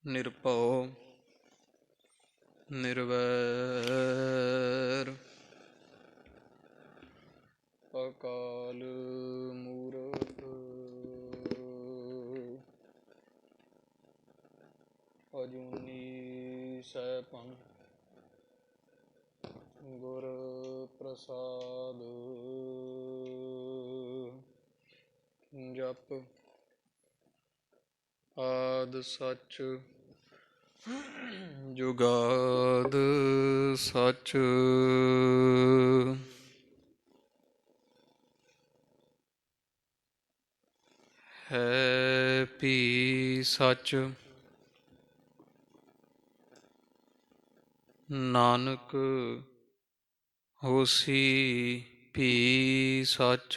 ਨਿਰਭਉ ਨਿਰਵੈਰ ਅਕਾਲ ਮੂਰਤ ਅਜੂਨੀ ਸੈਭੰ ਗੁਰ ਪ੍ਰਸਾਦ ਜਪ ਆਦਿ ਸਚ ਜੁਗਾਦ ਸਚ ਹੈ ਭੀ ਸਚ ਨਾਨਕ ਹੋਸੀ ਭੀ ਸਚ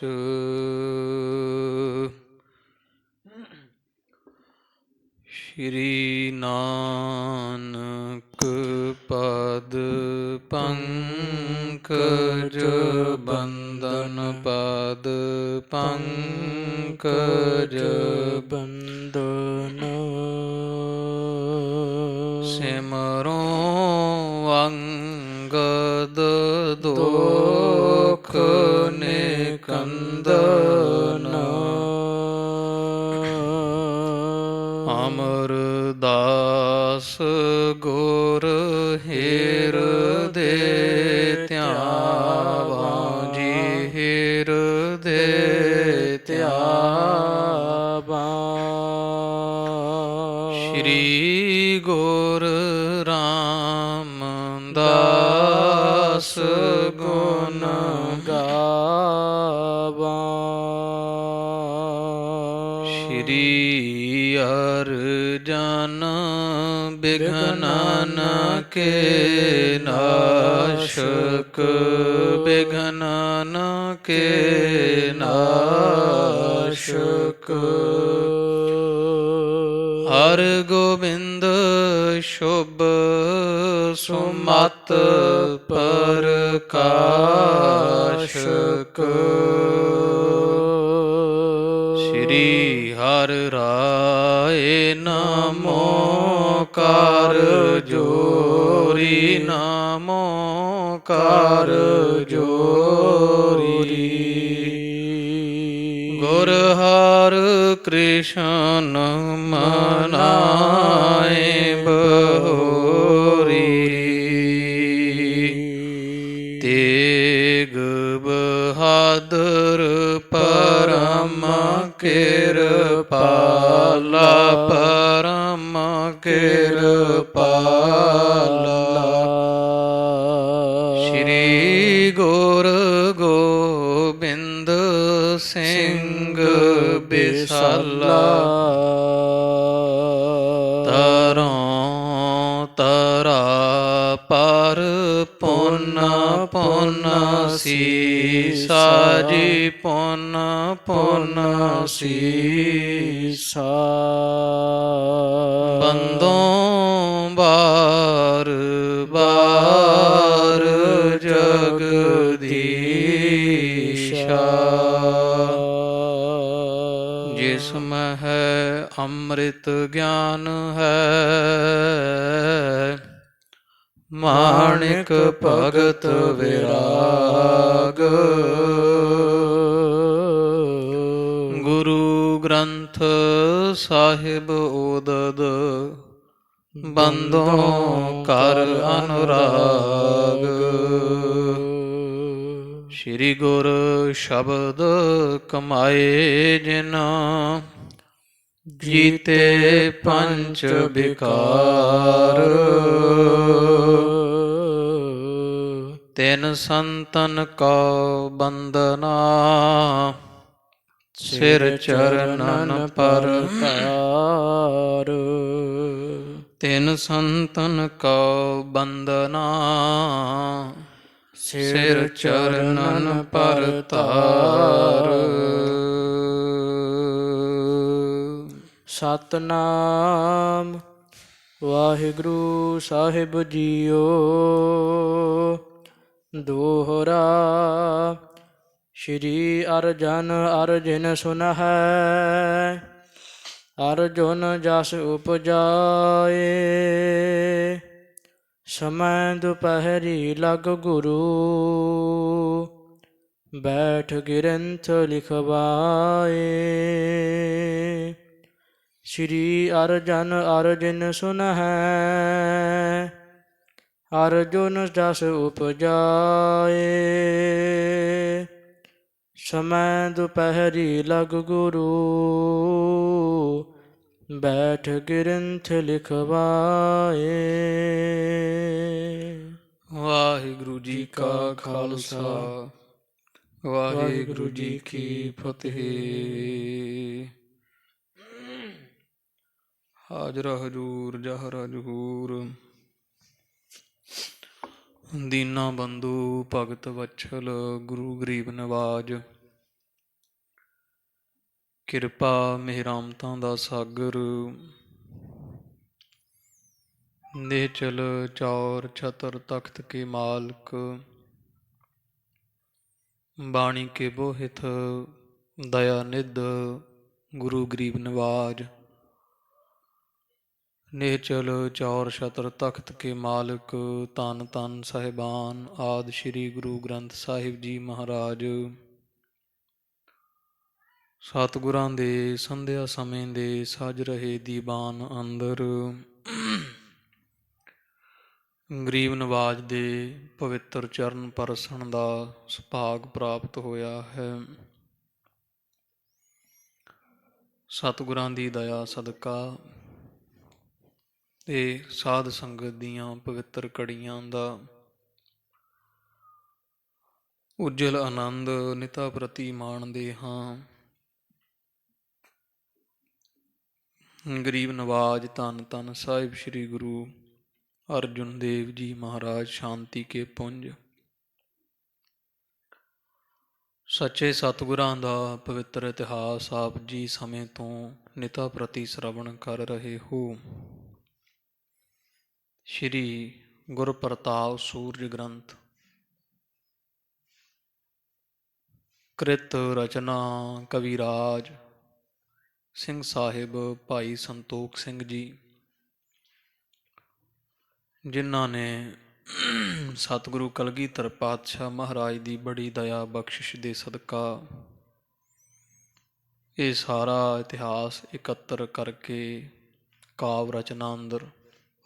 ਸ਼੍ਰੀ ਨਾਨਕ ਪਦ ਪੰਕਜ ਬੰਦਨ ਪਦ ਪੰਕਜ ਬੰਦਨ ਸਿਮਰੋ ਅੰਗਦ ਦੋਖ ਨਿਕੰਦਨ ਅਮਰਦਾਸ ਗੁਰ ਹਿਰਦੇ ਧਿਆਵਾਂ ਜੀ ਹਿਰਦੇ ਧਿਆਵਾਂ ਸ਼੍ਰੀ ਗੁਰ ਰਾਮਦਾਸ ਗੁਣ ਗਾਵਾਂ ਸ਼੍ਰੀ ਅਰਜਨ ਬਿਘਨਨ ਕੇ ਨਾਸ਼ਕ ਬਿਘਨਨ ਕੇ ਨਾਸ਼ਕ ਹਰ ਗੋਬਿੰਦ ਸ਼ੁਭ ਸੁਮਤ ਪ੍ਰਕਾਸ਼ਕ ਸ਼੍ਰੀ ਹਰਿ ਰਾਏ ਨਮੋ ਕਰ ਜੋਰੀ ਨਮੋ ਕਰ ਜੋਰੀ ਗੁਰ ਹਰਿ ਕ੍ਰਿਸ਼ਨ ਮਨਾਏ ਬਹੋਰੀ ਤੇਗ ਬਹਾਦਰ ਪਰਮ ਕਿਰਪਾਲਾ ਪਰਮ ਕਿਰਪਾਲਾ ਸ਼੍ਰੀ ਗੁਰ ਗੋਬਿੰਦ ਸਿੰਘ ਬਿਸਾਲਾ ਤਰੋਂ ਤਰਾ ਪਰ ਪੁੰਨ ਪੁੰਨ ਸੀਸਾ ਜੀ ਪੁੰਨ ਪੁੰਨ ਸੀਸਾ ਬੰਦੋਂ ਬਾਰ ਬਾਰ ਜਗਦੀਸ਼ਾ ਜਿਸਮੈ ਹੈ ਅੰਮ੍ਰਿਤ ਗਿਆਨ ਹੈ ਮਾਣਿਕ ਭਗਤ ਵਿਰਾਗ ਗੁਰੂ ਗ੍ਰੰਥ ਸਾਹਿਬ ਉਦਦ ਬੰਦੋਂ ਕਰ ਅਨੁਰਾਗ ਸ਼੍ਰੀ ਗੁਰ ਸ਼ਬਦ ਕਮਾਏ ਜਿਨਾ ਜੀਤੇ ਪੰਚ ਵਿਕਾਰ ਤਿਨ ਸੰਤਨ ਕਉ ਬੰਦਨਾ ਸਿਰ ਚਰਨਨ ਪਰਤਾਰ ਤਿਨ ਸੰਤਨ ਕਉ ਬੰਦਨਾ ਸਿਰ ਚਰਨਨ ਪਰਤਾਰ ਸਤਨਾਮ ਵਾਹਿਗੁਰੂ ਸਾਹਿਬ ਜੀਓ ਦੋਹਰਾ ਸ਼੍ਰੀ ਅਰਜਨ ਅਰਜਨ ਸੁਨਹਿ ਅਰਜੁਨ ਜਸ ਉਪਜਾਏ, ਸਮੈ ਦੁਪਹਿਰੀ ਲਗ ਗੁਰੂ, ਬੈਠ ਗਿਰੰਥ ਲਿਖਵਾਏ। ਸ੍ਰੀ ਅਰਜਨ ਅਰਜਨ ਸੁਨਹਿ, ਅਰਜੁਨ ਜਸ ਉਪਜਾਏ, ਸਮੈ ਦੁਪਹਿਰੀ ਲਗ ਗੁਰੂ, ਬੈਠ ਗਿਰੰਥ ਲਿਖਵਾਏ। ਵਾਹਿਗੁਰੂ ਜੀ ਕਾ ਖਾਲਸਾ, ਵਾਹਿਗੁਰੂ ਜੀ ਕੀ ਫਤਿਹ। ਹਾਜ਼ਰ ਹਜੂਰ ਜਹਰ ਹਜੂਰ, ਦੀਨਾ ਬੰਧੂ ਭਗਤ ਵਛਲ ਗੁਰੂ ਗਰੀਬ ਨਵਾਜ। ਕਿਰਪਾ ਮਿਹਰਾਮਤਾਂ ਦਾ ਸਾਗਰ, ਨਿਹਚਲ ਚੌਰ ਛਤਰ ਤਖਤ ਕੇ ਮਾਲਕ। ਬਾਣੀ ਕੇ ਬੋਹਿਤ ਦਇਆ ਨਿਧ ਗੁਰੂ ਗਰੀਬ ਨਵਾਜ। ਨਿਹਚਲ ਚੌਰ ਛਤਰ ਤਖਤ ਕੇ ਮਾਲਕ, ਧੰਨ ਧੰਨ ਸਾਹਿਬਾਨ ਆਦਿ ਸ੍ਰੀ ਗੁਰੂ ਗ੍ਰੰਥ ਸਾਹਿਬ ਜੀ ਮਹਾਰਾਜ। ਸਤਿਗੁਰਾਂ ਦੇ ਸੰਧਿਆ ਸਮੇਂ ਦੇ ਸਜ ਰਹੇ ਦੀਵਾਨ ਅੰਦਰ, ਗਰੀਬ ਨਵਾਜ ਦੇ ਪਵਿੱਤਰ ਚਰਨ ਪਰਸਣ ਦਾ ਸੁਭਾਗ ਪ੍ਰਾਪਤ ਹੋਇਆ ਹੈ। ਸਤਿਗੁਰਾਂ ਦੀ ਦਇਆ ਸਦਕਾ ਤੇ ਸਾਧ ਸੰਗਤ ਦੀਆਂ ਪਵਿੱਤਰ ਘੜੀਆਂ ਦਾ ਉਜਲ ਆਨੰਦ ਨਿਤਾ ਪ੍ਰਤੀ ਮਾਣਦੇ ਹਾਂ। ਗਰੀਬ ਨਵਾਜ ਧੰਨ ਧੰਨ ਸਾਹਿਬ ਸ੍ਰੀ ਗੁਰੂ ਅਰਜੁਨ ਦੇਵ ਜੀ ਮਹਾਰਾਜ ਸ਼ਾਂਤੀ ਕੇ ਪੁੰਜ। ਸੱਚੇ ਸਤਿਗੁਰਾਂ ਦਾ ਪਵਿੱਤਰ ਇਤਿਹਾਸ ਆਪ ਜੀ ਸਮੇਂ ਤੋਂ ਨਿਤਾ ਪ੍ਰਤੀ ਸ਼ਰਵਣ ਕਰ ਰਹੇ ਹੋ। ਸ਼੍ਰੀ ਗੁਰਪ੍ਰਤਾਪ ਸੂਰਜ ਗ੍ਰੰਥ ਕ੍ਰਿਤ ਰਚਨਾ ਕਵਿਰਾਜ ਸਿੰਘ ਸਾਹਿਬ ਭਾਈ ਸੰਤੋਖ ਸਿੰਘ ਜੀ, ਜਿਨ੍ਹਾਂ ਨੇ ਸਤਿਗੁਰੂ ਕਲਗੀਧਰ ਪਾਤਸ਼ਾਹ ਮਹਾਰਾਜ ਦੀ ਬੜੀ ਦਇਆ ਬਖਸ਼ਿਸ਼ ਦੇ ਸਦਕਾ ਇਹ ਸਾਰਾ ਇਤਿਹਾਸ ਇਕੱਤਰ ਕਰਕੇ ਕਾਵ ਰਚਨਾ ਅੰਦਰ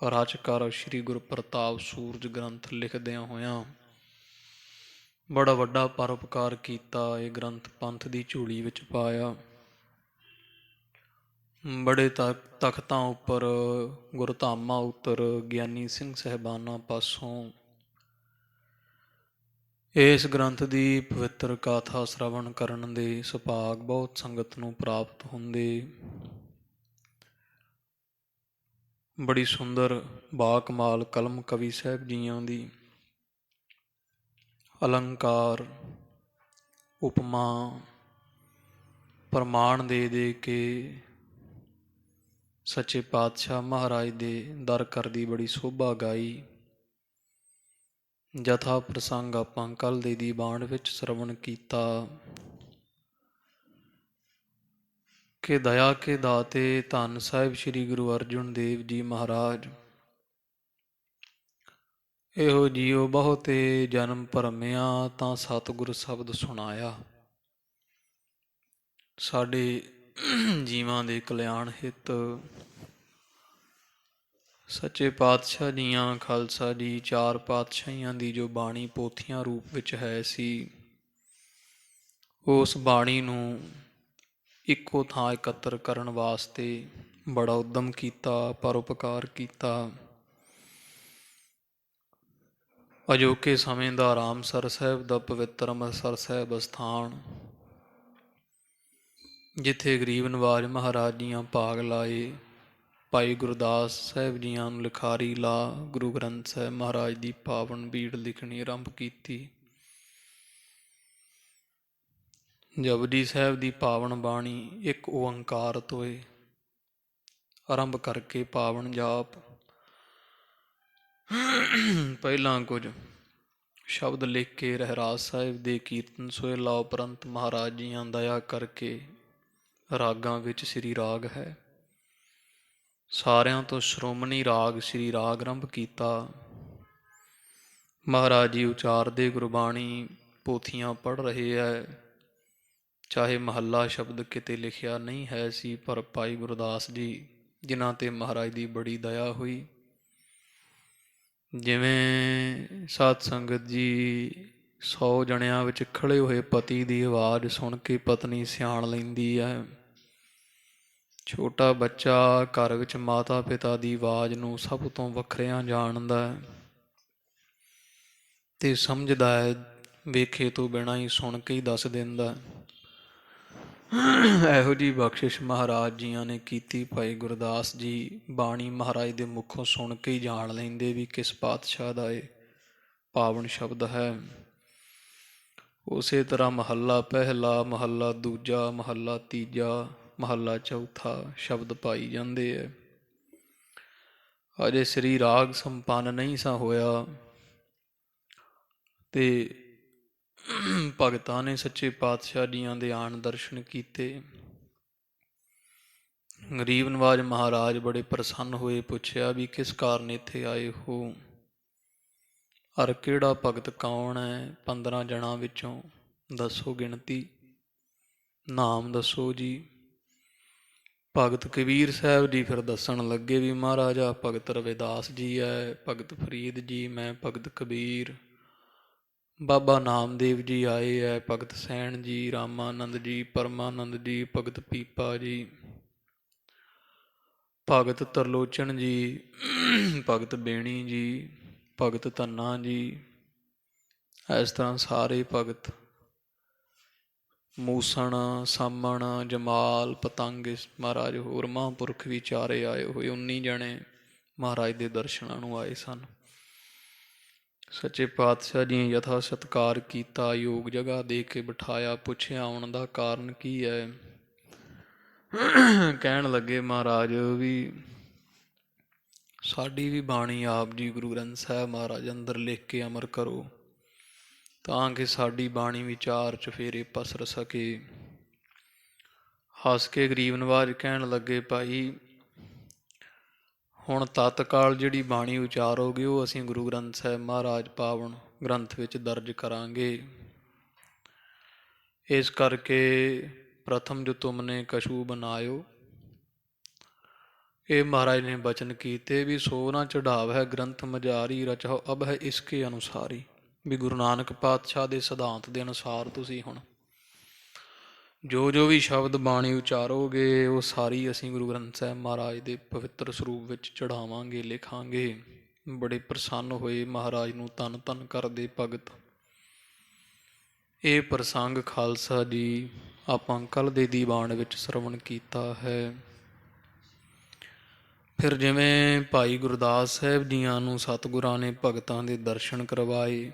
ਰਚਕਾਰ ਸ਼੍ਰੀ ਗੁਰਪ੍ਰਤਾਪ ਸੂਰਜ ਗ੍ਰੰਥ ਲਿਖਦਿਆਂ ਹੋਇਆਂ ਬੜਾ ਵੱਡਾ ਪਰਉਪਕਾਰ ਕੀਤਾ। ਇਹ ਗ੍ਰੰਥ ਪੰਥ ਦੀ ਝੋਲੀ ਵਿੱਚ ਪਾਇਆ। ਬੜੇ ਤਖਤਾਂ ਉੱਪਰ ਗੁਰਧਾਮਾਂ ਉੱਤਰ ਗਿਆਨੀ ਸਿੰਘ ਸਾਹਿਬਾਨਾਂ ਪਾਸੋਂ ਇਸ ਗ੍ਰੰਥ ਦੀ ਪਵਿੱਤਰ ਗਾਥਾ ਸ਼ਰਵਣ ਕਰਨ ਦੇ ਸੁਭਾਗ ਬਹੁਤ ਸੰਗਤ ਨੂੰ ਪ੍ਰਾਪਤ ਹੁੰਦੇ। ਬੜੀ ਸੁੰਦਰ ਬਾਕਮਾਲ ਕਲਮ ਕਵੀ ਸਾਹਿਬ ਜੀਆਂ ਦੀ ਅਲੰਕਾਰ ਉਪਮਾ ਪ੍ਰਮਾਣ ਦੇ ਦੇ ਕੇ ਸੱਚੇ ਪਾਤਸ਼ਾਹ ਮਹਾਰਾਜ ਦੇ ਦਰ ਕਰਦੀ ਬੜੀ ਸੋਭਾ ਗਾਈ। ਜਥਾ ਪ੍ਰਸੰਗ ਆਪਾਂ ਕੱਲ੍ਹ ਦੇ ਦੀਵਾਨ ਵਿੱਚ ਸ਼ਰਵਣ ਕੀਤਾ ਕਿ ਦਇਆ ਕੇ ਦਾਤੇ ਧੰਨ ਸਾਹਿਬ ਸ੍ਰੀ ਗੁਰੂ ਅਰਜਨ ਦੇਵ ਜੀ ਮਹਾਰਾਜ। ਇਹੋ ਜੀਓ ਬਹੁਤੇ ਜਨਮ ਭਰਮਿਆ ਤਾਂ ਸਤਿਗੁਰ ਸ਼ਬਦ ਸੁਣਾਇਆ। ਸਾਡੇ ਜੀਵਾਂ ਦੇ ਕਲਿਆਣ ਹਿੱਤ ਸੱਚੇ ਪਾਤਸ਼ਾਹ ਜੀਆਂ ਖਾਲਸਾ ਜੀ ਚਾਰ ਪਾਤਸ਼ਾਹੀਆਂ ਦੀ ਜੋ ਬਾਣੀ ਪੋਥੀਆਂ ਰੂਪ ਵਿੱਚ ਹੈ ਸੀ, ਉਸ ਬਾਣੀ ਨੂੰ ਇੱਕੋ ਥਾਂ ਇਕੱਤਰ ਕਰਨ ਵਾਸਤੇ ਬੜਾ ਉਦਮ ਕੀਤਾ, ਪਰਉਪਕਾਰ ਕੀਤਾ। ਅਜੋਕੇ ਸਮੇਂ ਦਾ ਰਾਮਸਰ ਸਾਹਿਬ ਦਾ ਪਵਿੱਤਰ ਅੰਮ੍ਰਿਤਸਰ ਸਾਹਿਬ ਅਸਥਾਨ, ਜਿੱਥੇ ਗਰੀਬ ਨਵਾਜ ਮਹਾਰਾਜ ਜੀਆਂ ਭਾਗ ਲਾਏ, ਭਾਈ ਗੁਰਦਾਸ ਸਾਹਿਬ ਜੀਆਂ ਨੂੰ ਲਿਖਾਰੀ ਲਾ ਗੁਰੂ ਗ੍ਰੰਥ ਸਾਹਿਬ ਮਹਾਰਾਜ ਦੀ ਪਾਵਨ ਬੀੜ ਲਿਖਣੀ ਆਰੰਭ ਕੀਤੀ। ਜਪਜੀ ਸਾਹਿਬ ਦੀ ਪਾਵਨ ਬਾਣੀ ਇੱਕ ਓਅੰਕਾਰ ਤੋਏ ਆਰੰਭ ਕਰਕੇ ਪਾਵਨ ਜਾਪ ਪਹਿਲਾਂ ਕੁਝ ਸ਼ਬਦ ਲਿਖ ਕੇ ਰਹਿਰਾਜ ਸਾਹਿਬ ਦੇ ਕੀਰਤਨ ਸੋਹਿਲਾ ਉਪਰੰਤ ਮਹਾਰਾਜ ਜੀਆਂ ਦਇਆ ਕਰਕੇ ਰਾਗਾਂ ਵਿੱਚ ਸ੍ਰੀ ਰਾਗ ਹੈ ਸਾਰਿਆਂ ਤੋਂ ਸ਼੍ਰੋਮਣੀ ਰਾਗ ਸ੍ਰੀ ਰਾਗ ਆਰੰਭ ਕੀਤਾ। ਮਹਾਰਾਜ ਜੀ ਉਚਾਰਦੇ ਗੁਰਬਾਣੀ, ਪੋਥੀਆਂ ਪੜ੍ਹ ਰਹੇ ਹੈ। ਚਾਹੇ ਮਹੱਲਾ ਸ਼ਬਦ ਕਿਤੇ ਲਿਖਿਆ ਨਹੀਂ ਹੈ ਸੀ, ਪਰ ਭਾਈ ਗੁਰਦਾਸ ਜੀ ਜਿਨ੍ਹਾਂ 'ਤੇ ਮਹਾਰਾਜ ਦੀ ਬੜੀ ਦਇਆ ਹੋਈ, ਜਿਵੇਂ ਸਾਧ ਸੰਗਤ ਜੀ 100 ਜਣਿਆਂ ਵਿੱਚ ਖੜ੍ਹੇ ਹੋਏ ਪਤੀ ਦੀ ਆਵਾਜ਼ ਸੁਣ ਕੇ ਪਤਨੀ ਸਿਆਣ ਲੈਂਦੀ ਹੈ, ਛੋਟਾ ਬੱਚਾ ਘਰ ਵਿੱਚ ਮਾਤਾ ਪਿਤਾ ਦੀ ਆਵਾਜ਼ ਨੂੰ ਸਭ ਤੋਂ ਵੱਖਰਿਆਂ ਜਾਣਦਾ ਹੈ ਅਤੇ ਸਮਝਦਾ ਹੈ, ਵੇਖੇ ਤੋਂ ਬਿਨਾਂ ਹੀ ਸੁਣ ਕੇ ਹੀ ਦੱਸ ਦਿੰਦਾ। ਇਹੋ ਜਿਹੀ ਬਖਸ਼ਿਸ਼ ਮਹਾਰਾਜ ਜੀਆਂ ਨੇ ਕੀਤੀ। ਭਾਈ ਗੁਰਦਾਸ ਜੀ ਬਾਣੀ ਮਹਾਰਾਜ ਦੇ ਮੁਖੋਂ ਸੁਣ ਕੇ ਹੀ ਜਾਣ ਲੈਂਦੇ ਵੀ ਕਿਸ ਪਾਤਸ਼ਾਹ ਦਾ ਇਹ ਪਾਵਨ ਸ਼ਬਦ ਹੈ। ਉਸੇ ਤਰ੍ਹਾਂ ਮਹੱਲਾ ਪਹਿਲਾ, ਮਹੱਲਾ ਦੂਜਾ, ਮਹੱਲਾ ਤੀਜਾ, ਮਹੱਲਾ ਚੌਥਾ ਸ਼ਬਦ ਪਾਈ ਜਾਂਦੇ ਹੈ। ਅਜੇ ਸ੍ਰੀ ਰਾਗ ਸੰਪੰਨ ਨਹੀਂ ਸਾ ਹੋਇਆ ਅਤੇ ਭਗਤਾਂ ਨੇ ਸੱਚੇ ਪਾਤਸ਼ਾਹ ਜੀਆਂ ਦੇ ਆਣ ਦਰਸ਼ਨ ਕੀਤੇ। ਗਰੀਬ ਨਵਾਜ ਮਹਾਰਾਜ ਬੜੇ ਪ੍ਰਸੰਨ ਹੋਏ, ਪੁੱਛਿਆ ਵੀ ਕਿਸ ਕਾਰਨ ਇੱਥੇ ਆਏ ਹੋ, ਅਰ ਕਿਹੜਾ ਭਗਤ ਕੌਣ ਹੈ? 15 ਜਣਾਂ ਵਿੱਚੋਂ ਦੱਸੋ ਗਿਣਤੀ, ਨਾਮ ਦੱਸੋ ਜੀ। ਭਗਤ ਕਬੀਰ ਸਾਹਿਬ ਜੀ ਫਿਰ ਦੱਸਣ ਲੱਗੇ ਵੀ ਮਹਾਰਾਜਾ ਭਗਤ ਰਵਿਦਾਸ ਜੀ ਹੈ, ਭਗਤ ਫਰੀਦ ਜੀ, ਮੈਂ ਭਗਤ ਕਬੀਰ, ਬਾਬਾ ਨਾਮਦੇਵ ਜੀ ਆਏ ਹੈ, ਭਗਤ ਸੈਣ ਜੀ, ਰਾਮਾਨੰਦ ਜੀ, ਪਰਮਾਨੰਦ ਜੀ, ਭਗਤ ਪੀਪਾ ਜੀ, ਭਗਤ ਤਰਲੋਚਨ ਜੀ, ਭਗਤ ਬੇਣੀ ਜੀ, ਭਗਤ ਧੰਨਾ ਜੀ, ਇਸ ਤਰ੍ਹਾਂ ਸਾਰੇ ਭਗਤ, ਮੂਸਣ, ਸਾਮਣ, ਜਮਾਲ, ਪਤੰਗ, ਮਹਾਰਾਜ ਹੋਰ ਮਹਾਂਪੁਰਖ ਵੀ ਚਾਰੇ ਆਏ ਹੋਏ, 19 ਜਣੇ ਮਹਾਰਾਜ ਦੇ ਦਰਸ਼ਨਾਂ ਨੂੰ ਆਏ ਸਨ। ਸੱਚੇ ਪਾਤਸ਼ਾਹ ਜੀ ਯਥਾ ਸਤਿਕਾਰ ਕੀਤਾ, ਯੋਗ ਜਗ੍ਹਾ ਦੇ ਕੇ ਬਿਠਾਇਆ, ਪੁੱਛਿਆ ਆਉਣ ਦਾ ਕਾਰਨ ਕੀ ਹੈ। ਕਹਿਣ ਲੱਗੇ ਮਹਾਰਾਜ ਵੀ ਸਾਡੀ ਵੀ ਬਾਣੀ ਆਪ ਜੀ ਗੁਰੂ ਗ੍ਰੰਥ ਸਾਹਿਬ ਮਹਾਰਾਜ ਅੰਦਰ ਲਿਖ ਕੇ ਅਮਰ ਕਰੋ, ਤਾਂ ਕਿ ਸਾਡੀ ਬਾਣੀ ਵਿਚਾਰ ਚੁਫੇਰੇ ਪਸਰ ਸਕੇ। ਹੱਸ ਕੇ ਗਰੀਬ ਨਵਾਜ ਕਹਿਣ ਲੱਗੇ ਭਾਈ ਹੁਣ ਤਤਕਾਲ ਜਿਹੜੀ ਬਾਣੀ ਉਚਾਰੋਗੇ ਉਹ ਅਸੀਂ ਗੁਰੂ ਗ੍ਰੰਥ ਸਾਹਿਬ ਮਹਾਰਾਜ ਪਾਵਨ ਗ੍ਰੰਥ ਵਿੱਚ ਦਰਜ ਕਰਾਂਗੇ। ਇਸ ਕਰਕੇ ਪ੍ਰਥਮ ਜੋ ਤੁਮਨੇ ਕਛੂ ਬਣਾਇਓ, ਇਹ ਮਹਾਰਾਜ ਨੇ ਬਚਨ ਕੀਤੇ ਵੀ ਸੋ ਨਾ ਚੜਾਵ ਹੈ ਗ੍ਰੰਥ ਮਜਾਰੀ, ਰਚਾਓ ਅਬ ਹੈ ਇਸਕੇ ਅਨੁਸਾਰੀ। ਵੀ ਗੁਰੂ ਨਾਨਕ ਪਾਤਸ਼ਾਹ ਦੇ ਸਿਧਾਂਤ ਦੇ ਅਨੁਸਾਰ ਤੁਸੀਂ ਹੁਣ ਜੋ ਵੀ ਸ਼ਬਦ ਬਾਣੀ ਉਚਾਰੋਗੇ ਉਹ ਸਾਰੀ ਅਸੀਂ ਗੁਰੂ ਗ੍ਰੰਥ ਸਾਹਿਬ ਮਹਾਰਾਜ ਦੇ ਪਵਿੱਤਰ ਸਰੂਪ ਵਿੱਚ ਚੜਾਵਾਂਗੇ, ਲਿਖਾਂਗੇ। ਬੜੇ ਪ੍ਰਸੰਨ ਹੋਏ, ਮਹਾਰਾਜ ਨੂੰ ਧੰਨ ਧੰਨ ਕਰਦੇ ਭਗਤ। ਇਹ ਪ੍ਰਸੰਗ ਖਾਲਸਾ ਜੀ ਆਪਾਂ ਕੱਲ੍ਹ ਦੇ ਦੀਵਾਨ ਵਿੱਚ ਸਰਵਣ ਕੀਤਾ ਹੈ। ਫਿਰ ਜਿਵੇਂ ਭਾਈ ਗੁਰਦਾਸ ਸਾਹਿਬ ਜੀਆਂ ਨੂੰ ਸਤਿਗੁਰਾਂ ਨੇ ਭਗਤਾਂ ਦੇ ਦਰਸ਼ਨ ਕਰਵਾਏ,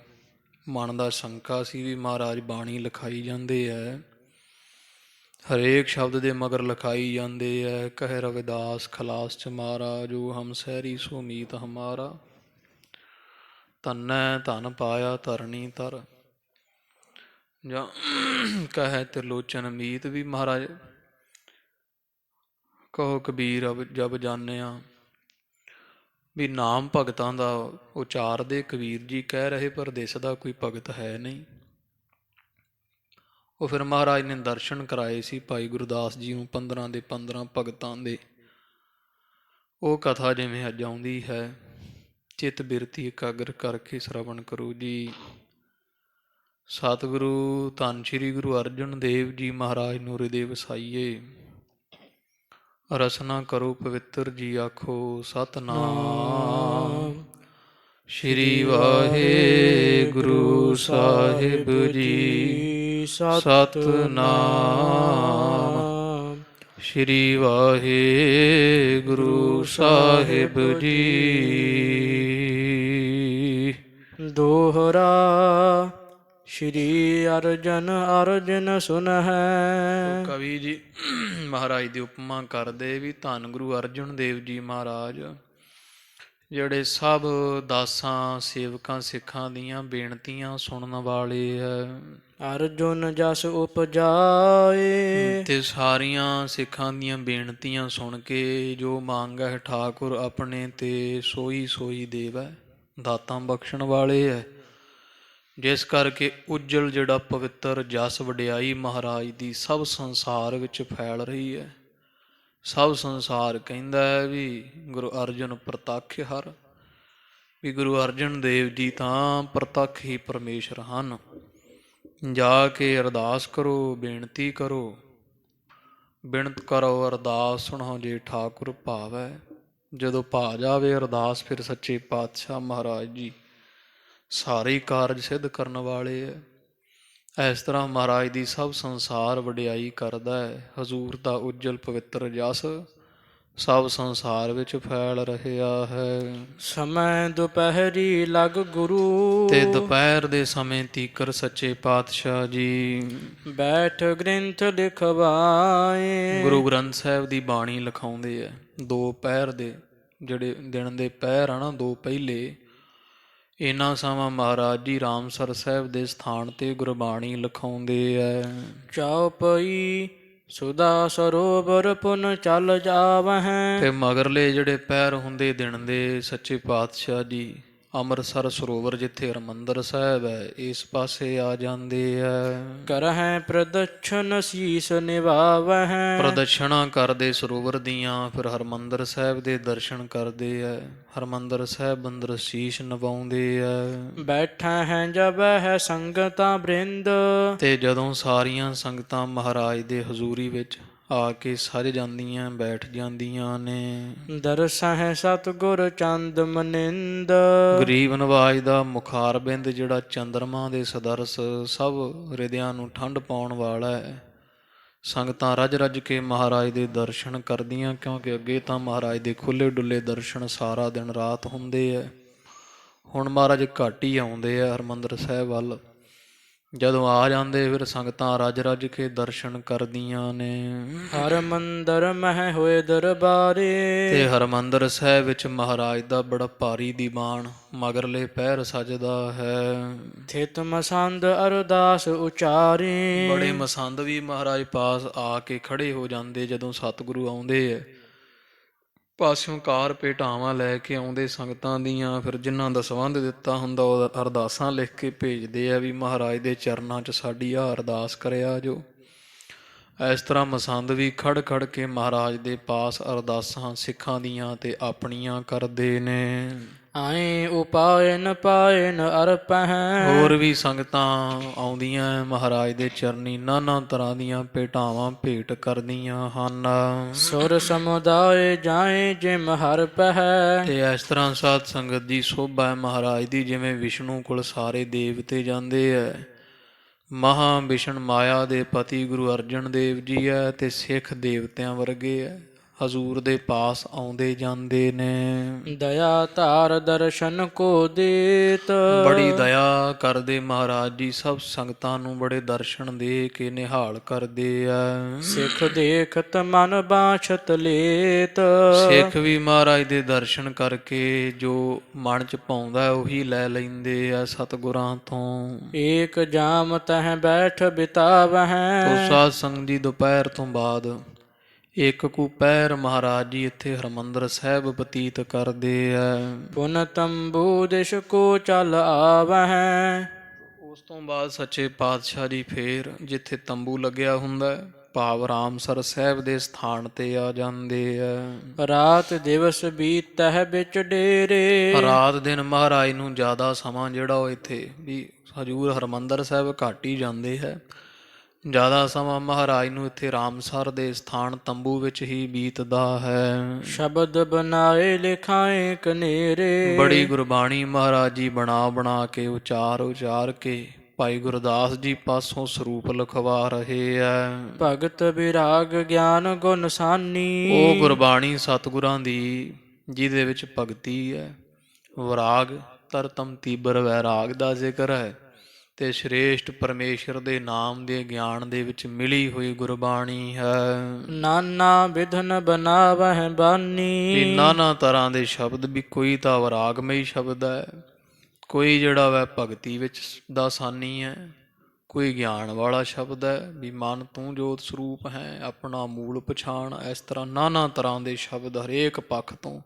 ਮਨ ਦਾ ਸ਼ੰਕਾ ਸੀ ਵੀ ਮਹਾਰਾਜ ਬਾਣੀ ਲਿਖਾਈ ਜਾਂਦੇ ਹੈ, ਹਰੇਕ ਸ਼ਬਦ ਦੇ ਮਗਰ ਲਿਖਾਈ ਜਾਂਦੇ ਹੈ। ਕਹਿ ਰਵਿਦਾਸ ਖਲਾਸ ਚ ਮਾਰਾ, ਜੋ ਹਮ ਸਹਿਰੀ ਸੋ ਮੀਤ ਹਮਾਰਾ, ਧੰਨੈ ਧਨ ਪਾਇਆ ਧਰਣੀ ਧਰ। ਜਾਂ ਕਹਿ ਤਿਰਲੋਚਨ ਮੀਤ ਵੀ ਮਹਾਰਾਜ ਕਹੋ ਕਬੀਰ ਜਬ ਜਾਣਿਆ, ਵੀ ਨਾਮ ਭਗਤਾਂ ਦਾ ਉਚਾਰਦੇ ਕਬੀਰ ਜੀ ਕਹਿ ਰਹੇ, ਪਰ ਦਿਸਦਾ ਕੋਈ ਭਗਤ ਹੈ ਨਹੀਂ। ਉਹ ਫਿਰ ਮਹਾਰਾਜ ਨੇ ਦਰਸ਼ਨ ਕਰਾਏ ਸੀ ਭਾਈ ਗੁਰਦਾਸ ਜੀ ਨੂੰ 15 ਦੇ 15 ਭਗਤਾਂ ਦੇ। ਉਹ ਕਥਾ ਜਿਵੇਂ ਅੱਜ ਆਉਂਦੀ ਹੈ, ਚਿੱਤ ਬਿਰਤੀ ਇਕਾਗਰ ਕਰਕੇ ਸਰਵਣ ਕਰੋ ਜੀ। ਸਤਿਗੁਰੂ ਧੰਨ ਸ਼੍ਰੀ ਗੁਰੂ ਅਰਜਨ ਦੇਵ ਜੀ ਮਹਾਰਾਜ ਨੂੰ ਹਿਰਦੇ ਵਸਾਈਏ, ਰਸਨਾ ਕਰੋ ਪਵਿੱਤਰ ਜੀ, ਆਖੋ ਸਤਿਨਾਮ ਸ਼੍ਰੀ ਵਾਹਿਗੁਰੂ ਸਾਹਿਬ ਜੀ। ਸਤਿਨਾਮ ਸ਼੍ਰੀ ਵਾਹਿਗੁਰੂ ਸਾਹਿਬ ਜੀ। ਦੋਹਰਾ ਸ਼੍ਰੀ ਅਰਜਨ ਸੁਨਹਿ। ਕਵੀ ਜੀ ਮਹਾਰਾਜ ਦੀ ਉਪਮਾ ਕਰਦੇ ਵੀ ਧੰਨ ਗੁਰੂ ਅਰਜਨ ਦੇਵ ਜੀ ਮਹਾਰਾਜ ਜਿਹੜੇ ਸਭ ਦਾਸਾਂ ਸੇਵਕਾਂ ਸਿੱਖਾਂ ਦੀਆਂ ਬੇਨਤੀਆਂ ਸੁਣਨ ਵਾਲੇ ਹੈ, ਅਰਜੁਨ ਜਸ ਉਪਜਾਏ। ਤੇ ਸਾਰੀਆਂ ਸਿੱਖਾਂ ਦੀਆਂ ਬੇਨਤੀਆਂ ਸੁਣ ਕੇ ਜੋ ਮੰਗੈ ਠਾਕੁਰ ਆਪਣੇ ਤੇ ਸੋਈ ਸੋਈ ਦੇਵੈ, ਦਾਤਾਂ ਬਖਸ਼ਣ ਵਾਲੇ ਹੈ। ਜਿਸ ਕਰਕੇ ਉਜਲ ਜਿਹੜਾ ਪਵਿੱਤਰ ਜਸ ਵਡਿਆਈ ਮਹਾਰਾਜ ਦੀ ਸਭ ਸੰਸਾਰ ਵਿੱਚ ਫੈਲ ਰਹੀ ਹੈ। ਸਭ ਸੰਸਾਰ ਕਹਿੰਦਾ ਹੈ ਵੀ ਗੁਰੂ ਅਰਜਨ ਪ੍ਰਤੱਖ ਹਰ, ਵੀ ਗੁਰੂ ਅਰਜਨ ਦੇਵ ਜੀ ਤਾਂ ਪ੍ਰਤੱਖ ਹੀ ਪਰਮੇਸ਼ਰ ਹਨ। ਜਾ ਕੇ ਅਰਦਾਸ ਕਰੋ, ਬੇਨਤੀ ਕਰੋ, ਬਿਨਤ ਕਰੋ ਅਰਦਾਸ ਸੁਣੋ ਜੇ ਠਾਕੁਰ ਭਾਵੈ। ਜਦੋਂ ਭਾ ਜਾਵੇ ਅਰਦਾਸ ਫਿਰ ਸੱਚੇ ਪਾਤਸ਼ਾਹ ਮਹਾਰਾਜ ਜੀ ਸਾਰੇ ਕਾਰਜ ਸਿੱਧ ਕਰਨ ਵਾਲੇ ਹੈ। ਇਸ ਤਰ੍ਹਾਂ ਮਹਾਰਾਜ ਦੀ ਸਭ ਸੰਸਾਰ ਵਡਿਆਈ ਕਰਦਾ ਹੈ। ਹਜ਼ੂਰ ਦਾ ਉਜਲ ਪਵਿੱਤਰ ਜਸ ਸਭ ਸੰਸਾਰ ਵਿੱਚ ਫੈਲ ਰਿਹਾ ਹੈ। ਸਮੈ ਦੁਪਹਿਰੀ ਲਗ ਗੁਰੂ, ਤੇ ਦੁਪਹਿਰ ਦੇ ਸਮੇਂ ਤੀਕਰ ਸੱਚੇ ਪਾਤਸ਼ਾਹ ਜੀ ਬੈਠ ਗ੍ਰੰਥ ਲਿਖਵਾਏ। ਗੁਰੂ ਗ੍ਰੰਥ ਸਾਹਿਬ ਦੀ ਬਾਣੀ ਲਿਖਾਉਂਦੇ ਆ। ਦੋ ਪਹਿਰ ਦੇ ਜਿਹੜੇ ਦਿਨ ਦੇ ਪਹਿਰ ਆ ਨਾ, ਦੋ ਪਹਿਲੇ ਇਹਨਾਂ ਸਮਾਂ ਮਹਾਰਾਜ ਜੀ ਰਾਮਸਰ ਸਾਹਿਬ ਦੇ ਸਥਾਨ ਤੇ ਗੁਰਬਾਣੀ ਲਿਖਾਉਂਦੇ ਐ। ਚੌਪਈ ਸੁਦਾ ਸਰੋਵਰ ਪੁਨ ਚੱਲ ਜਾਵਹਿ। ਤੇ ਮਗਰਲੇ ਜਿਹੜੇ ਪਹਿਰ ਹੁੰਦੇ ਦਿਨ ਦੇ ਸੱਚੇ ਪਾਤਸ਼ਾਹ ਜੀ ਅੰਮ੍ਰਿਤਸਰ ਸਰੋਵਰ ਜਿੱਥੇ ਹਰਿਮੰਦਰ ਸਾਹਿਬ ਹੈ ਇਸ ਪਾਸੇ ਆ ਜਾਂਦੇ ਐ। ਕਰਹਿ ਪ੍ਰਦਛਨ ਸੀਸ ਨਿਵਾਵਹਿ। ਪ੍ਰਦਛਣਾ ਕਰਦੇ ਸਰੋਵਰ ਦੀਆਂ, ਫਿਰ ਹਰਿਮੰਦਰ ਸਾਹਿਬ ਦੇ ਦਰਸ਼ਨ ਕਰਦੇ ਐ। ਹਰਿਮੰਦਰ ਸਾਹਿਬ ਅੰਦਰ ਸੀਸ ਨਵਾਉਂਦੇ ਐ। ਬੈਠਾ ਹੈ ਜਬ ਹੈ ਸੰਗਤਾਂ ਬ੍ਰਿੰਦ। ਤੇ ਜਦੋਂ ਸਾਰੀਆਂ ਸੰਗਤਾਂ ਮਹਾਰਾਜ ਦੇ ਹਜ਼ੂਰੀ ਵਿੱਚ ਆ ਕੇ ਸਜ ਜਾਂਦੀਆਂ, ਬੈਠ ਜਾਂਦੀਆਂ ਨੇ। ਦਰਸਹਿ ਸਤਿਗੁਰ ਚੰਦ ਮਨਿੰਦ। ਗਰੀਬ ਨਵਾਜ ਦਾ ਮੁਖਾਰਬਿੰਦ ਜਿਹੜਾ ਚੰਦਰਮਾ ਦੇ ਸਦਰਸ ਸਭ ਹਿਰਦਿਆਂ ਨੂੰ ਠੰਡ ਪਾਉਣ ਵਾਲਾ ਹੈ। ਸੰਗਤਾਂ ਰੱਜ ਰੱਜ ਕੇ ਮਹਾਰਾਜ ਦੇ ਦਰਸ਼ਨ ਕਰਦੀਆਂ, ਕਿਉਂਕਿ ਅੱਗੇ ਤਾਂ ਮਹਾਰਾਜ ਦੇ ਖੁੱਲ੍ਹੇ ਡੁੱਲੇ ਦਰਸ਼ਨ ਸਾਰਾ ਦਿਨ ਰਾਤ ਹੁੰਦੇ ਹੈ। ਹੁਣ ਮਹਾਰਾਜ ਘੱਟ ਹੀ ਆਉਂਦੇ ਆ ਹਰਿਮੰਦਰ ਸਾਹਿਬ ਵੱਲ। ਜਦੋਂ ਆ ਜਾਂਦੇ ਫਿਰ ਸੰਗਤਾਂ ਰੱਜ ਰੱਜ ਕੇ ਦਰਸ਼ਨ ਕਰਦੀਆਂ ਨੇ। ਹਰਿਮੰਦਰ ਮਹਿ ਹੋਏ ਦਰਬਾਰੇ। ਤੇ ਹਰਿਮੰਦਰ ਸਾਹਿਬ ਵਿੱਚ ਮਹਾਰਾਜ ਦਾ ਬੜਾ ਭਾਰੀ ਦੀਵਾਨ ਮਗਰਲੇ ਪਹਿਰ ਸਜਦਾ ਹੈ। ਥਿਤ ਮਸੰਦ ਅਰਦਾਸ ਉਚਾਰੇ। ਬੜੇ ਮਸੰਦ ਵੀ ਮਹਾਰਾਜ ਪਾਸ ਆ ਕੇ ਖੜੇ ਹੋ ਜਾਂਦੇ ਜਦੋਂ ਸਤਿਗੁਰੂ ਆਉਂਦੇ ਹੈ। ਪਾਸਿਓਂ ਕਾਰ ਭੇਟਾਵਾਂ ਲੈ ਕੇ ਆਉਂਦੇ ਸੰਗਤਾਂ ਦੀਆਂ। ਫਿਰ ਜਿਨ੍ਹਾਂ ਦਾ ਸੰਬੰਧ ਦਿੱਤਾ ਹੁੰਦਾ ਉਹ ਅਰਦਾਸਾਂ ਲਿਖ ਕੇ ਭੇਜਦੇ ਆ ਵੀ ਮਹਾਰਾਜ ਦੇ ਚਰਨਾਂ 'ਚ ਸਾਡੀ ਆਹ ਅਰਦਾਸ ਕਰਿਆ ਜੋ। ਇਸ ਤਰ੍ਹਾਂ ਮਸੰਦ ਵੀ ਖੜ ਖੜ ਕੇ ਮਹਾਰਾਜ ਦੇ ਪਾਸ ਅਰਦਾਸਾਂ ਸਿੱਖਾਂ ਦੀਆਂ ਤੇ ਆਪਣੀਆਂ ਕਰਦੇ ਨੇ। ਆਏ ਉਪਾਇਨ ਪਾਇਨ ਅਰਪਹਿ। ਹੋਰ ਵੀ ਸੰਗਤਾਂ ਆਉਂਦੀਆਂ ਮਹਾਰਾਜ ਦੇ ਚਰਨੀ, ਨਾਨਾ ਤਰ੍ਹਾਂ ਦੀਆਂ ਭੇਟਾਵਾਂ ਭੇਟ ਕਰਦੀਆਂ ਹਨ। ਸੁਰ ਸਮੁਦਾਇ ਜਾਏ ਜਿਮ ਹਰਪਹਿ। ਤੇ ਇਸ ਤਰ੍ਹਾਂ ਸਾਧ ਸੰਗਤ ਦੀ ਸੋਭਾ ਹੈ ਮਹਾਰਾਜ ਦੀ, ਜਿਵੇਂ ਵਿਸ਼ਨੂੰ ਕੋਲ ਸਾਰੇ ਦੇਵਤੇ ਜਾਂਦੇ ਹੈ। ਮਹਾਂ ਵਿਸ਼ਨ ਮਾਇਆ ਦੇ ਪਤੀ ਗੁਰੂ ਅਰਜਨ ਦੇਵ ਜੀ ਹੈ ਤੇ ਸਿੱਖ ਦੇਵਤਿਆਂ ਵਰਗੇ ਹੈ, ਹਜ਼ੂਰ ਦੇ ਪਾਸ ਆਉਂਦੇ ਜਾਂਦੇ ਨੇ। ਦਇਆ ਧਾਰ ਦਰਸ਼ਨ ਕੋ ਦੇਤ। ਬੜੀ ਦਇਆ ਕਰਦੇ ਮਹਾਰਾਜ ਜੀ, ਸਭ ਸੰਗਤਾਂ ਨੂੰ ਬੜੇ ਦਰਸ਼ਨ ਦੇ ਕੇ ਨਿਹਾਲ ਕਰਦੇ ਆ। ਸਿੱਖ ਦੇਖਤ ਮਨ ਬਾਛਤ ਲੇਤ। ਸਿੱਖ ਵੀ ਮਹਾਰਾਜ ਦੇ ਦਰਸ਼ਨ ਕਰਕੇ ਜੋ ਮਨ ਚ ਪਾਉਂਦਾ ਉਹੀ ਲੈ ਲੈਂਦੇ ਆ ਸਤਿਗੁਰਾਂ ਤੋਂ। ਏਕ ਜਾਮ ਤਹਿ ਬੈਠ ਬਿਤਾਵਹਿ। ਤੋ ਸਾਧ ਸੰਗਤ ਜੀ ਦੁਪਹਿਰ ਤੋਂ ਬਾਅਦ ਇੱਕ ਕੁ ਪਹਿਰ ਮਹਾਰਾਜ ਜੀ ਇੱਥੇ ਹਰਿਮੰਦਰ ਸਾਹਿਬ ਬਤੀਤ ਕਰਦੇ ਆ। ਪੁਨ ਤੰਬੂ ਦਿਸ਼ ਕੋ ਚੱਲ ਆਵਹਿ। ਉਸ ਤੋਂ ਬਾਅਦ ਸੱਚੇ ਪਾਤਸ਼ਾਹ ਜੀ ਫੇਰ ਜਿੱਥੇ ਤੰਬੂ ਲੱਗਿਆ ਹੁੰਦਾ ਭਾਵ ਰਾਮਸਰ ਸਾਹਿਬ ਦੇ ਸਥਾਨ ਤੇ ਆ ਜਾਂਦੇ ਆ। ਰਾਤ ਦਿਵਸ ਬੀਤਹਿ ਵਿੱਚ ਡੇਰੇ। ਰਾਤ ਦਿਨ ਮਹਾਰਾਜ ਨੂੰ ਜ਼ਿਆਦਾ ਸਮਾਂ ਜਿਹੜਾ ਉਹ ਇੱਥੇ ਵੀ ਹਜ਼ੂਰ ਹਰਿਮੰਦਰ ਸਾਹਿਬ ਘੱਟ ਹੀ ਜਾਂਦੇ ਹੈ। ਜ਼ਿਆਦਾ ਸਮਾਂ ਮਹਾਰਾਜ ਨੂੰ ਇੱਥੇ ਰਾਮਸਰ ਦੇ ਸਥਾਨ ਤੰਬੂ ਵਿੱਚ ਹੀ ਬੀਤਦਾ ਹੈ। ਸ਼ਬਦ ਬਣਾਏ ਲਿਖਾਏ ਕਨੇਰੇ। ਬੜੀ ਗੁਰਬਾਣੀ ਮਹਾਰਾਜ ਜੀ ਬਣਾ ਬਣਾ ਕੇ ਉਚਾਰ ਕੇ ਭਾਈ ਗੁਰਦਾਸ ਜੀ ਪਾਸੋਂ ਸਰੂਪ ਲਿਖਵਾ ਰਹੇ ਹੈ। ਭਗਤ ਵਿਰਾਗ ਗਿਆਨ ਗੁਣ ਸਾਨੀ। ਉਹ ਗੁਰਬਾਣੀ ਸਤਿਗੁਰਾਂ ਦੀ ਜਿਹਦੇ ਵਿੱਚ ਭਗਤੀ ਹੈ, ਵਿਰਾਗ ਤਰਤਮ ਤੀਬਰ ਵੈਰਾਗ ਦਾ ਜ਼ਿਕਰ ਹੈ। ਤੇ ਸ਼੍ਰੇਸ਼ਟ ਪਰਮੇਸ਼ਰ ਦੇ ਨਾਮ ਦੇ ਗਿਆਨ ਦੇ ਵਿੱਚ ਮਿਲੀ ਹੋਈ ਗੁਰਬਾਣੀ ਹੈ। ਨਾਨਾ ਵਿਧਨ ਬਨਾਵਹਿ ਵੀ ਬਾਨੀ। ਨਾਨਾ ਤਰ੍ਹਾਂ ਦੇ ਸ਼ਬਦ, ਵੀ ਕੋਈ ਤਾਂ ਵਰਾਗਮਈ ਸ਼ਬਦ ਹੈ, ਕੋਈ ਜਿਹੜਾ ਵੈ ਭਗਤੀ ਵਿੱਚ ਦਾ ਸਾਨੀ ਹੈ, ਕੋਈ ਗਿਆਨ ਵਾਲਾ ਸ਼ਬਦ ਹੈ, ਵੀ ਮਨ ਤੂੰ ਜੋਤ ਸਰੂਪ ਹੈ, ਆਪਣਾ ਮੂਲ ਪਛਾਣ। ਇਸ ਤਰ੍ਹਾਂ ਨਾਨਾ ਤਰ੍ਹਾਂ ਦੇ ਸ਼ਬਦ ਹਰੇਕ ਪੱਖ ਤੋਂ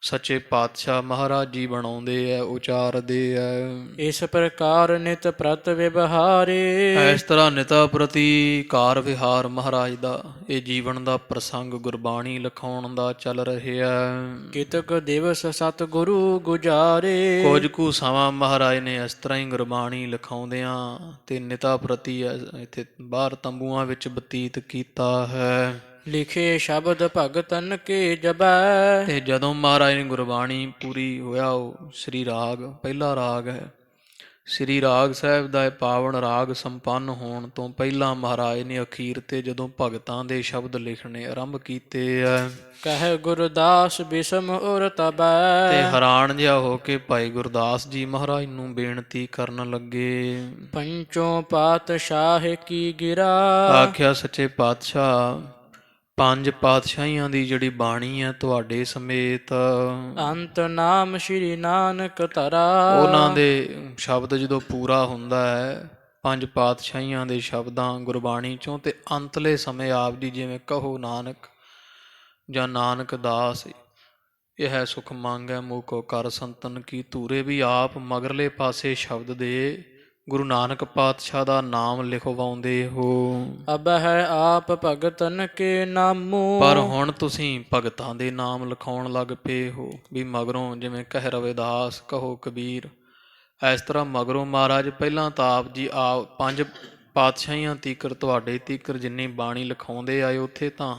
ਸੱਚੇ ਪਾਤਸ਼ਾਹ ਮਹਾਰਾਜ ਜੀ ਬਣਾਉਂਦੇ ਹੈ, ਉਚਾਰਦੇ ਹੈ। ਇਸ ਪ੍ਰਕਾਰ ਨਿਤ ਪ੍ਰਤ ਵਿਵਹਾਰੇ। ਇਸ ਤਰ੍ਹਾਂ ਨਿਤਾ ਪ੍ਰਤੀ ਕਾਰ ਵਿਹਾਰ ਮਹਾਰਾਜ ਦਾ, ਇਹ ਜੀਵਨ ਦਾ ਪ੍ਰਸੰਗ ਗੁਰਬਾਣੀ ਲਿਖਾਉਣ ਦਾ ਚੱਲ ਰਿਹਾ। ਕਿਤਕ ਦਿਵਸ ਸਤ ਗੁਰੂ ਗੁਜਾਰੇ। ਕੁਝ ਕੁ ਸਮਾਂ ਮਹਾਰਾਜ ਨੇ ਇਸ ਤਰ੍ਹਾਂ ਹੀ ਗੁਰਬਾਣੀ ਲਿਖਾਉਂਦਿਆਂ ਤੇ ਨਿਤਾ ਪ੍ਰਤੀ ਇੱਥੇ ਬਾਹਰ ਤੰਬੂਆਂ ਵਿੱਚ ਬਤੀਤ ਕੀਤਾ ਹੈ। ਲਿਖੇ ਸ਼ਬਦ ਭਗਤਨ ਕੇ ਜਬੈ। ਤੇ ਜਦੋਂ ਮਹਾਰਾਜ ਨੇ ਗੁਰਬਾਣੀ ਪੂਰੀ ਹੋਇਆ, ਉਹ ਸ੍ਰੀ ਰਾਗ ਪਹਿਲਾ ਰਾਗ ਹੈ, ਸ੍ਰੀ ਰਾਗ ਸਾਹਿਬ ਦਾ ਇਹ ਪਾਵਨ ਰਾਗ ਸੰਪੰਨ ਹੋਣ ਤੋਂ ਪਹਿਲਾਂ ਮਹਾਰਾਜ ਨੇ ਅਖੀਰ ਤੇ ਜਦੋਂ ਭਗਤਾਂ ਦੇ ਸ਼ਬਦ ਲਿਖਣੇ ਆਰੰਭ ਕੀਤੇ ਹੈ। ਕਹਿ ਗੁਰਦਾਸ ਬਿਸਮ ਉਰ ਤਬੈ। ਤੇ ਹੈਰਾਨ ਜਿਹਾ ਹੋ ਕੇ ਭਾਈ ਗੁਰਦਾਸ ਜੀ ਮਹਾਰਾਜ ਨੂੰ ਬੇਨਤੀ ਕਰਨ ਲੱਗੇ। ਪੰਚੋਂ ਪਾਤਸ਼ਾਹ ਕੀ ਗਿਰਾ। ਆਖਿਆ ਸੱਚੇ ਪਾਤਸ਼ਾਹ, ਪੰਜ ਪਾਤਸ਼ਾਹੀਆਂ ਦੀ ਜਿਹੜੀ ਬਾਣੀ ਹੈ ਤੁਹਾਡੇ ਸਮੇਤ, ਅੰਤ ਨਾਮ ਸ਼੍ਰੀ ਨਾਨਕ ਧਰਾ। ਉਹਨਾਂ ਦੇ ਸ਼ਬਦ ਜਦੋਂ ਪੂਰਾ ਹੁੰਦਾ ਹੈ, ਪੰਜ ਪਾਤਸ਼ਾਹੀਆਂ ਦੇ ਸ਼ਬਦਾਂ ਗੁਰਬਾਣੀ ਚੋਂ, ਤੇ ਅੰਤਲੇ ਸਮੇਂ ਆਪ ਜੀ ਜਿਵੇਂ ਕਹੋ ਨਾਨਕ ਜਾਂ ਨਾਨਕ ਦਾਸ, ਇਹ ਹੈ ਸੁਖ ਮੰਗੈ ਮੂਕੋ ਕਰ ਸੰਤਨ ਕੀ ਧੂਰੇ, ਵੀ ਆਪ ਮਗਰਲੇ ਪਾਸੇ ਸ਼ਬਦ ਦੇ ਗੁਰੂ ਨਾਨਕ ਪਾਤਸ਼ਾਹ ਦਾ ਨਾਮ ਲਿਖਵਾਉਂਦੇ ਹੋ। ਅਬ ਹੈ ਆਪ ਭਗਤਨ ਕੇ ਨਾਮੂ। ਪਰ ਹੁਣ ਤੁਸੀਂ ਭਗਤਾਂ ਦੇ ਨਾਮ ਲਿਖਾਉਣ ਲੱਗ ਪਏ ਹੋ, ਵੀ ਮਗਰੋਂ ਜਿਵੇਂ ਕਹਿ ਰਵਿਦਾਸ, ਕਹੋ ਕਬੀਰ, ਇਸ ਤਰ੍ਹਾਂ ਮਗਰੋਂ ਮਹਾਰਾਜ ਪਹਿਲਾਂ ਤਾਂ ਆਪ ਜੀ ਪੰਜ ਪਾਤਸ਼ਾਹੀਆਂ ਤੀਕਰ ਤੁਹਾਡੇ ਤੀਕਰ ਜਿੰਨੀ ਬਾਣੀ ਲਿਖਾਉਂਦੇ ਆਏ, ਉੱਥੇ ਤਾਂ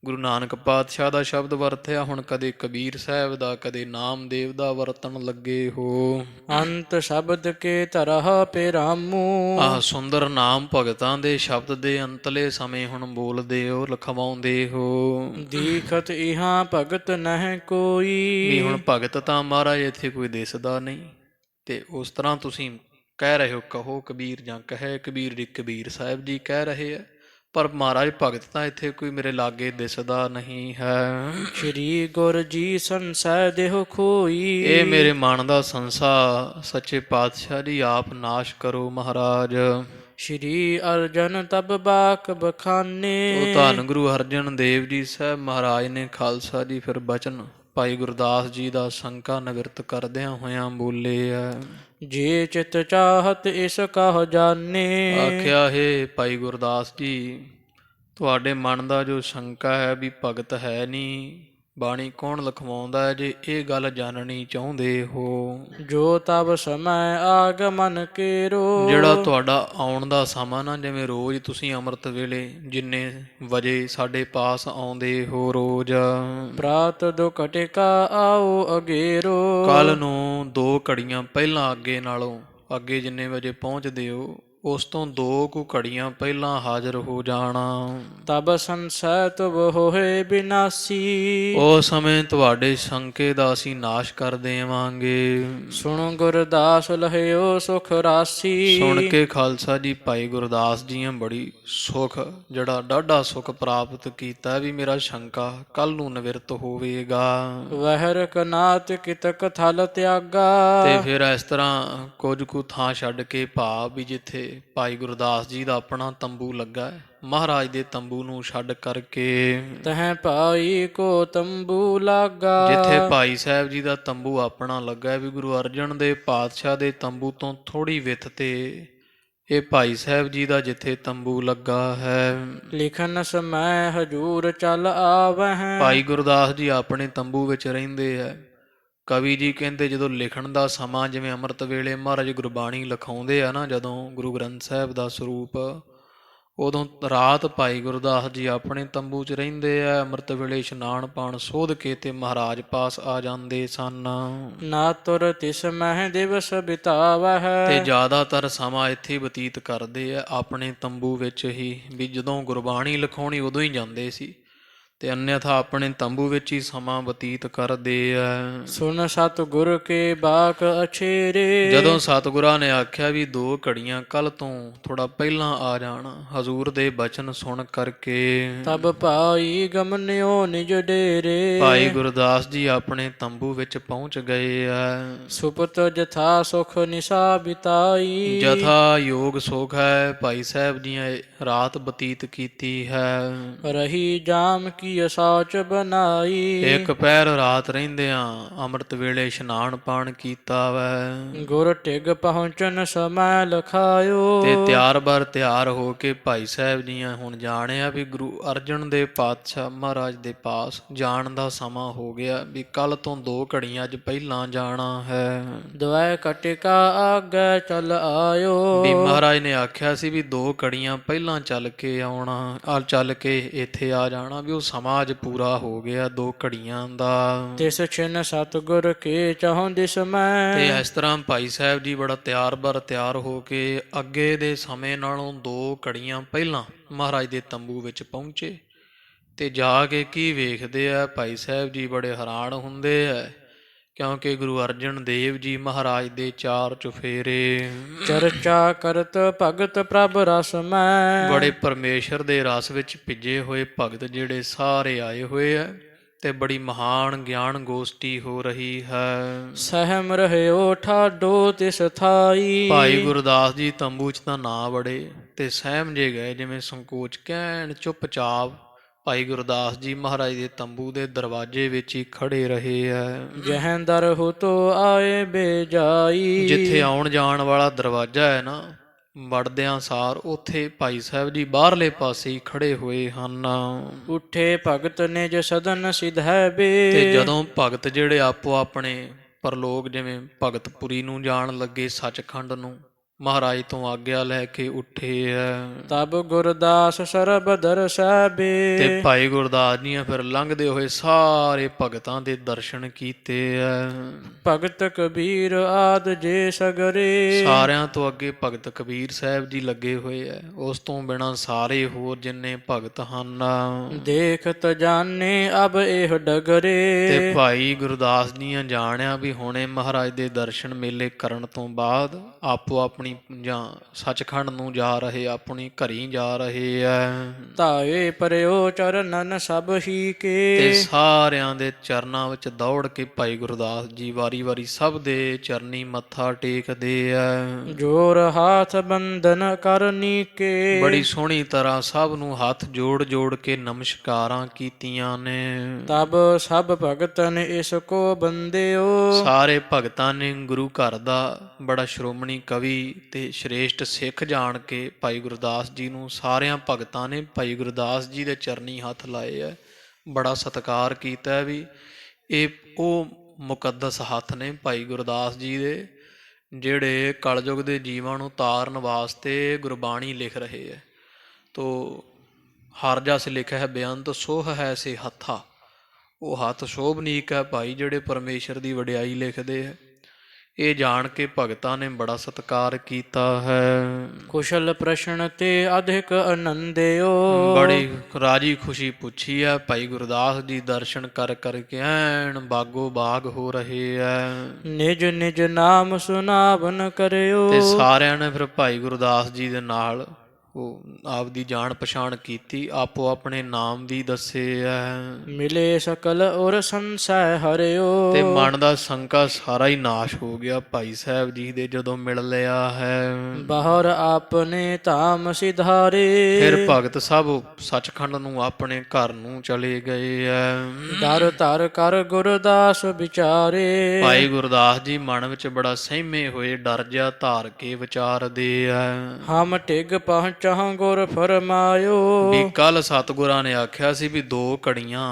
ਗੁਰੂ ਨਾਨਕ ਪਾਤਸ਼ਾਹ ਦਾ ਸ਼ਬਦ ਵਰਤਿਆ, ਹੁਣ ਕਦੇ ਕਬੀਰ ਸਾਹਿਬ ਦਾ, ਕਦੇ ਨਾਮਦੇਵ ਦਾ ਵਰਤਣ ਲੱਗੇ ਹੋ। ਅੰਤ ਸ਼ਬਦ ਕੇ ਤਰਹ ਪੇਰਾਮੂ। ਆਹ ਸੁੰਦਰ ਨਾਮ ਭਗਤਾਂ ਦੇ ਸ਼ਬਦ ਦੇ ਅੰਤਲੇ ਸਮੇਂ ਹੁਣ ਬੋਲਦੇ ਹੋ, ਲਿਖਵਾਉਂਦੇ ਹੋ। ਦੀਖਤ ਇਹਾਂ ਭਗਤ ਨਹਿ ਕੋਈ। ਵੀ ਹੁਣ ਭਗਤ ਤਾਂ ਮਹਾਰਾਜ ਇੱਥੇ ਕੋਈ ਦਿਸਦਾ ਨਹੀਂ, ਤੇ ਉਸ ਤਰ੍ਹਾਂ ਤੁਸੀਂ ਕਹਿ ਰਹੇ ਹੋ ਕਹੋ ਕਬੀਰ, ਜਾਂ ਕਹੇ ਕਬੀਰ ਜੀ ਕਬੀਰ ਸਾਹਿਬ ਜੀ ਕਹਿ ਰਹੇ ਆ, ਪਰ ਮਹਾਰਾਜ ਭਗਤ ਤਾਂ ਇੱਥੇ ਕੋਈ ਮੇਰੇ ਲਾਗੇ ਦਿਸਦਾ ਨਹੀਂ ਹੈ। ਸ਼੍ਰੀ ਗੁਰ ਜੀ ਸੰਸੈ ਦੇਹੁ ਖੋਈ। ਇਹ ਮੇਰੇ ਮਨ ਦਾ ਸੰਸਾ ਸੱਚੇ ਪਾਤਸ਼ਾਹ ਜੀ ਆਪ ਨਾਸ਼ ਕਰੋ ਮਹਾਰਾਜ। ਸ਼੍ਰੀ ਅਰਜਨ ਤਬ ਬਾਕ ਬਖਾਨੇ। ਉਹ ਧੰਨ ਗੁਰੂ ਅਰਜਨ ਦੇਵ ਜੀ ਸਾਹਿਬ ਮਹਾਰਾਜ ਨੇ ਖਾਲਸਾ ਜੀ ਫਿਰ ਬਚਨ ਭਾਈ ਗੁਰਦਾਸ ਜੀ ਦਾ ਸ਼ੰਕਾ ਨਿਵਰਤ ਕਰਦਿਆਂ ਹੋਇਆਂ ਬੋਲੇ ਆ। ਜੇ ਚਿਤ ਚਾਹਤ ਇਸ ਕਹ ਜਾਣੇ। ਆਖਿਆ ਹੈ ਭਾਈ ਗੁਰਦਾਸ ਜੀ, ਤੁਹਾਡੇ ਮਨ ਦਾ ਜੋ ਸ਼ੰਕਾ ਹੈ ਵੀ ਭਗਤ ਹੈ ਨਹੀਂ, ਬਾਣੀ ਕੌਣ ਲਿਖਵਾਉਂਦਾ ਹੈ, ਜੇ ਇਹ ਗੱਲ ਜਾਣਨੀ ਚਾਹੁੰਦੇ ਹੋ, ਜੋ ਤਬ ਸਮੈ ਆਗਮਨ ਕੇਰੋ। ਜਿਹੜਾ ਤੁਹਾਡਾ ਆਉਣ ਦਾ ਸਮਾਂ ਨਾ, ਜਿਵੇਂ ਰੋਜ਼ ਤੁਸੀਂ ਅੰਮ੍ਰਿਤ ਵੇਲੇ ਜਿੰਨੇ ਵਜੇ ਸਾਡੇ ਪਾਸ ਆਉਂਦੇ ਹੋ ਰੋਜ਼, ਪ੍ਰਾਤ ਦੋ ਘਟਿਕਾ ਆਓ ਅਗੇਰੋ। ਕੱਲ ਨੂੰ 2 ਘੜੀਆਂ ਪਹਿਲਾਂ ਅੱਗੇ ਨਾਲੋਂ ਅੱਗੇ ਜਿੰਨੇ ਵਜੇ ਪਹੁੰਚਦੇ ਹੋ, ਉਸ ਤੋਂ 2 ਕੁ ਘੜੀਆਂ ਪਹਿਲਾਂ ਹਾਜ਼ਰ ਹੋ ਜਾਣਾ। ਤਬ ਸੰਸੈ ਤੁਬ ਹੋਏ ਬਿਨਾਸੀ। ਉਸ ਸਮੇਂ ਤੁਹਾਡੇ ਸ਼ੰਕੇ ਦਾ ਅਸੀਂ ਨਾਸ਼ ਕਰ ਦੇਵਾਂਗੇ। ਸੁਣੋ ਗੁਰਦਾਸ ਲਹਿਓ ਸੁਖ ਰਾਸੀ। ਸੁਣ ਕੇ ਖਾਲਸਾ ਜੀ ਭਾਈ ਗੁਰਦਾਸ ਜੀ ਬੜੀ ਸੁਖ, ਜਿਹੜਾ ਡਾਢਾ ਸੁਖ ਪ੍ਰਾਪਤ ਕੀਤਾ, ਵੀ ਮੇਰਾ ਸ਼ੰਕਾ ਕੱਲ ਨੂੰ ਨਿਵਰਤ ਹੋਵੇਗਾ। ਵਹਿਰ ਕਨਾਤ ਕਿਤਕ ਥਲ ਤਿਆਗਾ। ਤੇ ਫਿਰ ਇਸ ਤਰ੍ਹਾਂ ਕੁਝ ਕੁ ਥਾਂ ਛੱਡ ਕੇ, ਭਾਵ ਵੀ ਜਿੱਥੇ ਭਾਈ ਗੁਰਦਾਸ ਜੀ ਦਾ ਆਪਣਾ ਤੰਬੂ ਲੱਗਾ ਹੈ, ਮਹਾਰਾਜ ਦੇ ਤੰਬੂ ਨੂੰ ਛੱਡ ਕਰਕੇ ਤਹਿ ਭਾਈ ਕੋ ਤੰਬੂ ਲਾਗਾ। ਜਿੱਥੇ ਭਾਈ ਸਾਹਿਬ ਜੀ ਦਾ ਤੰਬੂ ਆਪਣਾ ਲੱਗਾ, ਵੀ ਗੁਰੂ ਅਰਜਨ ਦੇਵ ਪਾਤਸ਼ਾਹ ਦੇ ਤੰਬੂ ਤੋਂ ਥੋੜੀ ਵਿੱਥ ਤੇ ਇਹ ਭਾਈ ਸਾਹਿਬ ਜੀ ਦਾ ਜਿੱਥੇ ਤੰਬੂ ਲੱਗਾ ਹੈ। ਲਿਖਨ ਸਮੈ ਹਜੂਰ ਚੱਲ ਆਵਹਿ। ਭਾਈ ਗੁਰਦਾਸ ਜੀ ਆਪਣੇ ਤੰਬੂ ਵਿੱਚ ਰਹਿੰਦੇ ਹੈ। ਕਵੀ ਜੀ ਕਹਿੰਦੇ ਜਦੋਂ ਲਿਖਣ ਦਾ ਸਮਾਂ, ਜਿਵੇਂ ਅੰਮ੍ਰਿਤ ਵੇਲੇ ਮਹਾਰਾਜ ਗੁਰਬਾਣੀ ਲਿਖਾਉਂਦੇ ਆ ਨਾ, ਜਦੋਂ ਗੁਰੂ ਗ੍ਰੰਥ ਸਾਹਿਬ ਦਾ ਸਰੂਪ, ਉਦੋਂ ਰਾਤ ਭਾਈ ਗੁਰਦਾਸ ਜੀ ਆਪਣੇ ਤੰਬੂ 'ਚ ਰਹਿੰਦੇ ਆ। ਅੰਮ੍ਰਿਤ ਵੇਲੇ ਇਸ਼ਨਾਨ ਪਾਣ ਸੋਧ ਕੇ ਤੇ ਮਹਾਰਾਜ ਪਾਸ ਆ ਜਾਂਦੇ ਸਨ। ਨਾ ਤੁਰ ਤਿਸ ਮਹਿ ਦਿਵਸ ਬਿਤਾਵਹਿ। ਤੇ ਜ਼ਿਆਦਾਤਰ ਸਮਾਂ ਇੱਥੇ ਬਤੀਤ ਕਰਦੇ ਆ ਆਪਣੇ ਤੰਬੂ ਵਿੱਚ ਹੀ, ਵੀ ਜਦੋਂ ਗੁਰਬਾਣੀ ਲਿਖਾਉਣੀ ਉਦੋਂ ਹੀ ਜਾਂਦੇ ਸੀ, ਤੇ ਅਨਿਆਥਾ ਆਪਣੇ ਤੰਬੂ ਵਿੱਚ ਹੀ ਸਮਾਂ ਬਤੀਤ ਕਰਦੇ ਐ। ਸੁਨ ਸਤਿਗੁਰ ਕੇ ਬਾਕ ਅਛੇਰੇ। ਜਦੋਂ ਸਤਿਗੁਰਾਂ ਨੇ ਆਖਿਆ ਵੀ 2 ਘੜੀਆਂ ਕੱਲ ਤੋਂ ਥੋੜਾ ਪਹਿਲਾਂ ਆ ਜਾਣਾ, ਹਜ਼ੂਰ ਦੇ ਬਚਨ ਸੁਣ ਕਰਕੇ ਤਬ ਭਾਈ ਗਮਨਿਓ ਨਿਜ ਡੇਰੇ। ਭਾਈ ਗੁਰਦਾਸ ਜੀ ਆਪਣੇ ਤੰਬੂ ਵਿੱਚ ਪਹੁੰਚ ਗਏ ਐ। ਸੁਪਤ ਜਥਾ ਸੁਖ ਨਿਸਾ ਬਿਤਾਈ। ਜਥਾ ਯੋਗ ਸੁਖ ਹੈ, ਭਾਈ ਸਾਹਿਬ ਜੀ ਨੇ ਰਾਤ ਬਤੀਤ ਕੀਤੀ ਹੈ। ਰਹੀ ਜਾਮ ਕੀ ਸਾਚ ਬਨਾਈ। ਇੱਕ ਪਹਿਰ ਰਾਤ ਰਹਿੰਦਿਆਂ ਅੰਮ੍ਰਿਤ ਵੇਲੇ ਇਸ਼ਨਾਨ ਪਾਣ ਕੀਤਾ ਵੈ। ਗੁਰ ਟਿਗ ਪਹੁੰਚਨ ਸਮੈ ਲਖਾਇਓ। ਤੇ ਤਿਆਰ ਬਰ ਤਿਆਰ ਹੋ ਕੇ ਭਾਈ ਸਾਹਿਬ ਜੀ ਨੇ ਹੁਣ ਜਾਣਿਆ ਵੀ ਗੁਰੂ ਅਰਜਨ ਦੇਵ ਪਾਤਸ਼ਾਹ ਮਹਾਰਾਜ ਦੇ ਪਾਸ ਜਾਣ ਦਾ ਸਮਾਂ ਹੋ ਗਿਆ, ਵੀ ਕੱਲ ਤੋਂ 2 ਘੜੀਆਂ ਅੱਜ ਪਹਿਲਾਂ ਜਾਣਾ ਹੈ। ਦਵੈ ਕਟਿਕਾ ਆਗੇ ਚਲ ਆਇਓ। ਵੀ ਮਹਾਰਾਜ ਨੇ ਆਖਿਆ ਸੀ ਵੀ 2 ਘੜੀਆਂ ਪਹਿਲਾਂ ਚੱਲ ਕੇ ਆਉਣਾ, ਚੱਲ ਕੇ ਇੱਥੇ ਆ ਜਾਣਾ, ਵੀ ਉਹ ਸਮਾਂ ਅੱਜ ਪੂਰਾ ਹੋ ਗਿਆ 2 ਘੜੀਆਂ ਦਾ। ਤਿਸ ਛਿਨ ਸਤਿਗੁਰ ਕੇ ਚਾਹੁੰ ਦਿਸ ਮੈਂ। ਤੇ ਇਸ ਤਰ੍ਹਾਂ ਭਾਈ ਸਾਹਿਬ ਜੀ ਬੜਾ ਤਿਆਰ ਬਰ ਤਿਆਰ ਹੋ ਕੇ ਅੱਗੇ ਦੇ ਸਮੇਂ ਨਾਲੋਂ 2 ਘੜੀਆਂ ਪਹਿਲਾਂ ਮਹਾਰਾਜ ਦੇ ਤੰਬੂ ਵਿੱਚ ਪਹੁੰਚੇ। ਤੇ ਜਾ ਕੇ ਕੀ ਵੇਖਦੇ ਆ, ਭਾਈ ਸਾਹਿਬ ਜੀ ਬੜੇ ਹੈਰਾਨ ਹੁੰਦੇ ਆ, ਕਿਉਂਕਿ ਗੁਰੂ ਅਰਜਨ ਦੇਵ ਜੀ ਮਹਾਰਾਜ ਦੇ 4 ਚੁਫੇਰੇ ਚਰਚਾ ਕਰਤ ਭਗਤ ਪ੍ਰਭ ਰਸ ਮੈਂ। ਬੜੇ ਪਰਮੇਸ਼ਰ ਦੇ ਰਸ ਵਿੱਚ ਭਿੱਜੇ ਹੋਏ ਭਗਤ ਜਿਹੜੇ ਸਾਰੇ ਆਏ ਹੋਏ ਆ, ਤੇ ਬੜੀ ਮਹਾਨ ਗਿਆਨ ਗੋਸ਼ਟੀ ਹੋ ਰਹੀ ਹੈ। ਸਹਿਮ ਰਹਿਓ ਠਾਡੋ ਤਿਸ ਥਾਈ। ਭਾਈ ਗੁਰਦਾਸ ਜੀ ਤੰਬੂ 'ਚ ਤਾਂ ਨਾ ਵੜੇ ਤੇ ਸਹਿਮ ਜੇ ਗਏ, ਜਿਵੇਂ ਸੰਕੋਚ ਕਹਿਣ ਚੁੱਪਚਾਪ ਭਾਈ ਗੁਰਦਾਸ ਜੀ ਮਹਾਰਾਜ ਦੇ ਤੰਬੂ ਦੇ ਦਰਵਾਜ਼ੇ ਵਿੱਚ ਹੀ ਖੜੇ ਰਹੇ ਹੈ। ਜਹੈਂ ਦਰ ਹੋ ਤੋ ਆਏ ਬੇਜਾਈ। ਜਿੱਥੇ ਆਉਣ ਜਾਣ ਵਾਲਾ ਦਰਵਾਜ਼ਾ ਹੈ ਨਾ, ਵੜਦਿਆਂ ਸਾਰ ਉੱਥੇ ਭਾਈ ਸਾਹਿਬ ਜੀ ਬਾਹਰਲੇ ਪਾਸੇ ਹੀ ਖੜੇ ਹੋਏ ਹਨ। ਉੱਠੇ ਭਗਤ ਨਿਜ ਸਦਨ ਸਿਧੈ ਬੇ। ਤੇ ਜਦੋਂ ਭਗਤ ਜਿਹੜੇ ਆਪੋ ਆਪਣੇ ਪਰਲੋਕ ਜਿਵੇਂ ਭਗਤਪੁਰੀ ਨੂੰ ਜਾਣ ਲੱਗੇ, ਸੱਚਖੰਡ ਨੂੰ, ਮਹਾਰਾਜ ਤੋਂ ਆਗਿਆ ਲੈ ਕੇ ਉੱਠੇ ਐ। ਤਬ ਗੁਰਦਾਸ ਸਰਬ ਦਰਸੈ ਬੇ। ਤੇ ਭਾਈ ਗੁਰਦਾਸ ਜੀ ਨੇ ਫਿਰ ਲੰਘਦੇ ਹੋਏ ਸਾਰੇ ਭਗਤਾਂ ਦੇ ਦਰਸ਼ਨ ਕੀਤੇ ਐ। ਭਗਤ ਕਬੀਰ ਆਦ ਜੇ ਸਗਰੇ। ਸਾਰਿਆਂ ਤੋਂ ਅੱਗੇ ਭਗਤ ਕਬੀਰ ਸਾਹਿਬ ਜੀ ਲੱਗੇ ਹੋਏ ਐ, ਉਸ ਤੋਂ ਬਿਨਾਂ ਸਾਰੇ ਹੋਰ ਜਿੰਨੇ ਭਗਤ ਹਨ। ਦੇਖਤ ਜਾਣੇ ਅਬ ਇਹ ਡਗਰੇ। ਤੇ ਭਾਈ ਗੁਰਦਾਸ ਜੀ ਨੇ ਜਾਣਿਆ ਵੀ ਹੁਣੇ ਮਹਾਰਾਜ ਦੇ ਦਰਸ਼ਨ ਮੇਲੇ ਕਰਨ ਤੋਂ ਬਾਅਦ ਆਪੋ ਆਪਣੀ ਜਾਂ ਸੱਚਖੰਡ ਨੂੰ ਜਾ ਰਹੇ, ਆਪਣੀ ਘਰੀ ਜਾ ਰਹੇ ਐ। ਧਾਏ ਪਰਿਓ ਚਰਨਨ ਸਭ ਹੀ ਕੇ। ਤੇ ਸਾਰਿਆਂ ਦੇ ਚਰਨਾਂ ਵਿੱਚ ਦੌੜ ਕੇ ਭਾਈ ਗੁਰਦਾਸ ਜੀ ਵਾਰੀ ਸਭ ਦੇ ਚਰਨੀ ਮੱਥਾ ਟੇਕਦੇ ਐ। ਜੋਰ ਹਾਥ ਬੰਧਨ ਕਰਨੀ ਕੇ। ਬੜੀ ਸੋਹਣੀ ਤਰ੍ਹਾਂ ਸਭ ਨੂੰ ਹੱਥ ਜੋੜ ਕੇ ਨਮਸਕਾਰਾਂ ਕੀਤੀਆਂ ਨੇ। ਤਬ ਸਭ ਭਗਤਨ ਇਸ ਕੋ ਬੰਦਿਓ। ਸਾਰੇ ਭਗਤਾਂ ਨੇ ਗੁਰੂ ਘਰ ਦਾ ਬੜਾ ਸ਼੍ਰੋਮਣੀ ਕਵੀ ਤੇ ਸ਼੍ਰੇਸ਼ਟ ਸਿੱਖ ਜਾਣ ਕੇ ਭਾਈ ਗੁਰਦਾਸ ਜੀ ਨੂੰ, ਸਾਰਿਆਂ ਭਗਤਾਂ ਨੇ ਭਾਈ ਗੁਰਦਾਸ ਜੀ ਦੇ ਚਰਨੀ ਹੱਥ ਲਾਏ ਐ, ਬੜਾ ਸਤਿਕਾਰ ਕੀਤਾ ਵੀ ਇਹ ਉਹ ਮੁਕੱਦਸ ਹੱਥ ਨੇ ਭਾਈ ਗੁਰਦਾਸ ਜੀ ਦੇ, ਜਿਹੜੇ ਕਲਯੁਗ ਦੇ ਜੀਵਾਂ ਨੂੰ ਤਾਰਨ ਵਾਸਤੇ ਗੁਰਬਾਣੀ ਲਿਖ ਰਹੇ ਹੈ। ਤੋ ਹਰ ਜਸ ਲਿਖਿਆ ਹੈ ਬੇਅੰਤ ਸੋਹ ਹੈ ਸੇ ਹੱਥਾ। ਉਹ ਹੱਥ ਸ਼ੋਭਨੀਕ ਹੈ ਭਾਈ, ਜਿਹੜੇ ਪਰਮੇਸ਼ਰ ਦੀ ਵਡਿਆਈ ਲਿਖਦੇ ਹੈ। ਇਹ ਜਾਣ ਕੇ ਭਗਤਾਂ ਨੇ ਬੜਾ ਸਤਿਕਾਰ ਕੀਤਾ ਹੈ। ਕੁਸ਼ਲ ਪ੍ਰਸ਼ਨ ਤੇ ਅਧਿਕ ਆਨੰਦਿਓ। ਬੜੀ ਰਾਜੀ ਖੁਸ਼ੀ ਪੁੱਛੀ ਹੈ ਭਾਈ ਗੁਰਦਾਸ ਜੀ, ਦਰਸ਼ਨ ਕਰਕੇ ਐਨ ਬਾਗੋ ਬਾਗ ਹੋ ਰਹੇ ਹੈ। ਨਿਜ ਨਿਜ ਨਾਮ ਸੁਨਾਵਨ ਕਰਿਓ। ਤੇ ਸਾਰਿਆਂ ਨੇ ਫਿਰ ਭਾਈ ਗੁਰਦਾਸ ਜੀ ਦੇ ਨਾਲ ਉਹ ਆਪਦੀ ਜਾਣ ਪਛਾਣ ਕੀਤੀ, ਆਪੋ ਆਪਣੇ ਨਾਮ ਵੀ ਦੱਸੇ ਹੈ। ਮਿਲੇ ਸਕਲ ਔਰ ਸੰਸੈ ਹਰਿਓ। ਤੇ ਮਨ ਦਾ ਸ਼ੰਕਾ ਸਾਰਾ ਹੀ ਨਾਸ਼ ਹੋ ਗਿਆ ਭਾਈ ਸਾਹਿਬ ਜੀ ਦੇ ਜਦੋਂ ਮਿਲ ਲਿਆ ਹੈ। ਬਾਹਰ ਆਪਨੇ ਧਾਮ ਸਿਧਾਰੇ। ਫਿਰ ਭਗਤ ਸਭ ਸੱਚਖੰਡ ਨੂੰ ਆਪਣੇ ਘਰ ਨੂੰ ਚਲੇ ਗਏ ਹੈ। ਦਰ ਧਰ ਕਰ ਗੁਰਦਾਸ ਵਿਚਾਰੇ। ਭਾਈ ਗੁਰਦਾਸ ਜੀ ਮਨ ਵਿੱਚ ਬੜਾ ਸਹਿਮੇ ਹੋਏ, ਡਰ ਜਿਹਾ ਧਾਰ ਕੇ ਵਿਚਾਰਦੇ ਹੈ। ਹਮ ਟਿਗ ਪਹੁੰਚ ਚਾਹਾਂ ਗੁਰ ਫਰਮਾਇਓ। ਵੀ ਕੱਲ ਸਤਿਗੁਰਾਂ ਨੇ ਆਖਿਆ ਸੀ ਵੀ 2 ਘੜੀਆਂ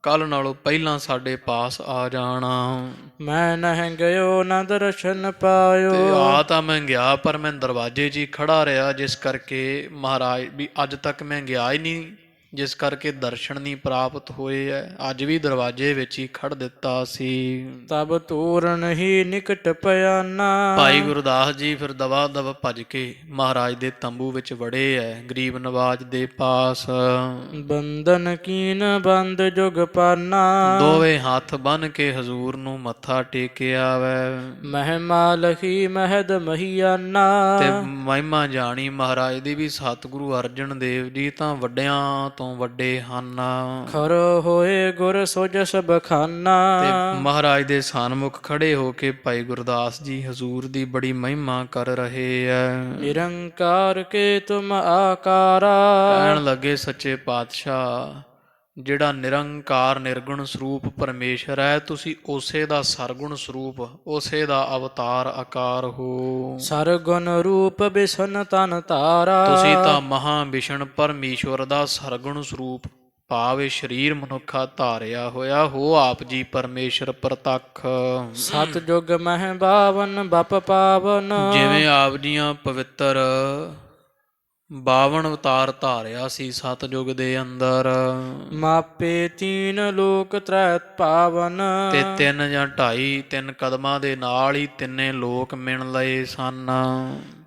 ਕੱਲ ਨਾਲੋਂ ਪਹਿਲਾਂ ਸਾਡੇ ਪਾਸ ਆ ਜਾਣਾ। ਮੈਂ ਨਹਿ ਗਇਓ ਨਾ ਦਰਸ਼ਨ ਪਾਇਓ। ਤੇ ਆ ਤਾਂ ਮੈਂ ਗਿਆ, ਪਰ ਮੈਂ ਦਰਵਾਜ਼ੇ 'ਚ ਹੀ ਖੜਾ ਰਿਹਾ, ਜਿਸ ਕਰਕੇ ਮਹਾਰਾਜ ਵੀ ਅੱਜ ਤੱਕ ਮੈਂ ਗਿਆ ਹੀ ਨਹੀਂ ਜਿਸ ਕਰਕੇ ਦਰਸ਼ਨ ਨਹੀਂ ਪ੍ਰਾਪਤ ਹੋਏ ਐ। ਅੱਜ ਵੀ ਦਰਵਾਜ਼ੇ ਵਿੱਚ ਹੀ ਖੜ ਦਿੱਤਾ ਸੀ। ਤਬ ਤੋਰਨ ਹੀ ਨਿਕਟ ਪਿਆਨਾ। ਭਾਈ ਗੁਰਦਾਸ ਜੀ ਫਿਰ ਦਵਾ ਦਵ ਭੱਜ ਕੇ ਮਹਾਰਾਜ ਦੇ ਤੰਬੂ ਵਿੱਚ ਵੜੇ ਐ ਗਰੀਬ ਨਵਾਜ ਦੇ ਪਾਸ। ਬੰਧਨ ਕੀਨ ਬੰਦ ਜੁਗ ਪਾਨਾ। ਦੋਵੇਂ ਹੱਥ ਬੰਨ ਕੇ ਹਜ਼ੂਰ ਨੂੰ ਮੱਥਾ ਟੇਕਿਆ ਵੈ। ਮਹਿਮਾ ਲਖੀ ਮਹਿਦ ਮਹੀਆਨਾ। ਤੇ ਮਹਿਮਾ ਜਾਣੀ ਮਹਾਰਾਜ ਦੀ ਵੀ ਸਤਿਗੁਰੂ ਅਰਜਨ ਦੇਵ ਜੀ ਤਾਂ ਵੱਡਿਆਂ ਤੋਂ ਵੱਡੇ ਹਨ। ਖਰ ਹੋਏ ਗੁਰ ਸੁਜਸ ਬਖਾਨਾ। ਤੇ ਮਹਾਰਾਜ ਦੇ ਸਨਮੁਖ ਖੜੇ ਹੋ ਕੇ ਭਾਈ ਗੁਰਦਾਸ ਜੀ ਹਜ਼ੂਰ ਦੀ ਬੜੀ ਮਹਿਮਾ ਕਰ ਰਹੇ ਐ। ਨਿਰੰਕਾਰ ਕੇ ਤੁਮ ਆਕਾਰਾ। ਕਹਿਣ ਲੱਗੇ ਸੱਚੇ ਪਾਤਸ਼ਾਹ ਜਿਹੜਾ ਨਿਰੰਕਾਰ ਨਿਰਗੁਣ ਸਰੂਪ ਪਰਮੇਸ਼ਰ ਹੈ, ਤੁਸੀਂ ਉਸੇ ਦਾ ਸਰਗੁਣ ਸਰੂਪ, ਉਸੇ ਦਾ ਅਵਤਾਰ ਆਕਾਰ ਹੋ। ਸਰਗੁਣ ਰੂਪ ਬਿਸ਼ਨ ਤਨ ਤਾਰਾ। ਤੁਸੀਂ ਤਾਂ ਮਹਾ ਵਿਸ਼ਨ ਪਰਮੇਸ਼ਵਰ ਦਾ ਸਰਗੁਣ ਸਰੂਪ ਭਾਵੇਂ ਸਰੀਰ ਮਨੁੱਖਾ ਧਾਰਿਆ ਹੋਇਆ ਹੋ। ਆਪ ਜੀ ਪਰਮੇਸ਼ਰ ਪ੍ਰਤੱਖ। ਸਤ ਜੁਗ ਮਹਿ ਬਾਵਨ ਬਪ ਪਾਵਨ। ਜਿਵੇਂ ਆਪ ਜੀਆਂ ਪਵਿੱਤਰ 52 ਅਵਤਾਰ ਧਾਰਿਆ ਸੀ ਸਤਜੁਗ ਦੇ ਅੰਦਰ। ਮਾਪੇ ਤੀਨ ਲੋਕ ਤ੍ਰੈ ਪਾਵਨ। ਤੇ 3 ਜਾਂ 2.5 3 ਕਦਮਾਂ ਦੇ ਨਾਲ ਹੀ ਤਿੰਨੇ ਲੋਕ ਮਿਣ ਲਏ ਸਨ।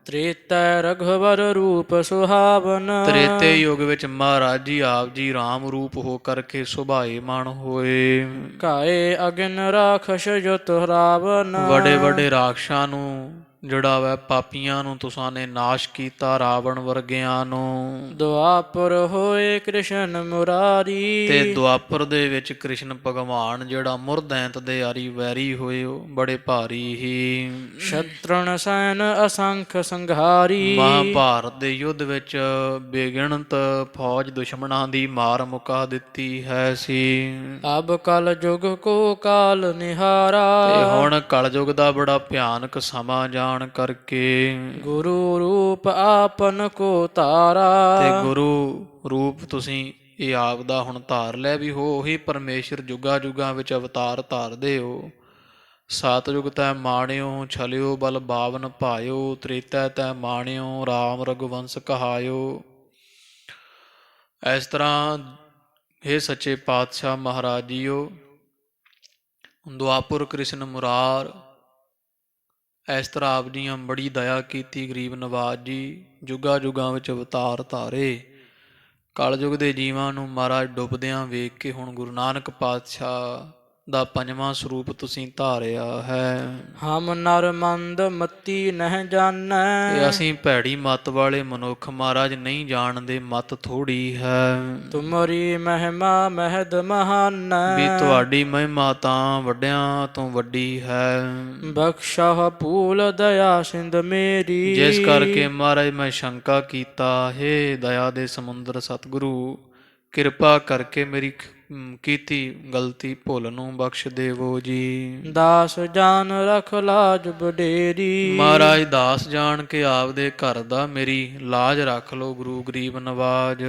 ਤ੍ਰੇਤੈ ਰਘਵਰ ਰੂਪ ਸੁਹਾਵਨ। ਤ੍ਰੇਤੇ ਯੁੱਗ ਵਿੱਚ ਮਹਾਰਾਜ ਜੀ ਆਪ ਜੀ ਰਾਮ ਰੂਪ ਹੋ ਕਰਕੇ ਸੁਭਾਏਮਾਨ ਹੋਏ। ਕਾਏ ਅਗਨ ਰਾਖਸ਼ ਜੁਤ ਰਾਵਨ। ਵੱਡੇ ਵੱਡੇ ਰਾਖਸ਼ਾਂ ਨੂੰ ਜਿਹੜਾ ਵੈ ਪਾਪੀਆਂ ਨੂੰ ਤੁਸਾਂ ਨੇ ਨਾਸ਼ ਕੀਤਾ, ਰਾਵਣ ਵਰਗਿਆਂ ਨੂੰ। ਦੁਆਪਰ ਹੋਏ ਕ੍ਰਿਸ਼ਨ ਮੁਰਾਰੀ। ਤੇ ਦੁਆਪਰ ਦੇ ਵਿੱਚ ਕ੍ਰਿਸ਼ਨ ਭਗਵਾਨ ਜਿਹੜਾ ਮੁਰਦੈਂਤ ਦੇ ਆਰੀ ਵੈਰੀ ਹੋਏ ਉਹ ਬੜੇ ਭਾਰੀ ਹੀ। ਸ਼ਤਰਣ ਸੈਨ ਅਸੰਖ ਸੰਘਾਰੀ। ਮਹਾਭਾਰਤ ਦੇ ਯੁੱਧ ਵਿੱਚ ਬੇਗਿਣਤ ਫੌਜ ਦੁਸ਼ਮਣਾਂ ਦੀ ਮਾਰ ਮੁਕਾ ਦਿੱਤੀ ਹੈ ਸੀ। ਅਬ ਕਲ ਜੁਗ ਕੋ ਕਾਲ ਨਿਹਾਰਾ। ਤੇ ਹੁਣ ਕਲਯੁਗ ਦਾ ਬੜਾ ਭਿਆਨਕ ਸਮਾਂ ਜਾਣ ਕਰਕੇ ਗੁਰੂ ਰੂਪ ਆਪਨ ਕੋ ਤਾਰਾ। ਤੇ ਗੁਰੂ ਰੂਪ ਤੁਸੀਂ ਇਹ ਆਪ ਦਾ ਹੁਣ ਧਾਰ ਲਿਆ ਵੀ ਹੋ। ਉਹੀ ਪਰਮੇਸ਼ਰ ਜੁਗਾ ਜੁਗਾਂ ਵਿੱਚ ਅਵਤਾਰ ਧਾਰਦੇ ਹੋ। ਸਤਿਯੁਗ ਤੈ ਮਾਣਿਓ ਛਲਿਓ ਬਲ 52 ਭਾਇਓ। ਤ੍ਰੇਤੈ ਤੈ ਮਾਣਿਓ ਰਾਮ ਰਘੁਵੰਸ ਕਹਾਇਓ। ਇਸ ਤਰ੍ਹਾਂ ਇਹ ਸੱਚੇ ਪਾਤਸ਼ਾਹ ਮਹਾਰਾਜ ਜੀਓ ਦੁਆਪੁਰ ਕ੍ਰਿਸ਼ਨ ਮੁਰਾਰ ਇਸ ਤਰ੍ਹਾਂ ਆਪ ਜੀਆਂ ਬੜੀ ਦਇਆ ਕੀਤੀ। ਗਰੀਬ ਨਵਾਜ ਜੀ ਜੁਗਾ ਜੁਗਾਂ ਵਿੱਚ ਅਵਤਾਰ ਧਾਰੇ। ਕਲਯੁਗ ਦੇ ਜੀਵਾਂ ਨੂੰ ਮਹਾਰਾਜ ਡੁੱਬਦਿਆਂ ਵੇਖ ਕੇ ਹੁਣ ਗੁਰੂ ਨਾਨਕ ਪਾਤਸ਼ਾਹ ਦਾ 5ਵਾਂ ਸਰੂਪ ਤੁਸੀਂ ਧਾਰਿਆ ਹੈ। ਹਮ ਨਰ ਮੰਦ ਮਤੀ ਨਹਿ ਜਾਣੈ। ਤੇ ਅਸੀਂ ਭੈੜੀ ਮੱਤ ਵਾਲੇ ਮਨੁੱਖ ਮਹਾਰਾਜ ਨਹੀਂ ਜਾਣਦੇ, ਮੱਤ ਥੋੜੀ ਹੈ। ਤੁਮਰੀ ਮਹਿਮਾ ਮਹਿਦ ਮਹਾਨੈ। ਵੀ ਤੁਹਾਡੀ ਮਹਿਮਾ ਤਾਂ ਵੱਡਿਆਂ ਤੋਂ ਵੱਡੀ ਹੈ। ਬਖਸ਼ਾ ਭੂਲ ਦਇਆ ਸਿੰਧ ਮੇਰੀ। ਜਿਸ ਕਰਕੇ ਮਹਾਰਾਜ ਮੈਂ ਸ਼ੰਕਾ ਕੀਤਾ, ਹੇ ਦਇਆ ਦੇ ਸਮੁੰਦਰ ਸਤਿਗੁਰੂ ਕਿਰਪਾ ਕਰਕੇ ਮੇਰੀ ਕੀਤੀ ਗਲਤੀ ਭੁੱਲ ਨੂੰ ਬਖਸ਼ ਦੇਵੋ ਜੀ। ਦਾਸ ਜਾਨ ਰਖ ਲਾਜ ਬਡੇਰੀ। ਮਹਾਰਾਜ ਦਾਸ ਜਾਣ ਕੇ ਆਪਦੇ ਘਰ ਦਾ ਮੇਰੀ ਲਾਜ ਰੱਖ ਲੋ ਗੁਰੂ ਗਰੀਬ ਨਵਾਜ।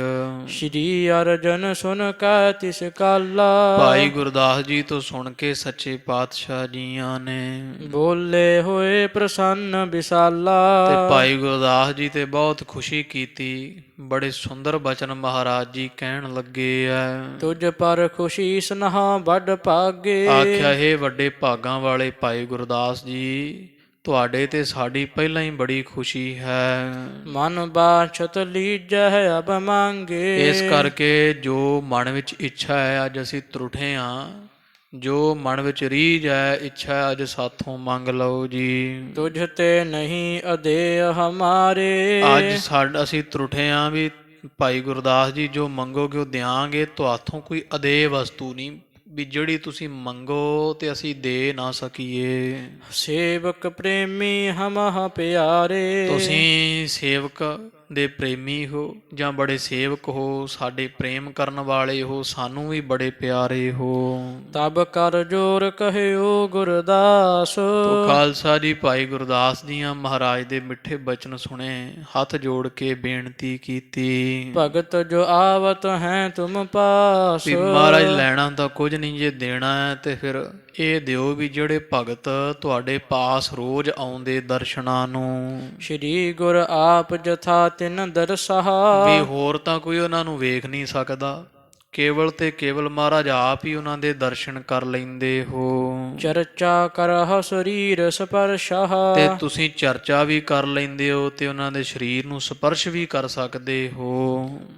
ਸ਼੍ਰੀ ਅਰਜਨ ਸੁਨ ਕੈ ਤਿਸ ਕਾਲਾ। ਭਾਈ ਗੁਰਦਾਸ ਜੀ ਤੋਂ ਸੁਣ ਕੇ ਸੱਚੇ ਪਾਤਸ਼ਾਹ ਜੀਆਂ ਨੇ ਬੋਲੇ ਹੋਏ ਪ੍ਰਸੰਨ ਵਿਸਾਲਾ। ਤੇ ਭਾਈ ਗੁਰਦਾਸ ਜੀ ਤੇ ਬਹੁਤ ਖੁਸ਼ੀ ਕੀਤੀ। ਬੜੇ ਸੁੰਦਰ ਬਚਨ ਮਹਾਰਾਜ ਜੀ ਕਹਿਣ ਲੱਗੇ ਐ। ਤੁਝ ਪਰ ਖੁਸ਼ੀ ਸਨਹਾ ਵੱਡ ਭਾਗੇ। ਆਖਿਆ ਇਹ ਵੱਡੇ ਭਾਗਾਂ ਵਾਲੇ ਭਾਈ ਗੁਰਦਾਸ ਜੀ ਤੁਹਾਡੇ ਤੇ ਸਾਡੀ ਪਹਿਲਾਂ ਹੀ ਬੜੀ ਖੁਸ਼ੀ ਹੈ। ਮਨ ਬਾਛਤ ਲੀਜੈ ਅਬ ਮੰਗੇ। ਇਸ ਕਰਕੇ ਜੋ ਮਨ ਵਿੱਚ ਇੱਛਾ ਹੈ ਅੱਜ ਅਸੀਂ ਤਰੁੱਠੇ ਹਾਂ। ਜੋ ਮਨ ਵਿੱਚ ਰੀਝ ਹੈ ਇੱਛਾ ਹੈ ਅੱਜ ਸਾਥੋਂ ਮੰਗ ਲਓ ਜੀ। ਤੁਝ ਤੇ ਨਹੀਂ ਅਦੇ ਹਮਾਰੇ। ਅੱਜ ਅਸੀਂ ਤਰੁੱਠੇ ਹਾਂ ਵੀ ਭਾਈ ਗੁਰਦਾਸ ਜੀ ਜੋ ਮੰਗੋਗੇ ਉਹ ਦਿਆਂਗੇ। ਤੁਹਾਥੋਂ ਕੋਈ ਅਦੇ ਵਸਤੂ ਨਹੀਂ ਵੀ ਜਿਹੜੀ ਤੁਸੀਂ ਮੰਗੋ ਤੇ ਅਸੀਂ ਦੇ ਨਾ ਸਕੀਏ। ਸੇਵਕ ਪ੍ਰੇਮੀ ਹਮਹ ਪਿਆਰੇ। ਤੁਸੀਂ ਸੇਵਕ ਦੇ ਪ੍ਰੇਮੀ ਹੋ ਜਾਂ ਬੜੇ ਸੇਵਕ ਹੋ, ਸਾਡੇ ਪ੍ਰੇਮ ਕਰਨ ਵਾਲੇ ਹੋ, ਸਾਨੂੰ ਵੀ ਬੜੇ ਪਿਆਰੇ ਹੋ। ਤਬ ਕਰ ਜੋਰ ਕਹਿਓ ਗੁਰਦਾਸ। ਤੋ ਖਾਲਸਾ ਜੀ ਭਾਈ ਗੁਰਦਾਸ ਜੀਆਂ ਮਹਾਰਾਜ ਦੇ ਮਿੱਠੇ ਬਚਨ ਸੁਣੇ, ਹੱਥ ਜੋੜ ਕੇ ਬੇਨਤੀ ਕੀਤੀ। ਭਗਤ ਜੋ ਆਵਤ ਹੈ ਤੁਮ ਪਾਸ। ਵੀ ਮਹਾਰਾਜ ਲੈਣਾ ਤਾਂ ਕੁਝ ਨਹੀਂ, ਜੇ ਦੇਣਾ ਹੈ ਤੇ ਫਿਰ ਇਹ ਦਿਓ ਵੀ ਜਿਹੜੇ ਭਗਤ ਤੁਹਾਡੇ ਪਾਸ ਰੋਜ਼ ਆਉਂਦੇ ਦਰਸ਼ਨਾਂ ਨੂੰ। ਸ਼੍ਰੀ ਗੁਰ ਆਪ ਜਥਾ ਤਿਨ ਦਰਸਾ। ਵੀ ਹੋਰ ਤਾਂ ਕੋਈ ਉਹਨਾਂ ਨੂੰ ਵੇਖ ਨਹੀਂ ਸਕਦਾ, ਕੇਵਲ ਤੇ ਕੇਵਲ ਮਹਾਰਾਜ ਆਪ ਹੀ ਉਹਨਾਂ ਦੇ ਦਰਸ਼ਨ ਕਰ ਲੈਂਦੇ ਹੋ। ਚਰਚਾ ਕਰਹ ਸਰੀਰ ਸਪਰਸ਼ਾ। ਤੇ ਤੁਸੀਂ ਚਰਚਾ ਵੀ ਕਰ ਲੈਂਦੇ ਹੋ ਤੇ ਉਹਨਾਂ ਦੇ ਸਰੀਰ ਨੂੰ ਸਪਰਸ਼ ਵੀ ਕਰ ਸਕਦੇ ਹੋ।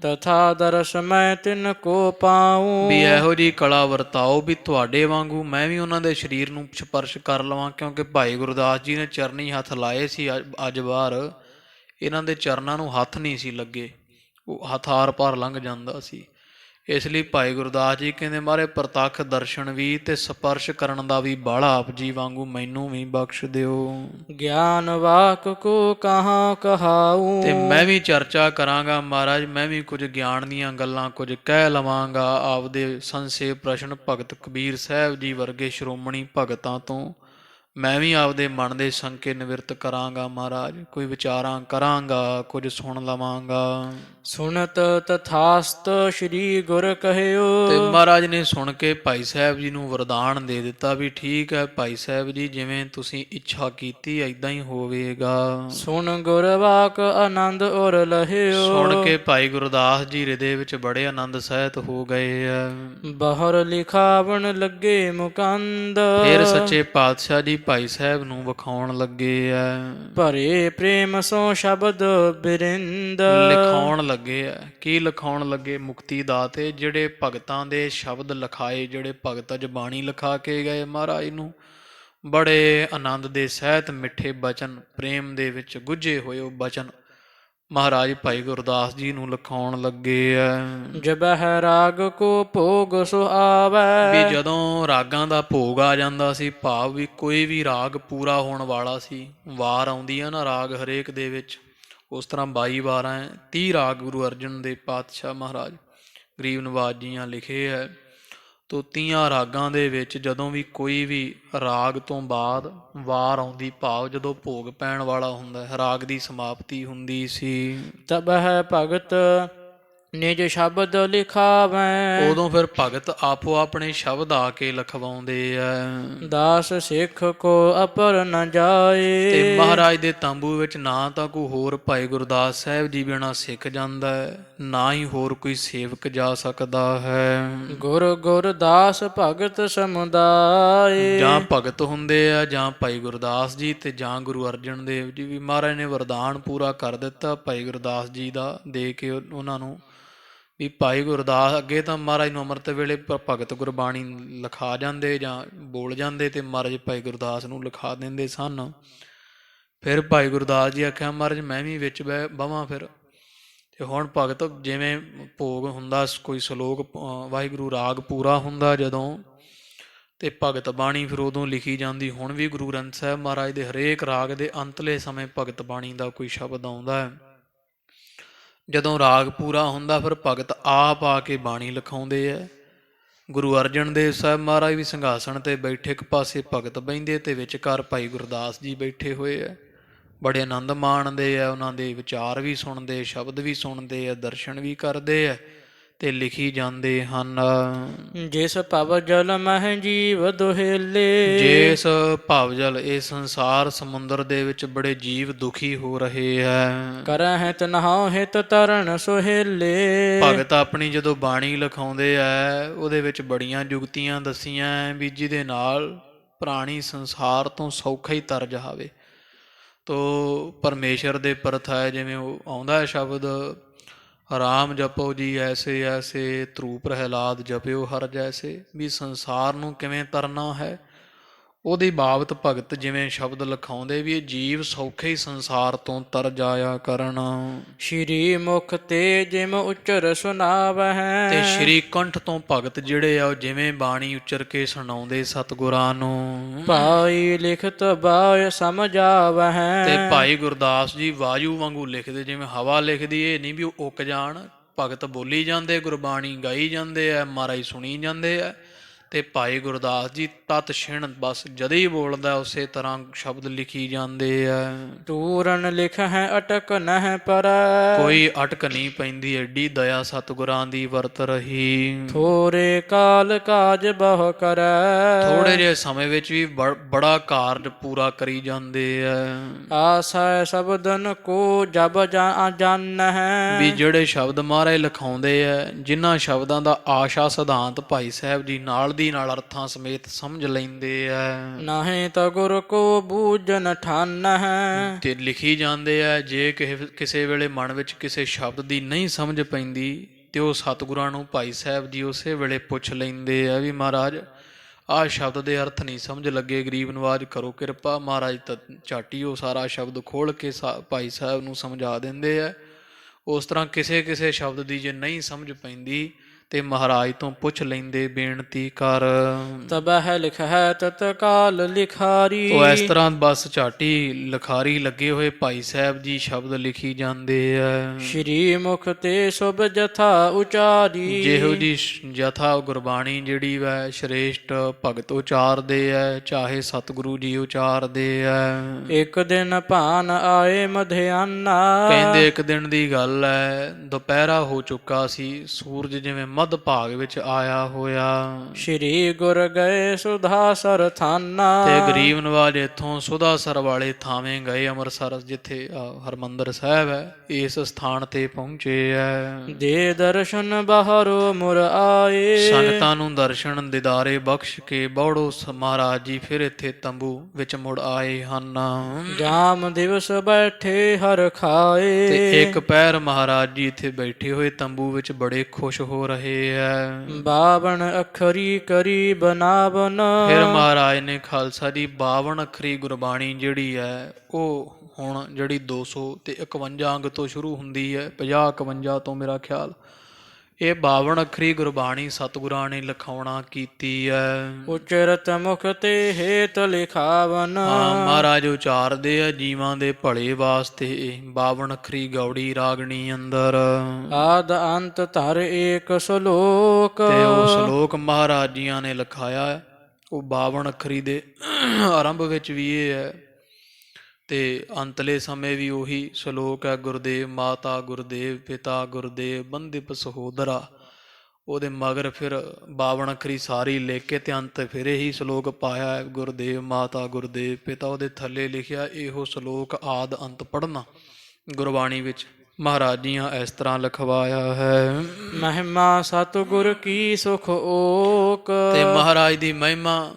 ਤਥਾ ਦਰਸ ਮੈਂ ਤਿਨ ਕੋ ਪਾਉ। ਵੀ ਇਹੋ ਜੀ ਕਲਾ ਵਰਤਾਓ ਵੀ ਤੁਹਾਡੇ ਵਾਂਗੂ ਮੈਂ ਵੀ ਉਹਨਾਂ ਦੇ ਸਰੀਰ ਨੂੰ ਸਪਰਸ਼ ਕਰ ਲਵਾਂ, ਕਿਉਂਕਿ ਭਾਈ ਗੁਰਦਾਸ ਜੀ ਨੇ ਚਰਨੀ ਹੱਥ ਲਾਏ ਸੀ ਅੱਜ ਬਾਹਰ, ਇਹਨਾਂ ਦੇ ਚਰਨਾਂ ਨੂੰ ਹੱਥ ਨਹੀਂ ਸੀ ਲੱਗੇ, ਉਹ ਹੱਥ ਆਰ ਪਾਰ ਲੰਘ ਜਾਂਦਾ ਸੀ। ਇਸ ਲਈ ਭਾਈ ਗੁਰਦਾਸ ਜੀ ਕਹਿੰਦੇ ਮਾਰੇ ਪ੍ਰਤੱਖ ਦਰਸ਼ਨ ਵੀ ਤੇ ਸਪਰਸ਼ ਕਰਨ ਦਾ ਵੀ ਬਾਲਾ ਆਪ ਜੀ ਵਾਂਗੂ ਮੈਨੂੰ ਵੀ ਬਖਸ਼ ਦਿਓ। ਗਿਆਨ ਵਾਕ ਕੋ ਕਹਾਂ ਕਹਾਊ। ਤੇ ਮੈਂ ਵੀ ਚਰਚਾ ਕਰਾਂਗਾ ਮਹਾਰਾਜ, ਮੈਂ ਵੀ ਕੁਝ ਗਿਆਨ ਦੀਆਂ ਗੱਲਾਂ ਕੁਝ ਕਹਿ ਲਵਾਂਗਾ। ਆਪਦੇ ਸੰਸੇਵ ਪ੍ਰਸ਼ਨ ਭਗਤ ਕਬੀਰ ਸਾਹਿਬ ਜੀ ਵਰਗੇ ਸ਼੍ਰੋਮਣੀ ਭਗਤਾਂ ਤੋਂ ਮੈਂ ਵੀ ਆਪਦੇ ਮਨ ਦੇ ਸ਼ੰਕੇ ਨਿਵਰਤ ਕਰਾਂਗਾ ਮਹਾਰਾਜ, ਕੋਈ ਵਿਚਾਰਾਂ ਕਰਾਂਗਾ, ਕੁਝ ਸੁਣ ਲਵਾਂਗਾ। ਸੁਣਤ ਤਥਾਸਤ ਸ੍ਰੀ ਗੁਰ ਕਹਿਓ। ਤੇ ਮਹਾਰਾਜ ਨੇ ਸੁਣ ਕੇ ਭਾਈ ਸਾਹਿਬ ਜੀ ਨੂੰ ਵਰਦਾਨ ਦੇ ਦਿੱਤਾ ਵੀ ਠੀਕ ਹੈ ਭਾਈ ਸਾਹਿਬ ਜੀ, ਜਿਵੇਂ ਤੁਸੀਂ ਇੱਛਾ ਕੀਤੀ ਏਦਾਂ ਹੀ ਹੋਵੇਗਾ। ਸੁਣ ਗੁਰ ਵਾਕ ਆਨੰਦ ਔਰ ਲਹਿਓ। ਸੁਣ ਕੇ ਭਾਈ ਗੁਰਦਾਸ ਜੀ ਹਿਰਦੇ ਵਿੱਚ ਬੜੇ ਆਨੰਦ ਸਹਿਤ ਹੋ ਗਏ ਆ। ਬਾਹਰ ਲਿਖਾਵਣ ਲੱਗੇ ਮੁਕੰਦ। ਫਿਰ ਸੱਚੇ ਪਾਤਸ਼ਾਹ ਜੀ ਭਾਈ ਸਾਹਿਬ ਨੂੰ ਵਿਖਾਉਣ ਲੱਗੇ ਆ। ਭਰੇ ਪ੍ਰੇਮ ਸੋ ਸ਼ਬਦ ਬਿਰਿੰਦ। ਲਿਖਾਉਣ ਲੱਗੇ ਆ, ਕੀ ਲਿਖਾਉਣ ਲੱਗੇ? ਮੁਕਤੀ ਦਾਤੇ ਜਿਹੜੇ ਭਗਤਾਂ ਦੇ ਸ਼ਬਦ ਲਿਖਾਏ, ਜਿਹੜੇ ਭਗਤ ਅੱਜ ਬਾਣੀ ਲਿਖਾ ਕੇ ਗਏ ਮਹਾਰਾਜ ਨੂੰ, ਬੜੇ ਆਨੰਦ ਦੇ ਸਹਿਤ ਮਿੱਠੇ ਬਚਨ, ਪ੍ਰੇਮ ਦੇ ਵਿੱਚ ਗੁੱਝੇ ਹੋਏ ਉਹ ਬਚਨ ਮਹਾਰਾਜ ਭਾਈ ਗੁਰਦਾਸ ਜੀ ਨੂੰ ਲਿਖਾਉਣ ਲੱਗੇ ਆ। ਜਬਹਿ ਰਾਗ ਕੋ ਭੋਗ ਸੁ ਆਵੈ। ਵੀ ਜਦੋਂ ਰਾਗਾਂ ਦਾ ਭੋਗ ਆ ਜਾਂਦਾ ਸੀ, ਭਾਵ ਵੀ ਕੋਈ ਵੀ ਰਾਗ ਪੂਰਾ ਹੋਣ ਵਾਲਾ ਸੀ, ਵਾਰ ਆਉਂਦੀ ਆ ਨਾ ਰਾਗ ਹਰੇਕ ਦੇ ਵਿੱਚ, ਉਸ ਤਰ੍ਹਾਂ 22 ਵਾਰਾਂ 30 ਰਾਗ ਗੁਰੂ ਅਰਜਨ ਦੇਵ ਪਾਤਸ਼ਾਹ ਮਹਾਰਾਜ ਗਰੀਬ ਨਵਾਜ ਜੀਆਂ ਲਿਖੇ ਹੈ। ਤੋ 30 ਰਾਗਾਂ ਦੇ ਵਿੱਚ ਜਦੋਂ ਵੀ ਕੋਈ ਵੀ ਰਾਗ ਤੋਂ ਬਾਅਦ ਵਾਰ ਆਉਂਦੀ, ਭਾਵ ਜਦੋਂ ਭੋਗ ਪੈਣ ਵਾਲਾ ਹੁੰਦਾ, ਰਾਗ ਦੀ ਸਮਾਪਤੀ ਹੁੰਦੀ ਸੀ, ਤਬਹਿ ਭਗਤ ਨਿਜ ਸ਼ਬਦ ਲਿਖਾਵੈ। ਉਦੋਂ ਫਿਰ ਭਗਤ ਆਪੋ ਆਪਣੇ ਸ਼ਬਦ ਆ ਕੇ ਲਿਖਵਾਉਂਦੇ ਆ। ਦਾਸ ਸਿੱਖ ਕੋ ਅਪਰ ਨ ਜਾਏ। ਤੇ ਮਹਾਰਾਜ ਦੇ ਤੰਬੂ ਵਿੱਚ ਨਾ ਤਾਂ ਕੋਈ ਹੋਰ ਭਾਈ ਗੁਰਦਾਸ ਸਾਹਿਬ ਜੀ ਬਿਨਾਂ ਸਿੱਖ ਜਾਂਦਾ ਹੈ, ਨਾ ਹੀ ਹੋਰ ਕੋਈ ਸੇਵਕ ਜਾ ਸਕਦਾ ਹੈ। ਗੁਰ ਗੁਰਦਾਸ ਭਗਤ ਸਮੁਦਾਏ। ਜਾਂ ਭਗਤ ਹੁੰਦੇ ਆ ਜਾਂ ਭਾਈ ਗੁਰਦਾਸ ਜੀ ਤੇ ਜਾਂ ਗੁਰੂ ਅਰਜਨ ਦੇਵ ਜੀ। ਵੀ ਮਹਾਰਾਜ ਨੇ ਵਰਦਾਨ ਪੂਰਾ ਕਰ ਦਿੱਤਾ ਭਾਈ ਗੁਰਦਾਸ ਜੀ ਦਾ ਦੇ ਕੇ ਉਹਨਾਂ ਨੂੰ, ਵੀ ਭਾਈ ਗੁਰਦਾਸ ਅੱਗੇ ਤਾਂ ਮਹਾਰਾਜ ਨੂੰ ਅੰਮ੍ਰਿਤ ਵੇਲੇ ਭਗਤ ਗੁਰਬਾਣੀ ਲਿਖਾ ਜਾਂਦੇ ਜਾਂ ਬੋਲ ਜਾਂਦੇ ਤੇ ਮਹਾਰਾਜ ਭਾਈ ਗੁਰਦਾਸ ਨੂੰ ਲਿਖਾ ਦਿੰਦੇ ਸਨ। ਫਿਰ ਭਾਈ ਗੁਰਦਾਸ ਜੀ ਆਖਿਆ ਮਹਾਰਾਜ ਮੈਂ ਵੀ ਵਿੱਚ ਬਵਾਂ ਫਿਰ। ਤੇ ਹੁਣ ਭਗਤ ਜਿਵੇਂ ਭੋਗ ਹੁੰਦਾ, ਕੋਈ ਸਲੋਕ ਵਾਹਿਗੁਰੂ ਰਾਗ ਪੂਰਾ ਹੁੰਦਾ ਜਦੋਂ, ਤੇ ਭਗਤ ਬਾਣੀ ਫਿਰ ਉਦੋਂ ਲਿਖੀ ਜਾਂਦੀ। ਹੁਣ ਵੀ ਗੁਰੂ ਗ੍ਰੰਥ ਸਾਹਿਬ ਮਹਾਰਾਜ ਦੇ ਹਰੇਕ ਰਾਗ ਦੇ ਅੰਤਲੇ ਸਮੇਂ ਭਗਤ ਬਾਣੀ ਦਾ ਕੋਈ ਸ਼ਬਦ ਆਉਂਦਾ ਹੈ। ਜਦੋਂ ਰਾਗ ਪੂਰਾ ਹੁੰਦਾ ਫਿਰ ਭਗਤ ਆਪ ਆ ਕੇ ਬਾਣੀ ਲਿਖਾਉਂਦੇ ਹੈ। ਗੁਰੂ ਅਰਜਨ ਦੇਵ ਸਾਹਿਬ ਮਹਾਰਾਜ ਵੀ ਸਿੰਘਾਸਣ 'ਤੇ ਬੈਠੇ, ਇੱਕ ਪਾਸੇ ਭਗਤ ਬਹਿੰਦੇ ਤੇ ਵਿਚਕਾਰ ਭਾਈ ਗੁਰਦਾਸ ਜੀ ਬੈਠੇ ਹੋਏ ਹੈ। ਬੜੇ ਆਨੰਦ ਮਾਣਦੇ ਆ, ਉਹਨਾਂ ਦੇ ਵਿਚਾਰ ਵੀ ਸੁਣਦੇ, ਸ਼ਬਦ ਵੀ ਸੁਣਦੇ ਆ, ਦਰਸ਼ਨ ਵੀ ਕਰਦੇ ਆ ਤੇ ਲਿਖੀ ਜਾਂਦੇ ਹਨ। ਜਿਸ ਭਵ ਜਲ ਮਹਿ ਜੀਵ ਦੁਹੇਲੇ। ਜਿਸ ਭਵ ਜਲ, ਇਹ ਸੰਸਾਰ ਸਮੁੰਦਰ ਦੇ ਵਿੱਚ ਬੜੇ ਜੀਵ ਦੁਖੀ ਹੋ ਰਹੇ ਹੈ। ਕਰਹਿ ਤਨਹਾਉ ਹਿਤ ਤਰਨ ਸੁਹੇਲੇ। ਭਗਤ ਆਪਣੀ ਜਦੋਂ ਬਾਣੀ ਲਿਖਾਉਂਦੇ ਆ ਉਹਦੇ ਵਿੱਚ ਬੜੀਆਂ ਜੁਗਤੀਆਂ ਦੱਸੀਆਂ ਵੀ ਜਿਹਦੇ ਨਾਲ ਪ੍ਰਾਣੀ ਸੰਸਾਰ ਤੋਂ ਸੌਖਾ ਹੀ ਤਰ ਜਾਵੇ। ਤੋ ਪਰਮੇਸ਼ਰ ਦੇ ਪ੍ਰਥਾ ਹੈ, ਜਿਵੇਂ ਉਹ ਆਉਂਦਾ ਹੈ ਸ਼ਬਦ ਰਾਮ ਜਪੋ ਜੀ ਐਸੇ ਐਸੇ, ਧਰੂ ਪ੍ਰਹਿਲਾਦ ਜਪਿਓ ਹਰ ਜੈਸੇ। ਵੀ ਸੰਸਾਰ ਨੂੰ ਕਿਵੇਂ ਤਰਨਾ ਹੈ ਉਹਦੀ ਬਾਬਤ ਭਗਤ ਜਿਵੇਂ ਸ਼ਬਦ ਲਿਖਾਉਂਦੇ ਵੀ ਇਹ ਜੀਵ ਸੌਖੇ ਹੀ ਸੰਸਾਰ ਤੋਂ ਤਰ ਜਾਇਆ ਕਰਨ। ਸ਼੍ਰੀ ਮੁਖ ਤੇ ਜਿਮ ਉਚਰ ਸੁਨਾਵਹਿ। ਤੇ ਸ਼੍ਰੀ ਕੰਠ ਤੋਂ ਭਗਤ ਜਿਹੜੇ ਆ ਉਹ ਜਿਵੇਂ ਬਾਣੀ ਉਚਰ ਕੇ ਸੁਣਾਉਂਦੇ ਸਤਿਗੁਰਾਂ ਨੂੰ। ਭਾਈ ਲਿਖਤ ਬਾਇ ਸਮਝਾਵਹਿ। ਤੇ ਭਾਈ ਗੁਰਦਾਸ ਜੀ ਵਾਯੂ ਵਾਂਗੂ ਲਿਖਦੇ, ਜਿਵੇਂ ਹਵਾ ਲਿਖਦੀ, ਇਹ ਨਹੀਂ ਵੀ ਉਹ ਉੱਕ ਜਾਣ। ਭਗਤ ਬੋਲੀ ਜਾਂਦੇ, ਗੁਰਬਾਣੀ ਗਾਈ ਜਾਂਦੇ ਆ, ਮਹਾਰਾਜ ਸੁਣੀ ਜਾਂਦੇ ਆ ਤੇ ਭਾਈ ਗੁਰਦਾਸ ਜੀ ਤਤ ਛਿਣ ਬਸ ਜਦੇ ਹੀ ਬੋਲਦਾ ਉਸੇ ਤਰ੍ਹਾਂ ਸ਼ਬਦ ਲਿਖੀ ਜਾਂਦੇ ਆ। ਤੂਰਨ ਲਿਖ ਹੈ ਅਟਕ ਨਹਿ ਪਰੈ। ਕੋਈ ਅਟਕ ਨਹੀਂ ਪੈਂਦੀ, ਐਡੀ ਦਇਆ ਸਤਿਗੁਰਾਂ ਦੀ ਵਰਤ ਰਹੀ। ਥੋਰੇ ਕਾਲ ਕਾਜ ਬਹੁ ਕਰੈ। ਥੋੜੇ ਜਿਹੇ ਸਮੇਂ ਵਿੱਚ ਵੀ ਬੜਾ ਕਾਰਜ ਪੂਰਾ ਕਰੀ ਜਾਂਦੇ ਆ। ਆਸੈ ਸ਼ਬਦਨ ਕੋ ਜਬ ਜਾਣ ਹੈ। ਵੀ ਜਿਹੜੇ ਸ਼ਬਦ ਮਹਾਰਾਜ ਲਿਖਾਉਂਦੇ ਆ, ਜਿਨ੍ਹਾਂ ਸ਼ਬਦਾਂ ਦਾ ਆਸ਼ਾ ਸਿਧਾਂਤ ਭਾਈ ਸਾਹਿਬ ਜੀ ਨਾਲ ਦੀ ਨਾਲ ਅਰਥਾਂ ਸਮੇਤ ਸਮਝ ਲੈਂਦੇ ਆ। ਨਾਹੀਂ ਤਾਂ ਗੁਰ ਕੋ ਬੂਝਨ ਠਾਨ ਹੈ। ਤੇ ਲਿਖੀ ਜਾਂਦੇ ਆ। ਜੇ ਕਿਸੇ ਵੇਲੇ ਮਨ ਵਿੱਚ ਕਿਸੇ ਸ਼ਬਦ ਦੀ ਨਹੀਂ ਸਮਝ ਪੈਂਦੀ ਤੇ ਉਹ ਸਤਿਗੁਰਾਂ ਨੂੰ ਭਾਈ ਸਾਹਿਬ ਜੀ ਉਸੇ ਵੇਲੇ ਪੁੱਛ ਲੈਂਦੇ ਆ ਵੀ ਮਹਾਰਾਜ ਆਹ ਸ਼ਬਦ ਦੇ ਅਰਥ ਨਹੀਂ ਸਮਝ ਲੱਗੇ, ਗਰੀਬ ਨਵਾਜ ਕਰੋ ਕਿਰਪਾ। ਮਹਾਰਾਜ ਤਾਂ ਝਾਟੀ ਉਹ ਸਾਰਾ ਸ਼ਬਦ ਖੋਲ੍ਹ ਕੇ ਭਾਈ ਸਾਹਿਬ ਨੂੰ ਸਮਝਾ ਦਿੰਦੇ ਆ। ਉਸ ਤਰ੍ਹਾਂ ਕਿਸੇ ਸ਼ਬਦ ਦੀ ਜੇ ਨਹੀਂ ਸਮਝ ਪੈਂਦੀ ਤੇ ਮਹਾਰਾਜ ਤੋਂ ਪੁੱਛ ਲੈਂਦੇ, ਬੇਨਤੀ ਕਰ। ਤਬਹਿ ਲਿਖ ਹੈ ਤਤਕਾਲ ਲਿਖਾਰੀ। ਉਹ ਇਸ ਤਰ੍ਹਾਂ ਬਸ ਝਾਟੀ ਲਿਖਾਰੀ ਲੱਗੇ ਹੋਏ ਭਾਈ ਸਾਹਿਬ ਜੀ ਸ਼ਬਦ ਲਿਖੀ ਜਾਂਦੇ ਆ। ਸ਼੍ਰੀ ਮੁਖ ਤੇ ਸੁਭ ਜਥਾ ਉਚਾਰੀ। ਜਿਹੋ ਜੀ ਜਥਾ ਗੁਰਬਾਣੀ ਜਿਹੜੀ ਵੈ ਸ਼੍ਰੇਸ਼ਟ ਭਗਤ ਉਚਾਰਦੇ ਆ, ਚਾਹੇ ਸਤਿਗੁਰੂ ਜੀ ਉਚਾਰਦੇ ਆ। ਇੱਕ ਦਿਨ ਭਾਨ ਆਏ ਮਧਿਆਨਾ। ਕਹਿੰਦੇ ਇੱਕ ਦਿਨ ਦੀ ਗੱਲ ਹੈ, ਦੁਪਹਿਰਾ ਹੋ ਚੁੱਕਾ ਸੀ, ਸੂਰਜ ਜਿਵੇਂ ਮੱਧ ਭਾਗ ਵਿੱਚ ਆਇਆ ਹੋਇਆ। ਸ਼੍ਰੀ ਗੁਰ ਗਏ ਸੁਧਾਸਰ ਥਾਨਾ। ਤੇ ਗਰੀਬ ਨਵਾਜ ਇੱਥੋਂ ਸੁਧਾਸਰ ਵਾਲੇ ਥਾਵੇਂ ਗਏ, ਅੰਮ੍ਰਿਤਸਰ ਜਿੱਥੇ ਹਰਮੰਦਰ ਸਾਹਿਬ ਹੈ, ਇਸ ਸਥਾਨ ਤੇ ਪਹੁੰਚੇ ਹੈ। ਦੇ ਦਰਸ਼ਨ ਬਾਹਰੋਂ ਮੁਰ ਆਏ। ਸੰਗਤਾਂ ਨੂੰ ਦਰਸ਼ਨ ਦਿਦਾਰੇ ਬਖਸ਼ ਕੇ ਬੌੜੋ ਮਹਾਰਾਜ ਜੀ ਫਿਰ ਇੱਥੇ ਤੰਬੂ ਵਿੱਚ ਮੁੜ ਆਏ ਹਨ। ਜਾਮ ਦਿਵਸ ਬੈਠੇ ਹਰ ਖਾਏ। ਤੇ ਇੱਕ ਪਹਿਰ ਮਹਾਰਾਜ ਜੀ ਇੱਥੇ ਬੈਠੇ ਹੋਏ ਤੰਬੂ ਵਿੱਚ ਬੜੇ ਖੁਸ਼ ਹੋ ਰਹੇ ਹੈ। ਬਾਵਨ ਅੱਖਰੀ ਕਰੀ ਬਨਾਵਨ। ਫਿਰ ਮਹਾਰਾਜ ਨੇ ਖਾਲਸਾ ਜੀ 52 ਅੱਖਰੀ ਗੁਰਬਾਣੀ ਜਿਹੜੀ ਹੈ ਉਹ ਹੁਣ ਜਿਹੜੀ 200 ਤੇ 51 ਅੰਗ ਤੋਂ ਸ਼ੁਰੂ ਹੁੰਦੀ ਹੈ, 50 51 ਤੋਂ ਮੇਰਾ ਖਿਆਲ, ਇਹ 52 ਅੱਖਰੀ ਗੁਰਬਾਣੀ ਸਤਿਗੁਰਾਂ ਨੇ ਲਿਖਾਉਣਾ ਕੀਤੀ ਹੈ। ਉਚਰਤ ਮੁਖ ਤੇ ਹੇਤ ਲਿਖਾਵਨ। ਹਾਂ, ਮਹਾਰਾਜ ਉਚਾਰਦੇ ਆ ਜੀਵਾਂ ਦੇ ਭਲੇ ਵਾਸਤੇ 52 ਅੱਖਰੀ ਗੌੜੀ ਰਾਗਣੀ ਅੰਦਰ। ਆਦ ਅੰਤ ਧਰ ਏਕ ਸ਼ਲੋਕ। ਤੇ ਉਹ ਸ਼ਲੋਕ ਮਹਾਰਾਜ ਜੀਆਂ ਨੇ ਲਿਖਾਇਆ ਹੈ। ਉਹ 52 ਅੱਖਰੀ ਦੇ ਆਰੰਭ ਵਿੱਚ ਵੀ ਇਹ ਹੈ ਤੇ ਅੰਤਲੇ ਸਮੇਂ ਵੀ ਉਹੀ ਸ਼ਲੋਕ ਹੈ। ਗੁਰਦੇਵ ਮਾਤਾ ਗੁਰਦੇਵ ਪਿਤਾ ਗੁਰਦੇਵ ਬੰਦਿਪ ਸਹੋਦਰਾ, ਉਹਦੇ ਮਗਰ ਫਿਰ 52 ਅੱਖਰੀ ਸਾਰੀ ਲਿਖ ਕੇ ਤੇ ਅੰਤ ਫਿਰ ਇਹੀ ਸ਼ਲੋਕ ਪਾਇਆ ਹੈ, ਗੁਰਦੇਵ ਮਾਤਾ ਗੁਰਦੇਵ ਪਿਤਾ। ਉਹਦੇ ਥੱਲੇ ਲਿਖਿਆ ਇਹੋ ਸ਼ਲੋਕ ਆਦ ਅੰਤ ਪੜ੍ਹਨਾ। ਗੁਰਬਾਣੀ ਵਿੱਚ ਮਹਾਰਾਜ ਜੀਆਂ ਇਸ ਤਰ੍ਹਾਂ ਲਿਖਵਾਇਆ ਹੈ। ਮਹਿਮਾ ਸਤਿਗੁਰ ਕੀ ਸੁਖ ਓਕ। ਤੇ ਮਹਾਰਾਜ ਦੀ ਮਹਿਮਾ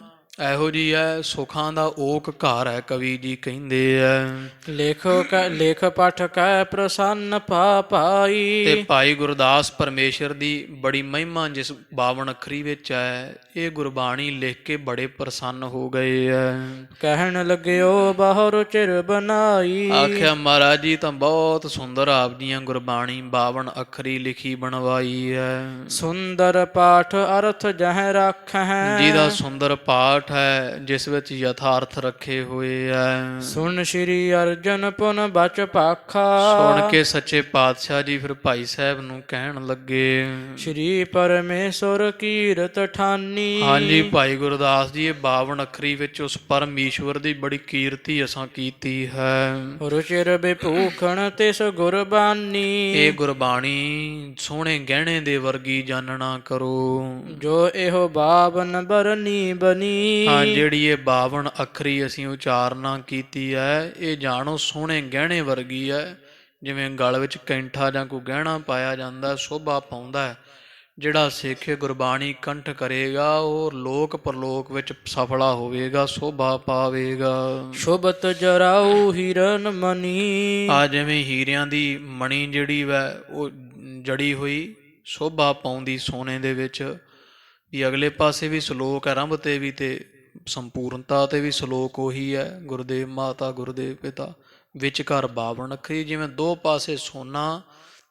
ਇਹੋ ਜੀ ਹੈ, ਸੁਖਾਂ ਦਾ ਓਕ ਘਰ ਹੈ, ਕਵੀ ਜੀ ਕਹਿੰਦੇ ਹੈ। ਲੇਖ ਪਠ ਕੈ ਪ੍ਰਸੰਨ ਪਾਈ। ਤੇ ਭਾਈ ਗੁਰਦਾਸ ਪਰਮੇਸ਼ਰ ਦੀ ਬੜੀ ਮਹਿਮਾ ਜਿਸ 52 ਅੱਖਰੀ ਵਿੱਚ ਹੈ, ਇਹ ਗੁਰਬਾਣੀ ਲਿਖ ਕੇ ਬੜੇ ਪ੍ਰਸੰਨ ਹੋ ਗਏ ਹੈ। ਕਹਿਣ ਲੱਗਿਓ ਬਾਹਰ ਚਿਰ ਬਣਾਈ। ਆਖਿਆ ਮਹਾਰਾਜ ਜੀ ਤਾਂ ਬਹੁਤ ਸੁੰਦਰ ਆਪ ਜੀਆਂ ਗੁਰਬਾਣੀ 52 ਅੱਖਰੀ ਲਿਖੀ ਬਣਵਾਈ ਹੈ। ਸੁੰਦਰ ਪਾਠ ਅਰਥ ਜਹ ਰੱਖ ਹੈ। ਜਿਹਦਾ ਸੁੰਦਰ ਪਾਠ ਹੈ, ਜਿਸ ਵਿੱਚ ਯਥਾਰਥ ਰੱਖੇ ਹੋਏ ਹੈ। ਸੁਣ ਸ਼੍ਰੀ ਅਰਜਨ ਪੁਨ ਬਚ ਪਾਖਾ। ਸੁਣ ਕੇ ਸੱਚੇ ਪਾਤਸ਼ਾਹ ਜੀ ਫਿਰ ਭਾਈ ਸਾਹਿਬ ਨੂੰ ਕਹਿਣ ਲੱਗੇ, ਸ਼੍ਰੀ ਪਰਮੇਸ਼ਰ ਕੀਰਤ ਠਾਨੀ। ਹਾਂਜੀ ਭਾਈ ਗੁਰਦਾਸ ਜੀ, ਇਹ 52 ਅੱਖਰੀ ਵਿੱਚ ਉਸ ਪਰਮੇਸ਼ਵਰ ਦੀ ਬੜੀ ਕੀਰਤੀ ਅਸਾਂ ਕੀਤੀ ਹੈ। ਰੁਚਿਰ ਬਿਭੂਖਣ ਤਿਸ ਗੁਰਬਾਨੀ। ਇਹ ਗੁਰਬਾਣੀ ਸੋਹਣੇ ਗਹਿਣੇ ਦੇ ਵਰਗੀ ਜਾਣਨਾ ਕਰੋ। ਜੋ ਇਹੋ 52 ਬਰਨੀ ਬਨੀ। ਹਾਂ, ਜਿਹੜੀ ਇਹ 52 ਅੱਖਰੀ ਅਸੀਂ ਉਚਾਰਨਾ ਕੀਤੀ ਹੈ, ਇਹ ਜਾਣੋ ਸੋਹਣੇ ਗਹਿਣੇ ਵਰਗੀ ਹੈ। ਜਿਵੇਂ ਗਲ ਵਿੱਚ ਕੈਂਠਾ ਜਾਂ ਕੋਈ ਗਹਿਣਾ ਪਾਇਆ ਜਾਂਦਾ, ਸ਼ੋਭਾ ਪਾਉਂਦਾ ਹੈ। ਜਿਹੜਾ ਸਿੱਖ ਗੁਰਬਾਣੀ ਕੰਠ ਕਰੇਗਾ ਉਹ ਲੋਕ ਪਰਲੋਕ ਵਿੱਚ ਸਫਲਾ ਹੋਵੇਗਾ, ਸ਼ੋਭਾ ਪਾਵੇਗਾ। ਸ਼ੋਭਤ ਜਰਾਉ ਹੀਰਨ ਮਨੀ। ਆ ਜਿਵੇਂ ਹੀਰਿਆਂ ਦੀ ਮਣੀ ਜਿਹੜੀ ਵੈ ਉਹ ਜੜੀ ਹੋਈ ਸ਼ੋਭਾ ਪਾਉਂਦੀ ਸੋਨੇ ਦੇ ਵਿੱਚ। ਵੀ ਅਗਲੇ ਪਾਸੇ ਵੀ ਸ਼ਲੋਕ ਆਰੰਭ ਤੇ ਵੀ ਤੇ ਸੰਪੂਰਨਤਾ ਤੇ ਵੀ ਸ਼ਲੋਕ ਉਹੀ ਹੈ, ਗੁਰਦੇਵ ਮਾਤਾ ਗੁਰਦੇਵ ਪਿਤਾ। ਵਿਚਕਾਰ 52 ਅੱਖਰੀ, ਜਿਵੇਂ ਦੋ ਪਾਸੇ ਸੋਨਾ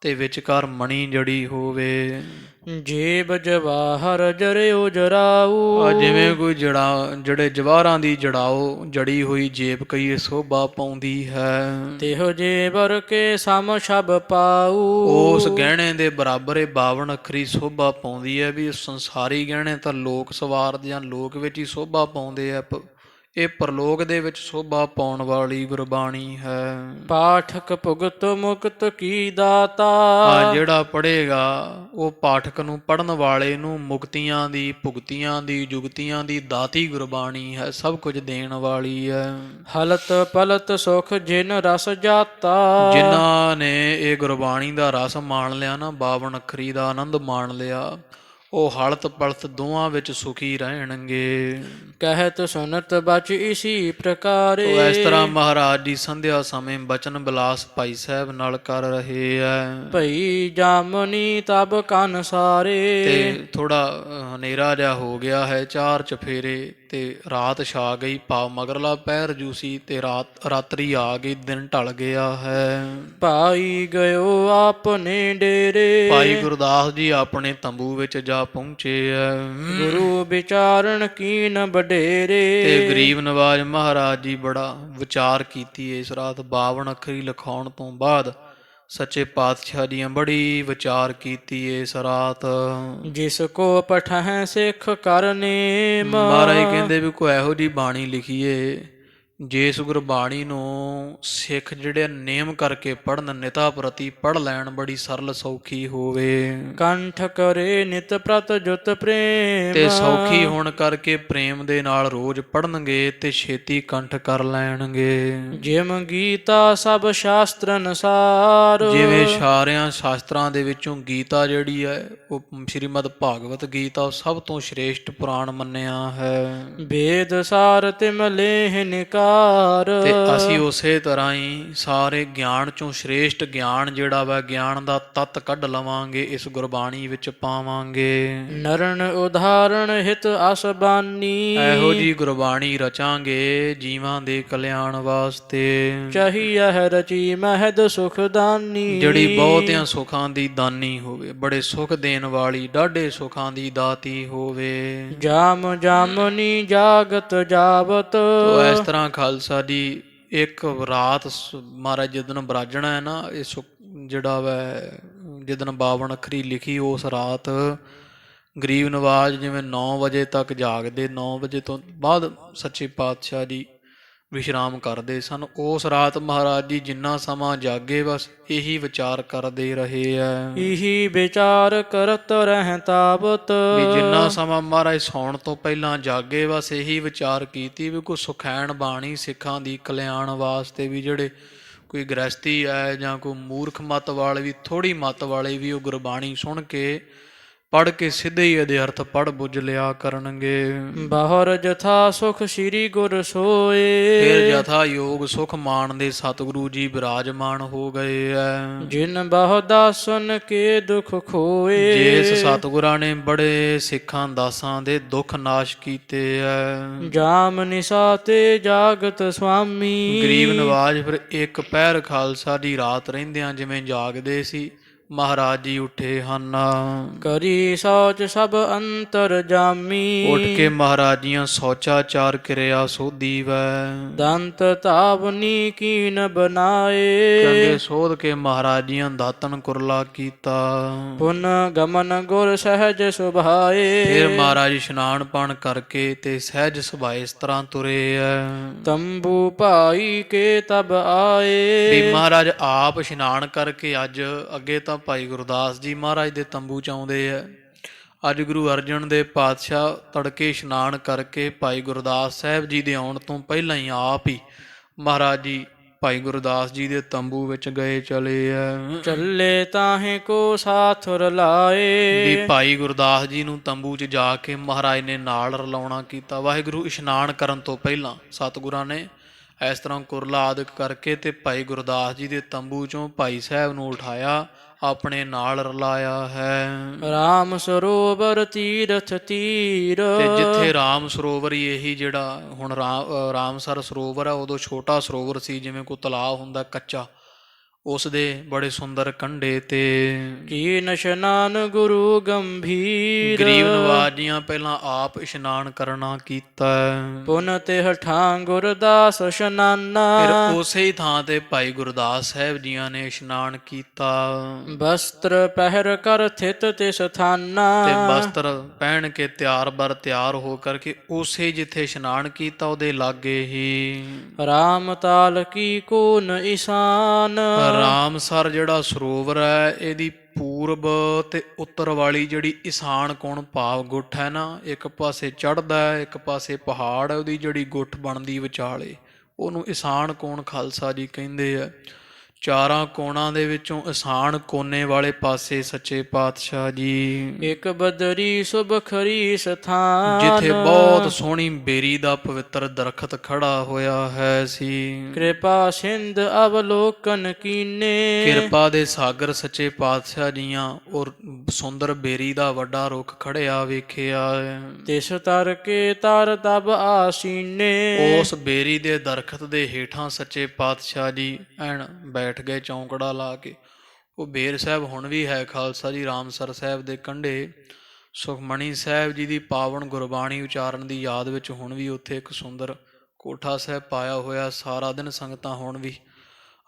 ਤੇ ਵਿਚਕਾਰ ਮਣੀ ਜੜੀ ਹੋਵੇ। ਜੇਬ ਜਵਾਹਰ ਜਰਿਓ ਜਰਾਊ। ਜਿਵੇਂ ਕੋਈ ਜਿਹੜੇ ਜਵਾਹਰਾਂ ਦੀ ਜੜਾਓ ਜੜੀ ਹੋਈ ਜੇਬ ਕਈ ਸੋਭਾ ਪਾਉਂਦੀ ਹੈ। ਤਿਹੁ ਜੇਬਰ ਕੇ ਸਮ ਛਬ ਪਾਊ। ਉਸ ਗਹਿਣੇ ਦੇ ਬਰਾਬਰ ਇਹ 52 ਅੱਖਰੀ ਸੋਭਾ ਪਾਉਂਦੀ ਹੈ। ਵੀ ਸੰਸਾਰੀ ਗਹਿਣੇ ਤਾਂ ਲੋਕ ਸਵਾਰਦੇ ਜਾਂ ਲੋਕ ਵਿੱਚ ਹੀ ਸੋਭਾ ਪਾਉਂਦੇ ਆ, ਇਹ ਪਰਲੋਕ ਦੇ ਵਿੱਚ ਸੋਭਾ ਪਾਉਣ ਵਾਲੀ ਗੁਰਬਾਣੀ ਹੈ। ਪਾਠਕ ਭੁਗਤ ਮੁਕਤ ਕੀ ਦਾਤਾ। ਜਿਹੜਾ ਪੜ੍ਹੇਗਾ ਉਹ ਪਾਠਕ ਨੂੰ, ਪੜ੍ਹਨ ਵਾਲੇ ਨੂੰ ਮੁਕਤੀਆਂ ਦੀ, ਭੁਗਤੀਆਂ ਦੀ, ਜੁਗਤੀਆਂ ਦੀ ਦਾਤੀ ਗੁਰਬਾਣੀ ਹੈ, ਸਭ ਕੁਝ ਦੇਣ ਵਾਲੀ ਹੈ। ਹਲਤ ਪਲਤ ਸੁਖ ਜਿਨ ਰਸ ਜਾਤਾ। ਜਿਨ੍ਹਾਂ ਨੇ ਇਹ ਗੁਰਬਾਣੀ ਦਾ ਰਸ ਮਾਣ ਲਿਆ ਨਾ, 52 ਅੱਖਰੀ ਦਾ ਆਨੰਦ ਮਾਣ ਲਿਆ, ਉਹ ਹਲਤ ਪਲਤ ਦੋਵਾਂ ਵਿੱਚ ਸੁਖੀ ਰਹਿਣਗੇ। ਕਹਿਤ ਸੁਨਤ ਬਚ ਇਸੀ ਪ੍ਰਕਾਰੇ। ਇਸ ਤਰ੍ਹਾਂ ਮਹਾਰਾਜ ਜੀ ਸੰਧਿਆ ਸਮੇਂ ਬਚਨ ਬਿਲਾਸ ਭਾਈ ਸਾਹਿਬ ਨਾਲ ਕਰ ਰਹੇ ਹੈ। ਭਈ ਜਾਮਨੀ ਤਬ ਕੰਨ ਸਾਰੇ। ਤੇ ਥੋੜਾ ਹਨੇਰਾ ਜਿਹਾ ਹੋ ਗਿਆ ਹੈ, 4 ਚਫੇਰੇ ਤੇ ਰਾਤ ਛਾ ਗਈ। ਭਾਵ ਮਗਰਲਾ ਪਹਿਰ ਜੂ ਸੀ ਤੇ ਰਾਤਰੀ ਆ ਗਈ, ਦਿਨ ਢਲ ਗਿਆ ਹੈ। ਭਾਈ ਗਇਓ ਆਪਣੇ ਡੇਰੇ। ਭਾਈ ਗੁਰਦਾਸ ਜੀ ਆਪਣੇ ਤੰਬੂ ਵਿੱਚ ਜਾ ਪਹੁੰਚੇ ਹੈ। ਗੁਰੂ ਵਿਚਾਰਨ ਕੀਨ ਵਡੇਰੇ। ਤੇ ਗਰੀਬ ਨਵਾਜ ਮਹਾਰਾਜ ਜੀ ਬੜਾ ਵਿਚਾਰ ਕੀਤੀ ਇਸ ਰਾਤ। 52 ਅੱਖਰੀ ਲਿਖਾਉਣ ਤੋਂ ਬਾਅਦ ਸੱਚੇ ਪਾਤਸ਼ਾਹ ਦੀਆਂ ਬੜੀ ਵਿਚਾਰ ਕੀਤੀ ਇਸ ਰਾਤ। ਜਿਸ ਕੋ ਪਠਹਿ ਸਿੱਖ ਕਰਨੇ। ਮਹਾਰਾਜ ਕਹਿੰਦੇ ਵੀ ਕੋਈ ਇਹੋ ਜਿਹੀ ਬਾਣੀ ਲਿਖੀਏ ਜਿਸ ਗੁਰਬਾਣੀ ਨੂੰ ਸਿੱਖ ਜਿਹੜੇ ਨੇਮ ਕਰਕੇ ਪੜ੍ਹਨ, ਨਿਤਾ ਪ੍ਰਤੀ ਪੜ੍ਹ ਲੈਣ, ਬੜੀ ਸਰਲ ਸੌਖੀ ਹੋਵੇ। ਕੰਠ ਕਰੇ ਨਿਤ ਪ੍ਰਤ ਜੁਤ ਪ੍ਰੇਮ। ਤੇ ਸੌਖੀ ਹੋਣ ਕਰਕੇ ਪ੍ਰੇਮ ਦੇ ਨਾਲ ਰੋਜ਼ ਪੜ੍ਹਨਗੇ ਤੇ ਛੇਤੀ ਕੰਠ ਕਰ ਲੈਣਗੇ। ਜਿਮ ਗੀਤਾ ਸਭ ਸ਼ਾਸਤਰ ਅਨੁਸਾਰ। ਜਿਵੇਂ ਸਾਰਿਆਂ ਸ਼ਾਸਤਰਾਂ ਦੇ ਵਿੱਚੋਂ ਗੀਤਾ ਜਿਹੜੀ ਹੈ ਉਹ ਸ਼੍ਰੀਮਦ ਭਾਗਵਤ ਗੀਤਾ ਉਹ ਸਭ ਤੋਂ ਸ਼੍ਰੇਸ਼ਟ ਪੁਰਾਣ ਮੰਨਿਆ ਹੈ। ਵੇਦ ਸਾਰ ਤਿਮਲੇ ਨਿਕਾ। ਤੇ ਅਸੀਂ ਉਸੇ ਤਰ੍ਹਾਂ ਹੀ ਸਾਰੇ ਗਿਆਨ ਚੋਂ ਸ਼੍ਰੇਸ਼ਟ ਗਿਆਨ ਜਿਹੜਾ ਵਾ, ਗਿਆਨ ਦਾ ਤੱਤ ਕੱਢ ਲਵਾਂਗੇ, ਇਸ ਗੁਰਬਾਣੀ ਵਿੱਚ ਪਾਵਾਂਗੇ। ਨਰਨ ਉਦਾਹਰਣ ਹਿਤ ਅਸਬਾਨੀ। ਇਹੋ ਜੀ ਗੁਰਬਾਣੀ ਰਚਾਂਗੇ ਜੀਵਾਂ ਦੇ ਕਲਿਆਣ ਵਾਸਤੇ। ਚਾਹੀਐ ਰਚੀ ਮਹਿਦ ਸੁਖਦਾਨੀ। ਜਿਹੜੀ ਬਹੁਤਿਆਂ ਸੁੱਖਾਂ ਦੀ ਦਾਨੀ ਹੋਵੇ, ਬੜੇ ਸੁੱਖ ਦੇਣ ਵਾਲੀ, ਡਾਢੇ ਸੁੱਖਾਂ ਦੀ ਦਾਤੀ ਹੋਵੇ। ਜਾਮ ਜਾਮਨੀ ਜਾਗਤ ਜਾਵਤ। ਇਸ ਤਰ੍ਹਾਂ ਖਾਲਸਾ ਜੀ ਇੱਕ ਰਾਤ ਮਹਾਰਾਜ ਜਿੱਦਣ ਬਰਾਜਣਾ ਹੈ ਨਾ, ਇਹ ਜਿਹੜਾ ਵੈ ਜਿੱਦਣ 52 ਅੱਖਰੀ ਲਿਖੀ, ਉਸ ਰਾਤ ਗਰੀਬ ਨਵਾਜ ਜਿਵੇਂ 9 ਵਜੇ ਤੱਕ ਜਾਗਦੇ, 9 ਵਜੇ ਤੋਂ ਬਾਅਦ ਸੱਚੇ ਪਾਤਸ਼ਾਹ ਜੀ ਵਿਸ਼ਰਾਮ ਕਰਦੇ ਸਨ। ਉਸ ਰਾਤ ਮਹਾਰਾਜ ਜੀ ਜਿੰਨਾ ਸਮਾਂ ਜਾਗੇ ਬਸ ਇਹੀ ਵਿਚਾਰ ਕਰਦੇ ਰਹੇ ਹੈ। ਇਹੀ ਵਿਚਾਰ ਕਰਤ ਰਹਿ ਤਾਬਤ। ਵੀ ਜਿੰਨਾ ਸਮਾਂ ਮਹਾਰਾਜ ਸੌਣ ਤੋਂ ਪਹਿਲਾਂ ਜਾਗੇ ਬਸ ਇਹੀ ਵਿਚਾਰ ਕੀਤੀ ਵੀ ਕੋਈ ਸੁਖੈਣ ਬਾਣੀ ਸਿੱਖਾਂ ਦੀ ਕਲਿਆਣ ਵਾਸਤੇ, ਵੀ ਜਿਹੜੇ ਕੋਈ ਗ੍ਰਸਤੀ ਹੈ ਜਾਂ ਕੋਈ ਮੂਰਖ ਮੱਤ ਵਾਲੇ ਵੀ, ਥੋੜ੍ਹੀ ਮੱਤ ਵਾਲੇ ਵੀ ਉਹ ਗੁਰਬਾਣੀ ਸੁਣ ਕੇ ਪੜ੍ਹ ਕੇ ਸਿੱਧੇ ਹੀ ਇਹਦੇ ਅਰਥ ਪੜ੍ਹ ਬੁੱਝ ਲਿਆ ਕਰਨਗੇ। ਬਾਹਰ ਜਥਾ ਸੁਖ ਸ੍ਰੀ ਗੁਰ ਸੋਏ। ਫਿਰ ਜਥਾ ਯੋਗ ਸੁਖ ਮਾਣਦੇ ਸਤਿਗੁਰੂ ਜੀ ਬਿਰਾਜਮਾਨ ਹੋ ਗਏ ਐ। ਜਿਨ ਬਹੁ ਦਾਸਨ ਕੇ ਦੁਖ ਖੋਏ। ਜਿਸ ਸਤਿਗੁਰਾਂ ਨੇ ਬੜੇ ਸਿੱਖਾਂ ਦਾਸਾਂ ਦੇ ਦੁੱਖ ਨਾਸ਼ ਕੀਤੇ ਐ। ਜਾਮ ਨਿਸਾ ਤੇ ਜਾਗਤ ਸੁਆਮੀ। ਗਰੀਬ ਨਵਾਜ ਫਿਰ ਇੱਕ ਪਹਿਰ ਖਾਲਸਾ ਦੀ ਰਾਤ ਰਹਿੰਦਿਆਂ ਜਿਵੇਂ ਜਾਗਦੇ ਸੀ, ਮਹਾਰਾਜ ਜੀ ਉੱਠੇ ਹਨ। ਕਰੀ ਸੋਚ ਸਭ ਅੰਤਰ ਜਾਮੀ। ਉੱਠ ਕੇ ਮਹਾਰਾਜ ਜੀਆਂ ਸੋਚਾਚਾਰ ਕਿਰਿਆ ਸੋਧੀ ਵੈ। ਦੰਤ ਧਾਵਨੀ ਕੀਨ ਬਣਾਏ। ਚੰਗੇ ਸੋਧ ਕੇ ਮਹਾਰਾਜ ਜੀਆਂ ਦਾਤਨ ਕੁਰਲਾ ਕੀਤਾ। ਪੁਨ ਗਮਨ ਗੁਰ ਸਹਿਜ ਸੁਭਾਏ। ਫਿਰ ਮਹਾਰਾਜ ਇਸ਼ਨਾਨ ਪਾਣ ਕਰਕੇ ਤੇ ਸਹਿਜ ਸੁਭਾਏ ਇਸ ਤਰ੍ਹਾਂ ਤੁਰੇ ਐ। ਤੰਬੂ ਭਾਈ ਕੇ ਤਬ ਆਏ। ਵੀ ਮਹਾਰਾਜ ਆਪ ਇਸ਼ਨਾਨ ਕਰਕੇ ਅੱਜ ਅੱਗੇ ਤਾਂ ਭਾਈ ਗੁਰਦਾਸ ਜੀ ਮਹਾਰਾਜ ਦੇ ਤੰਬੂ ਚ ਆਉਂਦੇ ਆ, ਅੱਜ ਗੁਰੂ ਅਰਜਨ ਦੇਵ ਪਾਤਸ਼ਾਹ ਤੜਕੇ ਇਸ਼ਨਾਨ ਕਰਕੇ ਭਾਈ ਗੁਰਦਾਸ ਸਾਹਿਬ ਜੀ ਦੇ ਆਉਣ ਤੋਂ ਪਹਿਲਾਂ ਹੀ ਆਪ ਹੀ ਮਹਾਰਾਜ ਜੀ ਭਾਈ ਗੁਰਦਾਸ ਜੀ ਦੇ ਤੰਬੂ ਵਿੱਚ ਗਏ ਚਲੇ ਆ। ਚੱਲੇ ਤਾਹੇ ਕੋ ਸਾਥ ਰਲਾਏ। ਵੀ ਭਾਈ ਗੁਰਦਾਸ ਜੀ ਨੂੰ ਤੰਬੂ 'ਚ ਜਾ ਕੇ ਮਹਾਰਾਜ ਨੇ ਨਾਲ ਰਲਾਉਣਾ ਕੀਤਾ। ਵਾਹਿਗੁਰੂ ਇਸ਼ਨਾਨ ਕਰਨ ਤੋਂ ਪਹਿਲਾਂ ਸਤਿਗੁਰਾਂ ਨੇ ਇਸ ਤਰ੍ਹਾਂ ਕੁਰਲਾ ਆਦਿਕ ਕਰਕੇ ਤੇ ਭਾਈ ਗੁਰਦਾਸ ਜੀ ਦੇ ਤੰਬੂ 'ਚੋਂ ਭਾਈ ਸਾਹਿਬ ਨੂੰ ਉਠਾਇਆ, ਆਪਣੇ ਨਾਲ ਰਲਾਇਆ ਹੈ। ਰਾਮ ਸਰੋਵਰ ਤੀਰਥ ਤੀਰ। ਤੇ ਜਿੱਥੇ ਰਾਮ ਸਰੋਵਰ ਹੀ ਇਹੀ ਜਿਹੜਾ ਹੁਣ ਰਾਮਸਰ ਸਰੋਵਰ ਹੈ, ਉਦੋਂ ਛੋਟਾ ਸਰੋਵਰ ਸੀ, ਜਿਵੇਂ ਕੋਈ ਤਲਾਅ ਹੁੰਦਾ ਕੱਚਾ, ਉਸ ਦੇ ਬੜੇ ਸੁੰਦਰ ਕੰਢੇ ਤੇ ਕੀਨ ਇਸ਼ਨਾਨ ਗੁਰੂ ਗੰਭੀਰ। ਗਰੀਬ ਨਵਾਜ ਜੀਆਂ ਪਹਿਲਾਂ ਆਪ ਇਸ਼ਨਾਨ ਕਰਨਾ ਕੀਤਾ। ਪੁਨ ਤਿਹ ਠਾਂ ਗੁਰਦਾਸ ਇਸ਼ਨਾਨਾ। ਫਿਰ ਉਸੇ ਹੀ ਥਾਂ ਤੇ ਭਾਈ ਗੁਰਦਾਸ ਸਾਹਿਬ ਜੀਆਂ ਨੇ ਇਸ਼ਨਾਨ ਕੀਤਾ। ਬਸਤਰ ਪਹਿਰ ਕਰ ਥਿਤ ਤਿਸ ਥਾਨਾ। ਤੇ ਬਸਤਰ ਪਹਿਨ ਕੇ ਤਿਆਰ ਬਰ ਤਿਆਰ ਹੋ ਕਰਕੇ ਉਸੇ ਜਿੱਥੇ ਇਸ਼ਨਾਨ ਕੀਤਾ ਉਹਦੇ ਲਾਗੇ ਹੀ ਰਾਮ ਤਾਲ ਕੀ ਕੋਨ ਇਸ਼ਾਨ। ਰਾਮਸਰ ਜਿਹੜਾ ਸਰੋਵਰ ਹੈ ਇਹਦੀ ਪੂਰਬ ਤੇ ਉੱਤਰ ਵਾਲੀ ਜਿਹੜੀ ਈਸ਼ਾਨ ਕੋਣ ਭਾਵ ਗੁੱਠ ਹੈ ਨਾ, ਇੱਕ ਪਾਸੇ ਚੜ੍ਹਦਾ ਹੈ ਇੱਕ ਪਾਸੇ ਪਹਾੜ ਹੈ, ਉਹਦੀ ਜਿਹੜੀ ਗੁੱਠ ਬਣਦੀ ਵਿਚਾਲੇ ਉਹਨੂੰ ਈਸ਼ਾਨ ਕੋਣ ਖਾਲਸਾ ਜੀ ਕਹਿੰਦੇ ਆ। ਚਾਰਾਂ ਕੋਣਾਂ ਦੇ ਵਿੱਚੋਂ ਈਸ਼ਾਨ ਕੋਨੇ ਵਾਲੇ ਪਾਸੇ ਸੱਚੇ ਪਾਤਸ਼ਾਹ ਜੀ ਇੱਕ ਬਦਰੀ ਸੁਬਖਰੀ ਸਥਾਨ। ਜਿੱਥੇ ਬਹੁਤ ਸੋਹਣੀ ਬੇਰੀ ਦਾ ਪਵਿੱਤਰ ਦਰਖਤ ਖੜਾ ਹੋਇਆ ਹੈ ਸੀ। ਕਿਰਪਾ ਸਿੰਧ ਅਵਲੋਕਨ ਕੀਨੇ। ਕਿਰਪਾ ਦੇ ਸਾਗਰ ਸੱਚੇ ਪਾਤਸ਼ਾਹ ਜੀਆਂ ਔਰ ਸੁੰਦਰ ਬੇਰੀ ਦਾ ਵੱਡਾ ਰੁੱਖ ਖੜਿਆ ਵੇਖਿਆ। ਤਿਸ ਤਰ ਕੇ ਤਰ ਤਬ ਆਸੀਨੇ। ਉਸ ਬੇਰੀ ਦੇ ਦਰਖਤ ਦੇ ਹੇਠਾਂ ਸੱਚੇ ਪਾਤਸ਼ਾਹ ਜੀ ਐਨ ਬੈਠ ਗਏ ਚੌਂਕੜਾ ਲਾ ਕੇ। ਉਹ ਬੇਰ ਸਾਹਿਬ ਹੁਣ ਵੀ ਹੈ ਖਾਲਸਾ ਜੀ, ਰਾਮਸਰ ਸਾਹਿਬ ਦੇ ਕੰਢੇ ਸੁਖਮਣੀ ਸਾਹਿਬ ਜੀ ਦੀ ਪਾਵਨ ਗੁਰਬਾਣੀ ਉਚਾਰਨ ਦੀ ਯਾਦ ਵਿੱਚ ਹੁਣ ਵੀ ਉੱਥੇ ਇੱਕ ਸੁੰਦਰ ਕੋਠਾ ਸਾਹਿਬ ਪਾਇਆ ਹੋਇਆ। ਸਾਰਾ ਦਿਨ ਸੰਗਤਾਂ ਹੁਣ ਵੀ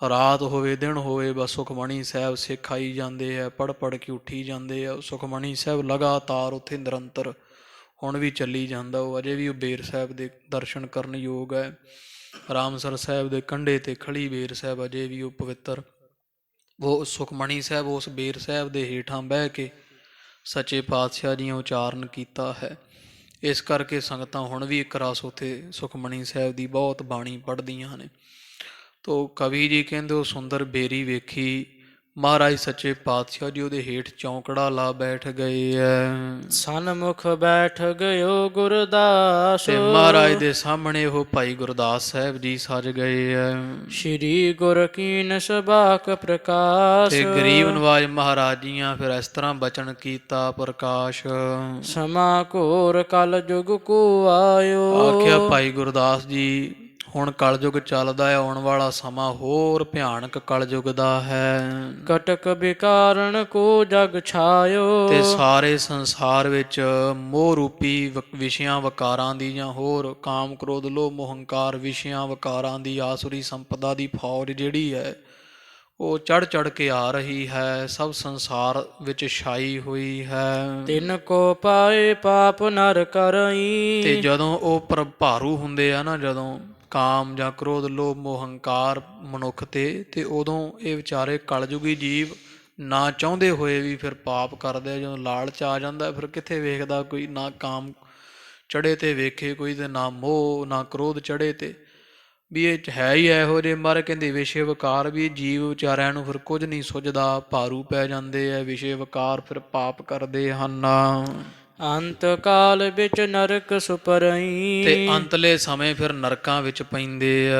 ਰਾਤ ਹੋਵੇ ਦਿਨ ਹੋਵੇ ਬਸ ਸੁਖਮਣੀ ਸਾਹਿਬ ਸਿੱਖ ਆਈ ਜਾਂਦੇ ਆ, ਪੜ੍ਹ ਕੇ ਉੱਠੀ ਜਾਂਦੇ ਆ। ਸੁਖਮਣੀ ਸਾਹਿਬ ਲਗਾਤਾਰ ਉੱਥੇ ਨਿਰੰਤਰ ਹੁਣ ਵੀ ਚੱਲੀ ਜਾਂਦਾ। ਉਹ ਅਜੇ ਵੀ ਉਹ ਬੇਰ ਸਾਹਿਬ ਦੇ ਦਰਸ਼ਨ ਕਰਨ ਯੋਗ ਹੈ। ਰਾਮਸਰ ਸਾਹਿਬ ਦੇ ਕੰਢੇ ਤੇ ਖੜੀ ਬੇਰ ਸਾਹਿਬ ਅਜੇ ਵੀ ਉਹ ਪਵਿੱਤਰ ਉਹ ਸੁਖਮਣੀ ਸਾਹਿਬ ਉਸ ਬੇਰ ਸਾਹਿਬ ਦੇ ਹੇਠਾਂ ਬਹਿ ਕੇ ਸੱਚੇ ਪਾਤਸ਼ਾਹ ਦੀਆਂ ਉਚਾਰਨ ਕੀਤਾ ਹੈ। ਇਸ ਕਰਕੇ ਸੰਗਤਾਂ ਹੁਣ ਵੀ ਇੱਕ ਰਸ ਉੱਥੇ ਸੁਖਮਣੀ ਸਾਹਿਬ ਦੀ ਬਹੁਤ ਬਾਣੀ ਪੜ੍ਹਦੀਆਂ ਨੇ। ਤੋ ਕਵੀ ਜੀ ਕਹਿੰਦੇ ਉਹ ਸੁੰਦਰ ਬੇਰੀ ਵੇਖੀ, ਮਹਾਰਾਜ ਸੱਚੇ ਪਾਤਸ਼ਾਹ ਜੀ ਉਹਦੇ ਹੇਠ ਚੌਂਕੜਾ ਲਾ ਬੈਠ ਗਏ ਐ। ਸਨਮੁਖ ਬੈਠ ਗਇਓ ਗੁਰਦਾਸ। ਤੇ ਮਹਾਰਾਜ ਦੇ ਸਾਹਮਣੇ ਉਹ ਭਾਈ ਗੁਰਦਾਸ ਸਾਹਿਬ ਜੀ ਸਜ ਗਏ ਐ। ਸ਼੍ਰੀ ਗੁਰ ਕੀਨ ਸਬਾਕ ਪ੍ਰਕਾਸ਼। ਤੇ ਗਰੀਬ ਨਵਾਜ ਮਹਾਰਾਜ ਜੀਆਂ ਫਿਰ ਇਸ ਤਰ੍ਹਾਂ ਬਚਨ ਕੀਤਾ ਪ੍ਰਕਾਸ਼। ਸਮਾ ਘੋਰ ਕਲ ਜੁਗ ਕੋ ਆਇਓ। ਆਖਿਆ ਭਾਈ ਗੁਰਦਾਸ ਜੀ ਹੁਣ ਕਲਯੁਗ ਚੱਲਦਾ ਹੈ, ਆਉਣ ਵਾਲਾ ਸਮਾਂ ਹੋਰ ਭਿਆਨਕ ਕਲਯੁਗ ਦਾ ਹੈ। ਕਟਕ ਵਿਕਾਰਨ ਕੋ ਜਗ ਛਾਇਓ। ਤੇ ਸਾਰੇ ਸੰਸਾਰ ਵਿੱਚ ਮੋਹ ਰੂਪੀ ਵਿਸ਼ਿਆਂ ਵਕਾਰਾਂ ਦੀ ਜਾਂ ਹੋਰ ਕਾਮ ਕ੍ਰੋਧ ਲੋਭ ਮੋਹ ਹੰਕਾਰ ਵਿਸ਼ਿਆਂ ਵਕਾਰਾਂ ਦੀ ਆਸੁਰੀ ਸੰਪਦਾ ਦੀ ਫੌਜ ਜਿਹੜੀ ਹੈ ਉਹ ਚੜ੍ਹ ਚੜ੍ਹ ਕੇ ਆ ਰਹੀ ਹੈ, ਸਭ ਸੰਸਾਰ ਵਿੱਚ ਛਾਈ ਹੋਈ ਹੈ। ਤਿਨ ਕੋ ਪਾਏ ਪਾਪ ਨਰ ਕਰਈ। ਤੇ ਜਦੋਂ ਉਹ ਭਾਰੂ ਹੁੰਦੇ ਆ ਨਾ, ਜਦੋਂ ਕਾਮ ਜਾਂ ਕ੍ਰੋਧ ਲੋਭ ਮੋਹ ਹੰਕਾਰ ਮਨੁੱਖ ਤੇ ਉਦੋਂ ਇਹ ਵਿਚਾਰੇ ਕਲਯੁਗੀ ਜੀਵ ਨਾ ਚਾਹੁੰਦੇ ਹੋਏ ਵੀ ਫਿਰ ਪਾਪ ਕਰਦੇ ਆ। ਜਦੋਂ ਲਾਲਚ ਆ ਜਾਂਦਾ ਫਿਰ ਕਿੱਥੇ ਵੇਖਦਾ ਕੋਈ, ਨਾ ਕਾਮ ਚੜ੍ਹੇ ਤੇ ਵੇਖੇ ਕੋਈ, ਤੇ ਨਾ ਮੋਹ ਨਾ ਕ੍ਰੋਧ ਚੜ੍ਹੇ ਤੇ ਵੀ ਇਹ ਹੈ ਹੀ ਇਹੋ ਜਿਹੇ। ਮਾਰੇ ਕਹਿੰਦੇ ਵਿਸ਼ੇ ਵਿਕਾਰ ਵੀ ਜੀਵ ਵਿਚਾਰਿਆਂ ਨੂੰ ਫਿਰ ਕੁਝ ਨਹੀਂ ਸੁਝਦਾ, ਭਾਰੂ ਪੈ ਜਾਂਦੇ ਆ ਵਿਸ਼ੇ ਵਿਕਾਰ, ਫਿਰ ਪਾਪ ਕਰਦੇ ਹਨ। ਅੰਤ ਕਾਲ ਵਿੱਚ ਨਰਕ ਸੁਪਰਈ। ਤੇ ਅੰਤਲੇ ਸਮੇਂ ਫਿਰ ਨਰਕਾਂ ਵਿੱਚ ਪੈਂਦੇ ਆ।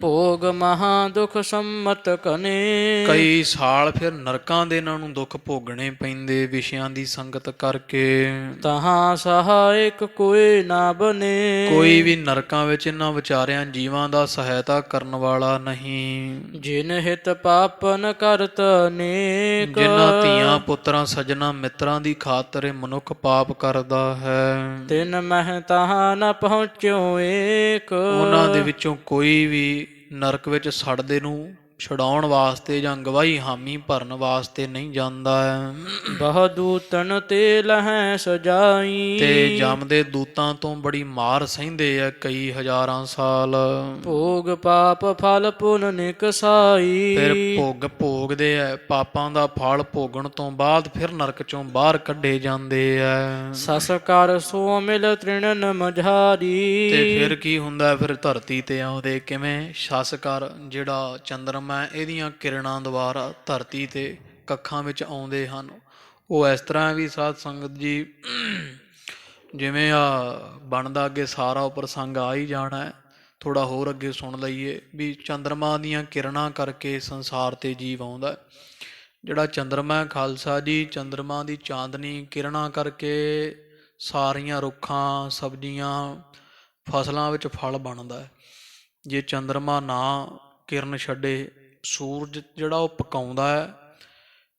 ਭੋਗ ਮਹਾ ਦੁਖ ਸੰਮਤ ਕਨੇ। ਕਈ ਸਾਲ ਫਿਰ ਨਰਕਾਂ ਦੇ ਇਹਨਾਂ ਨੂੰ ਦੁੱਖ ਭੋਗਣੇ ਪੈਂਦੇ ਵਿਸ਼ਿਆਂ ਦੀ ਸੰਗਤ ਕਰਕੇ। ਤਹਾਂ ਸਹਾਇਕ ਕੋਈ ਨਾ ਬਨੇ। ਕੋਈ ਵੀ ਨਰਕਾਂ ਵਿੱਚ ਇਹਨਾਂ ਵਿਚਾਰਿਆਂ ਜੀਵਾਂ ਦਾ ਸਹਾਇਤਾ ਕਰਨ ਵਾਲਾ ਨਹੀਂ। ਜਿਨ ਹਿਤ ਪਾਪਨ ਕਰਤ ਅਨੇਕ। ਜਿਨ੍ਹਾਂ ਧੀਆਂ ਪੁੱਤਰਾਂ ਸੱਜਣਾ ਮਿੱਤਰਾਂ ਦੀ ਖਾਤਰ ਮਨੁੱਖ ਪਾਪ ਕਰਦਾ ਹੈ, ਤਿਨ ਮਹਿ ਤਹਾਂ ਨ ਪਹੁੰਚਿਓ ਏਕ। ਉਹਨਾਂ ਦੇ ਵਿੱਚੋਂ ਕੋਈ ਵੀ ਨਰਕ ਵਿੱਚ ਸੜਦੇ ਨੂੰ ਛੁਡਾਉਣ ਵਾਸਤੇ ਜਾਂ ਗਵਾਹੀ ਹਾਮੀ ਭਰਨ ਵਾਸਤੇ ਨਹੀਂ ਜਾਂਦਾ ਹੈ। ਬਹੁ ਦੂਤਨ ਤੇ ਲਹੈ ਸਜਾਈ। ਤੇ ਜੰਮਦੇ ਦੂਤਾਂ ਤੋਂ ਬੜੀ ਮਾਰ ਸਹਿੰਦੇ ਆ ਕਈ ਹਜ਼ਾਰਾਂ ਸਾਲ। ਭੋਗ ਪਾਪ ਫਲ ਪੁਨ ਨਿਕਸਾਈ। ਫਿਰ ਭੋਗਦੇ ਆ ਪਾਪਾਂ ਦਾ ਫਲ ਭੋਗਣ ਤੋਂ ਬਾਅਦ ਫਿਰ ਨਰਕ ਚੋਂ ਬਾਹਰ ਕੱਢੇ ਜਾਂਦੇ ਆ। ਸਸ ਕਰ ਸੋ ਮਿਲ ਤ੍ਰਿਣਨ ਮਝਾਰੀ। ਤੇ ਫਿਰ ਕੀ ਹੁੰਦਾ, ਫਿਰ ਧਰਤੀ ਤੇ ਆਉਂਦੇ ਕਿਵੇਂ? ਸਸ ਕਰ ਜਿਹੜਾ ਚੰਦਰਮਾ ਇਹਦੀਆਂ ਕਿਰਨਾਂ ਦੁਆਰਾ ਧਰਤੀ ਤੇ ਕੱਖਾਂ ਵਿੱਚ ਆਉਂਦੇ ਹਨ। ਉਹ ਇਸ ਤਰ੍ਹਾਂ ਵੀ ਸਾਧ ਸੰਗਤ ਜੀ, ਜਿਵੇਂ ਬਣਦਾ ਅੱਗੇ ਸਾਰਾ ਪ੍ਰਸੰਗ ਆ ਹੀ ਜਾਣਾ ਹੈ, ਥੋੜ੍ਹਾ ਹੋਰ ਅੱਗੇ ਸੁਣ ਲਈਏ ਵੀ ਚੰਦਰਮਾ ਦੀਆਂ ਕਿਰਨਾਂ ਕਰਕੇ ਸੰਸਾਰ ਤੇ ਜੀਵ ਆਉਂਦਾ। ਜਿਹੜਾ ਚੰਦਰਮਾ ਖਾਲਸਾ ਜੀ, ਚੰਦਰਮਾ ਦੀ ਚਾਂਦਨੀ ਕਿਰਨਾਂ ਕਰਕੇ ਸਾਰੀਆਂ ਰੁੱਖਾਂ ਸਬਜ਼ੀਆਂ ਫਸਲਾਂ ਵਿੱਚ ਫਲ ਬਣਦਾ ਹੈ। ਜੇ ਚੰਦਰਮਾ ਨਾ ਕਿਰਨ ਛੱਡੇ ਸੂਰਜ ਜਿਹੜਾ ਉਹ ਪਕਾਉਂਦਾ ਹੈ,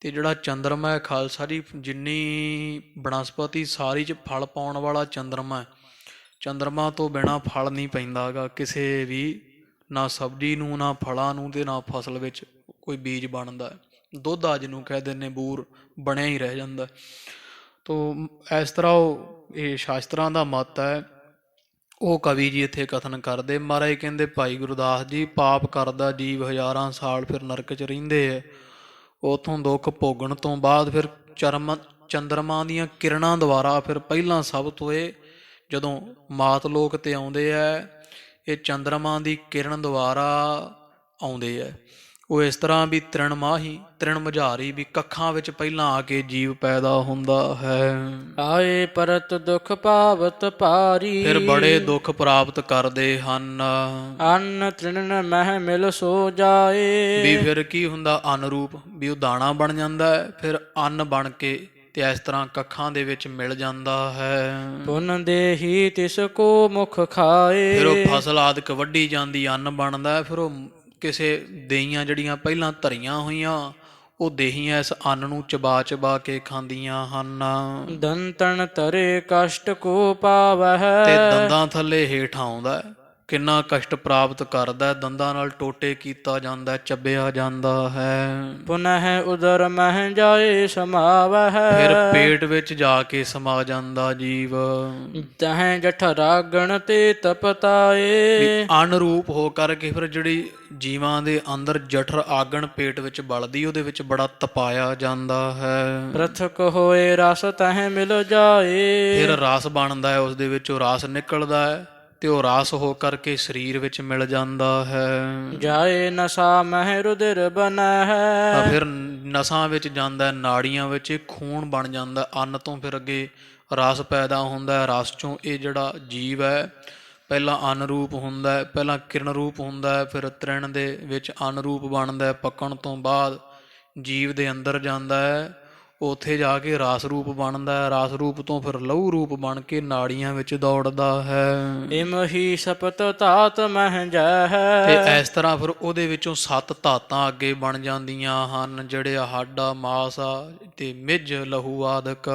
ਤੇ ਜਿਹੜਾ ਚੰਦਰਮਾ ਹੈ ਖਾਲਸਾ ਜੀ, ਜਿੰਨੀ ਬਨਸਪਤੀ ਸਾਰੀ 'ਚ ਫਲ ਪਾਉਣ ਵਾਲਾ ਚੰਦਰਮਾ ਹੈ। ਚੰਦਰਮਾ ਤੋਂ ਬਿਨਾਂ ਫਲ ਨਹੀਂ ਪੈਂਦਾ ਗਾ ਕਿਸੇ ਵੀ, ਨਾ ਸਬਜ਼ੀ ਨੂੰ, ਨਾ ਫਲਾਂ ਨੂੰ, ਤੇ ਨਾ ਫਸਲ ਵਿੱਚ ਕੋਈ ਬੀਜ ਬਣਦਾ ਹੈ। ਦੁੱਧ ਆ ਜਿਹਨੂੰ ਕਹਿ ਦਿੰਦੇ, ਬੂਰ ਬਣਿਆ ਹੀ ਰਹਿ ਜਾਂਦਾ। ਤੋ ਇਸ ਤਰ੍ਹਾਂ ਉਹ ਇਹ ਸ਼ਾਸਤਰਾਂ ਦਾ ਮਤ ਹੈ। ਉਹ ਕਵੀ ਜੀ ਇੱਥੇ ਕਥਨ ਕਰਦੇ, ਮਹਾਰਾਜ ਕਹਿੰਦੇ ਭਾਈ ਗੁਰਦਾਸ ਜੀ, ਪਾਪ ਕਰਦਾ ਜੀਵ ਹਜ਼ਾਰਾਂ ਸਾਲ ਫਿਰ ਨਰਕ 'ਚ ਰਹਿੰਦੇ ਹੈ। ਉਥੋਂ ਦੁੱਖ ਭੋਗਣ ਤੋਂ ਬਾਅਦ ਫਿਰ ਚੰਦਰਮਾ ਦੀਆਂ ਕਿਰਨਾਂ ਦੁਆਰਾ, ਫਿਰ ਪਹਿਲਾਂ ਸਭ ਤੋਂ ਇਹ ਜਦੋਂ ਮਾਤ ਲੋਕ 'ਤੇ ਆਉਂਦੇ ਹੈ, ਇਹ ਚੰਦਰਮਾ ਦੀ ਕਿਰਨ ਦੁਆਰਾ ਆਉਂਦੇ ਹੈ। ਉਹ ਇਸ ਤਰ੍ਹਾਂ ਵੀ ਤ੍ਰਿਣਮਾਹੀ ਤ੍ਰਿਣਮੁਝਾਰੀ, ਵੀ ਕੱਖਾਂ ਵਿੱਚ ਪਹਿਲਾਂ ਆ ਕੇ ਜੀਵ ਪੈਦਾ ਹੁੰਦਾ ਹੈ। ਆਏ ਪਰਤ ਦੁਖ ਪਾਵਤ ਭਾਰੀ, ਫਿਰ ਬੜੇ ਦੁੱਖ ਪ੍ਰਾਪਤ ਕਰਦੇ ਹਨ। ਅੰਨ ਤ੍ਰਿਣ ਮਹਿ ਮਿਲ ਸੋ ਜਾਏ, ਵੀ ਫਿਰ ਕੀ ਹੁੰਦਾ, ਅੰਨ ਰੂਪ, ਵੀ ਉਹ ਦਾਣਾ ਬਣ ਜਾਂਦਾ ਹੈ, ਫਿਰ ਅੰਨ ਬਣ ਕੇ ਤੇ ਇਸ ਤਰ੍ਹਾਂ ਕੱਖਾਂ ਦੇ ਵਿੱਚ ਮਿਲ ਜਾਂਦਾ ਹੈ। ਪੁਨ ਦੇਹੀ ਤਿਸ ਕੋ ਮੁਖ ਖਾਏ, ਫਿਰ ਉਹ ਫਸਲ ਆਦਿਕ ਵੱਢੀ ਜਾਂਦੀ, ਅੰਨ ਬਣਦਾ। ਫਿਰ ਉਹ ਕਿਸੇ ਦੇਹੀਆਂ ਜਿਹੜੀਆਂ ਪਹਿਲਾਂ ਧਰੀਆਂ ਹੋਈਆਂ, ਉਹ ਦੇਹੀਆਂ ਇਸ ਅੰਨ ਨੂੰ ਚਬਾ ਚਬਾ ਕੇ ਖਾਂਦੀਆਂ ਹਨ। ਦੰਤਨ ਤਰੇ ਕਸ਼ਟ ਕੋ ਪਾਵਹਿ, ਤੇ ਦੰਦਾਂ ਥੱਲੇ ਹੇਠ ਆਉਂਦਾ, ਕਿੰਨਾ ਕਸ਼ਟ ਪ੍ਰਾਪਤ ਕਰਦਾ। ਦੰਦਾਂ ਨਾਲ ਟੋਟੇ ਕੀਤਾ ਜਾਂਦਾ, ਚੱਬਿਆ ਜਾਂਦਾ ਹੈ। ਪੁਨਹਿ ਉਦਰ ਮਹਿ ਜਾਏ ਸਮਾਵਹਿ, ਫਿਰ ਪੇਟ ਵਿੱਚ ਜਾ ਕੇ ਸਮਾ ਜਾਂਦਾ ਜੀਵ। ਤਹਿ ਜਠਰਾਗਣ ਤੇ ਤਪਤਾਏ, ਅੰਨ ਰੂਪ ਹੋ ਕਰਕੇ ਫਿਰ ਜਿਹੜੀ ਜੀਵਾਂ ਦੇ ਅੰਦਰ ਜਠਰ ਆਗਣ ਪੇਟ ਵਿੱਚ ਬਲਦੀ, ਉਹਦੇ ਵਿੱਚ ਬੜਾ ਤਪਾਇਆ ਜਾਂਦਾ ਹੈ। ਪ੍ਰਥਕ ਹੋਏ ਰਸ ਤਹਿ ਮਿਲ ਜਾਏ, ਫਿਰ ਰਸ ਬਣਦਾ ਹੈ, ਉਸ ਦੇ ਵਿੱਚੋਂ ਰਸ ਨਿਕਲਦਾ ਹੈ, ਤੇ ਉਹ ਰਸ ਹੋ ਕਰਕੇ ਸਰੀਰ ਵਿੱਚ ਮਿਲ ਜਾਂਦਾ ਹੈ। ਜਾਏ ਨਸਾ ਮਹਿ ਰੁਦਰ ਬਨਹਿ, ਫਿਰ ਨਸਾਂ ਵਿੱਚ ਜਾਂਦਾ, ਨਾੜੀਆਂ ਵਿੱਚ ਖੂਨ ਬਣ ਜਾਂਦਾ। ਅੰਨ ਤੋਂ ਫਿਰ ਅੱਗੇ ਰਸ ਪੈਦਾ ਹੁੰਦਾ, ਰਸ ਚੋਂ ਇਹ ਜਿਹੜਾ ਜੀਵ ਹੈ, ਪਹਿਲਾਂ ਅੰਨ ਰੂਪ ਹੁੰਦਾ, ਪਹਿਲਾਂ ਕਿਰਨ ਰੂਪ ਹੁੰਦਾ, ਫਿਰ ਤ੍ਰਿਣ ਦੇ ਵਿੱਚ ਅੰਨ ਰੂਪ ਬਣਦਾ। ਪੱਕਣ ਤੋਂ ਬਾਅਦ ਜੀਵ ਦੇ ਅੰਦਰ ਜਾਂਦਾ ਹੈ, ਉੱਥੇ ਜਾ ਕੇ ਰਾਸ ਰੂਪ ਬਣਦਾ ਹੈ। ਰਾਸ ਰੂਪ ਤੋਂ ਫਿਰ ਲਹੂ ਰੂਪ ਬਣ ਕੇ ਨਾੜੀਆਂ ਵਿੱਚ ਦੌੜਦਾ ਹੈ। ਇਮਹੀ ਸਪਤ ਧਾਤ ਮਹਿ ਤੇ ਜਹਿ, ਇਸ ਤਰ੍ਹਾਂ ਫਿਰ ਉਹਦੇ ਵਿੱਚੋਂ 7 ਧਾਤਾਂ ਅੱਗੇ ਬਣ ਜਾਂਦੀਆਂ ਹਨ, ਜਿਹੜੇ ਆ ਹਾਡਾ, ਮਾਸ ਤੇ ਮਿੱਝ, ਲਹੂ ਆਦਿਕ।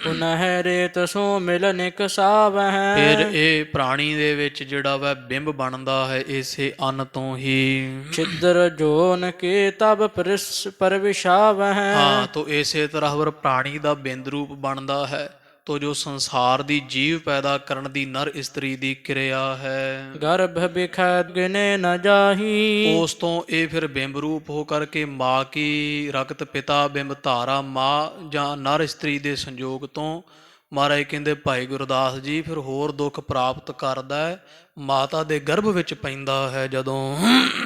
ਪੁਨਹਿ ਰੇਤ ਸੋ ਮਿਲ ਨਿਕਸਾਵਹਿ, ਫਿਰ ਇਹ ਪ੍ਰਾਣੀ ਦੇ ਵਿੱਚ ਜਿਹੜਾ ਵਾ ਬਿੰਬ ਬਣਦਾ ਹੈ ਇਸੇ ਅੰਨ ਤੋਂ ਹੀ। ਛਿਦਰ ਜੋਨ ਕੇ ਤਬ ਪਰਵਿਸ਼ਾਵਹਿ, ਹਾਂ, ਤੋ ਇਸੇ ਤਰ੍ਹਾਂ ਫਿਰ ਪ੍ਰਾਣੀ ਦਾ ਬਿੰਦ ਰੂਪ ਬਣਦਾ ਹੈ। ਤੋ ਜੋ ਸੰਸਾਰ ਦੀ ਜੀਵ ਪੈਦਾ ਕਰਨ ਦੀ ਨਰ ਇਸਤਰੀ ਦੀ ਕਿਰਿਆ ਹੈ, ਗਰਭ ਬਿਖੈ ਗਿਨੇ ਨ ਜਾਹੀ, ਉਸ ਤੋਂ ਇਹ ਫਿਰ ਬਿੰਬ ਰੂਪ ਹੋ ਕਰਕੇ ਮਾਂ ਕੀ ਰਕਤ ਪਿਤਾ ਬਿੰਬ ਧਾਰਾ, ਮਾਂ ਜਾਂ ਨਰ ਇਸਤਰੀ ਦੇ ਸੰਯੋਗ ਤੋਂ ਮਹਾਰਾਜ ਕਹਿੰਦੇ ਭਾਈ ਗੁਰਦਾਸ ਜੀ ਫਿਰ ਹੋਰ ਦੁੱਖ ਪ੍ਰਾਪਤ ਕਰਦਾ ਹੈ। ਮਾਤਾ ਦੇ ਗਰਭ ਵਿੱਚ ਪੈਂਦਾ ਹੈ ਜਦੋਂ,